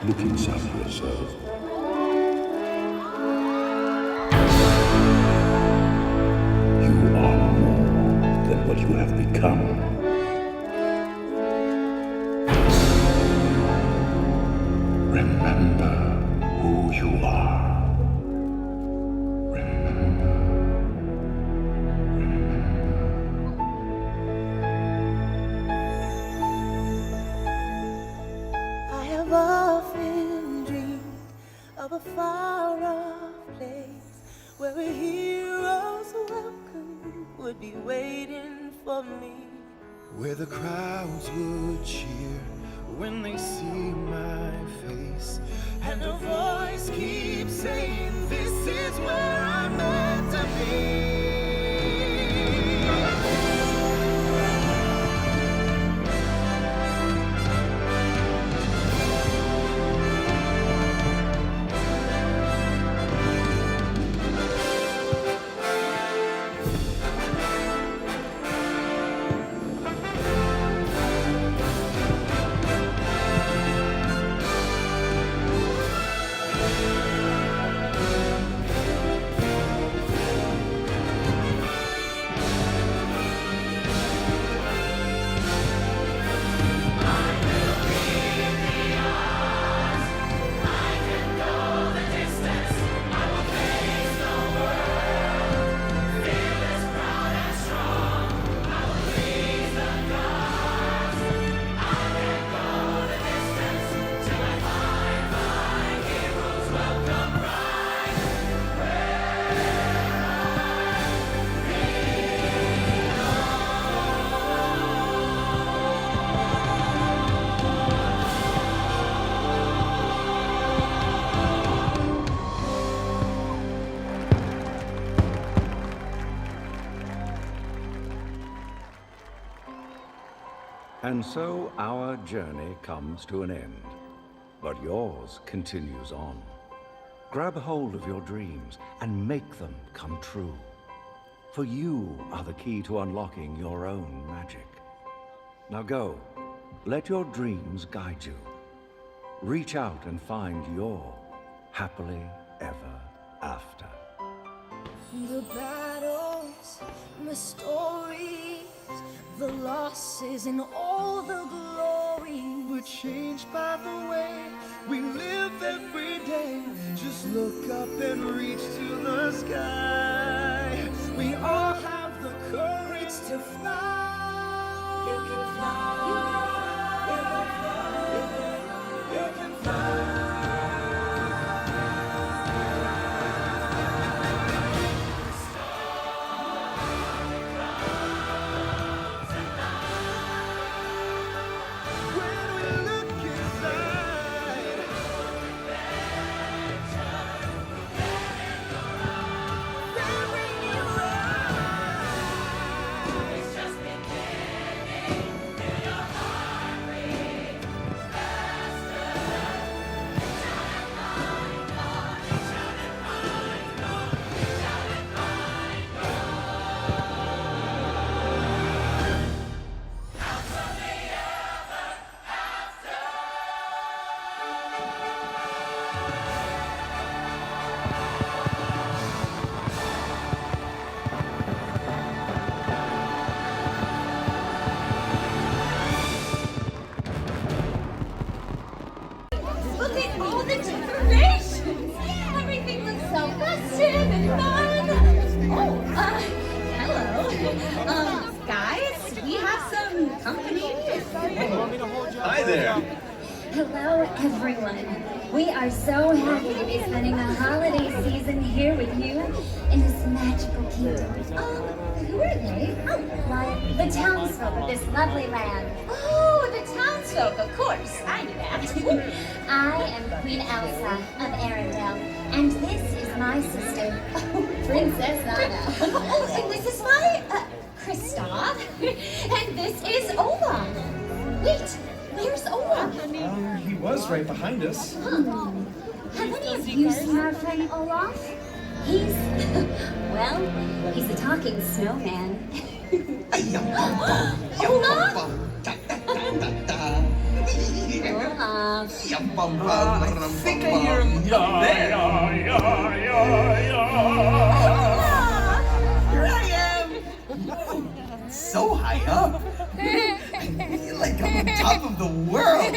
Look inside yourself. You are more than what you have become. Remember who you are. I have often dreamed of a far-off place where a hero's welcome would be waiting for me. Where the crowds would cheer when they see my face, and a voice keeps saying, "This is where I'm meant to be." And so our journey comes to an end, but yours continues on. Grab hold of your dreams and make them come true. For you are the key to unlocking your own magic. Now go, let your dreams guide you. Reach out and find your happily ever after. The battles, the stories, the losses, and all the glory were changed by the way we live every day. Just look up and reach to the sky. We all have the courage to fly. You can fly. You can fly. You can fly. Look at all the decorations! Everything looks so festive and fun! Oh, hello. Guys, we have some company. Hi there. Hello, everyone. We are so happy to be spending the holiday season here with you in this magical kingdom. Who are they? Why, the townsfolk of this lovely land. Oh, the townsfolk, of course. I knew that. I am Queen Elsa of Arendelle, and this is my sister, Princess Anna. Oh, and this is my, Kristoff. And this is Olaf. Wait, where's Olaf? He was right behind us. Have any of you seen our friend Olaf? He's, well, he's a talking snowman. Olaf? Olaf. I think I hear him up there. Here I am! So high up! I feel like I'm on top of the world!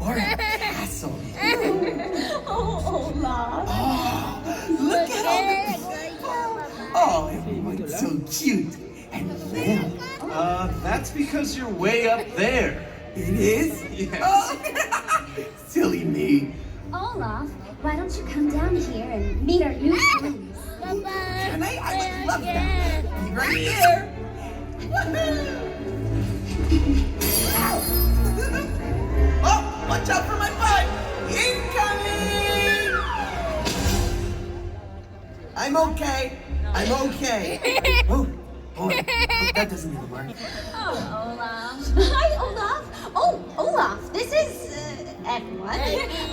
Or a castle! Oh, Olaf. Oh, look at all the people! Oh, everyone's so cute! And them! That's because you're way up there. It is? Yes. Oh, silly me! Olaf, why don't you come down here and meet our new friends? Can I? I would love that! Be right here! Oh, watch out for my butt! Incoming! I'm okay. I'm okay. Oh, that doesn't even work. Oh, Olaf. Hi, Olaf. Oh, Olaf, this is, everyone.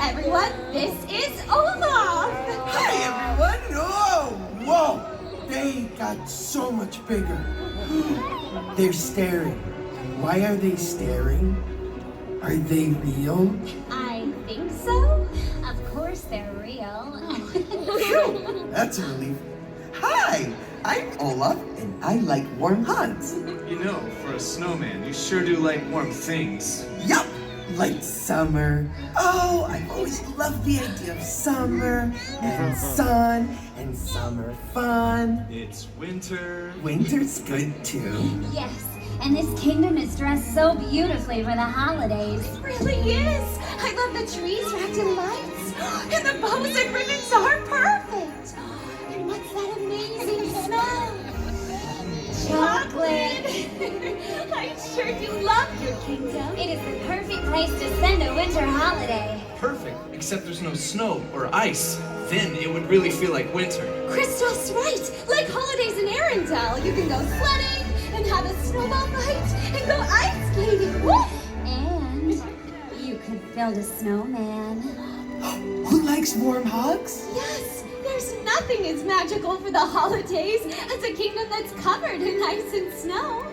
Everyone, this is Olaf. Hi, everyone. Oh, whoa. They got so much bigger. They're staring. Why are they staring? Are they real? I think so. Of course they're real. Phew, that's a relief. Hi, I'm Olaf, and I like warm hugs. You know, for a snowman, you sure do like warm things. Yup, like summer. Oh, I've always loved the idea of summer and sun and summer fun. It's winter. Winter's good too. Yes, and this kingdom is dressed so beautifully for the holidays. It really is. I love the trees wrapped in lights. And the bows and ribbons are perfect. And what's that amazing smell? Chocolate. I sure do love your kingdom. It is the perfect place to spend a winter holiday. Perfect, except there's no snow or ice. Then it would really feel like winter. Crystal's right. Like holidays in Arendelle. You can go sledding and have a snowball fight and go ice skating. Woo! And you could build a snowman. Who likes warm hugs? Yes, there's nothing as magical for the holidays as a kingdom that's covered in ice and snow.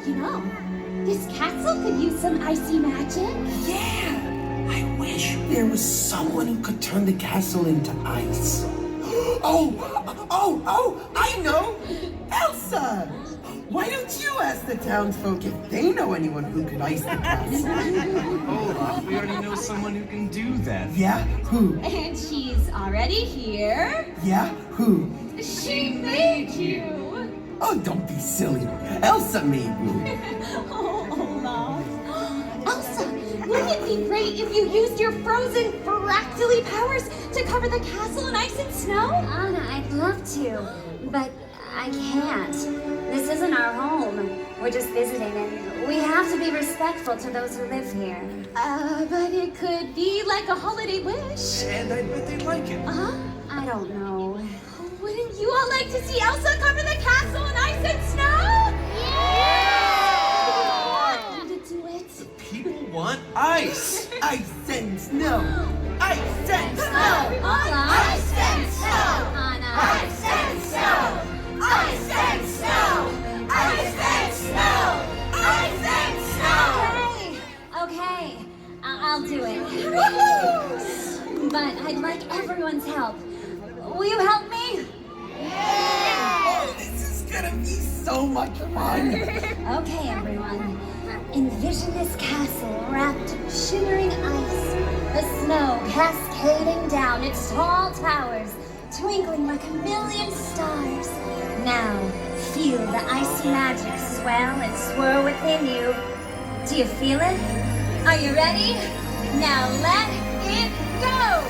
You know, this castle could use some icy magic. Yeah! I wish there was someone who could turn the castle into ice. Oh, I know! Elsa! Why don't you ask the townsfolk if they know anyone who could ice the castle? Olaf, we already know someone who can do that. Yeah? Who? And she's already here. Yeah? Who? She made you. Oh, don't be silly. Elsa made me. Oh, Olaf. Elsa, wouldn't it be great if you used your frozen fractally powers to cover the castle in ice and snow? Anna, I'd love to, but I can't. This isn't our home. We're just visiting, and we have to be respectful to those who live here. But it could be like a holiday wish. And I bet they'd like it. I don't know. Wouldn't you all like to see Elsa cover the castle in ice and snow? Yeah! Want you to do it? The people want ice. Ice and snow. Ice and snow. Ice and snow. Anna. Ice and snow. Ice and snow. Ice and snow. Ice and snow. Okay, I'll do it. But I'd like everyone's help. Will you help me? Oh, this is gonna be so much fun. Okay, everyone. Envision this castle wrapped in shimmering ice. The snow cascading down its tall towers, twinkling like a million stars. Now, feel the ice magic swell and swirl within you. Do you feel it? Are you ready? Now let it go!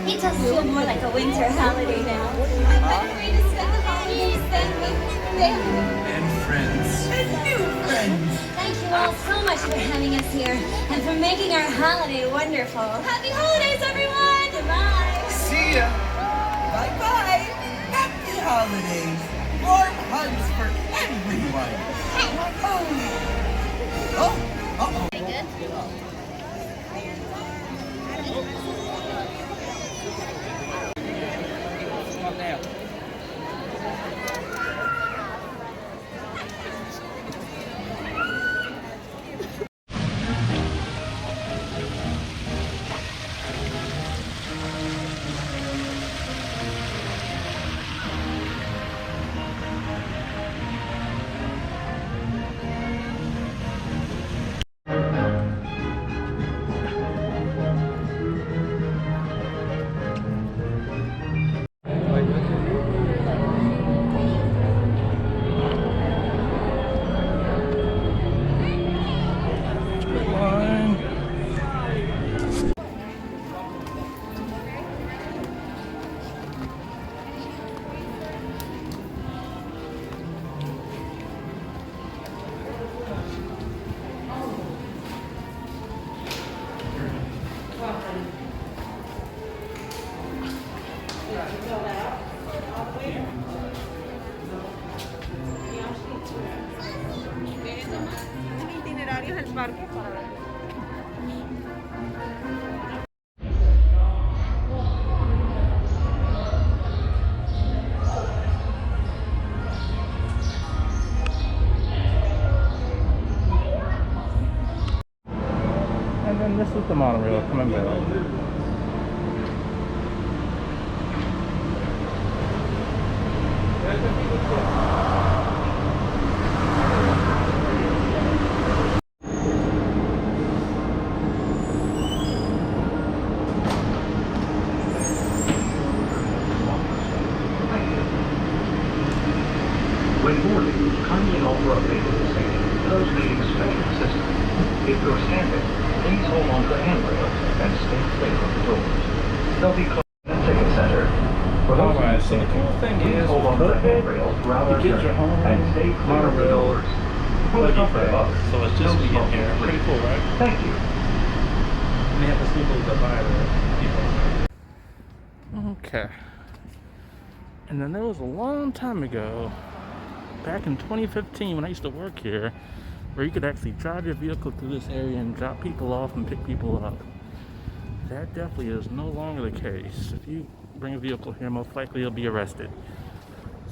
It does feel more like a winter holiday now. A better way to spend the holidays than with family. And friends. And new friends. Thank you all so much for having us here and for making our holiday wonderful. Happy holidays, everyone! Goodbye! See ya! Bye-bye! Happy holidays! Warm hugs for everyone! embarque para... And then this is the monorail coming back. When boarding, kindly offer a basic safety, those needing special assistance. If you're standing, please hold on to the handrails and stay clear of the doors. They'll be closed in the ticket center. For those Alright, so the cool thing is, hold on to the handrails throughout our you get your journey home and stay clear of the monorail doors. buggy thing, so it's just me in here. Pretty cool, right? Thank you. And they have this new little divider. Okay. And then there was a long time ago, back in 2015 when I used to work here, where you could actually drive your vehicle through this area and drop people off and pick people up. That definitely is no longer the case. If you bring a vehicle here, most likely you'll be arrested.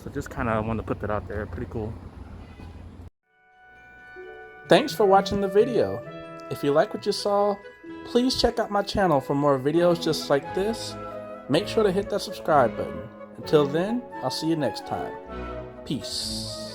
So just kind of wanted to put that out there. Pretty cool. Thanks for watching the video. If you like what you saw, please check out my channel for more videos just like this. Make sure to hit that subscribe button. Until then, I'll see you next time. Peace.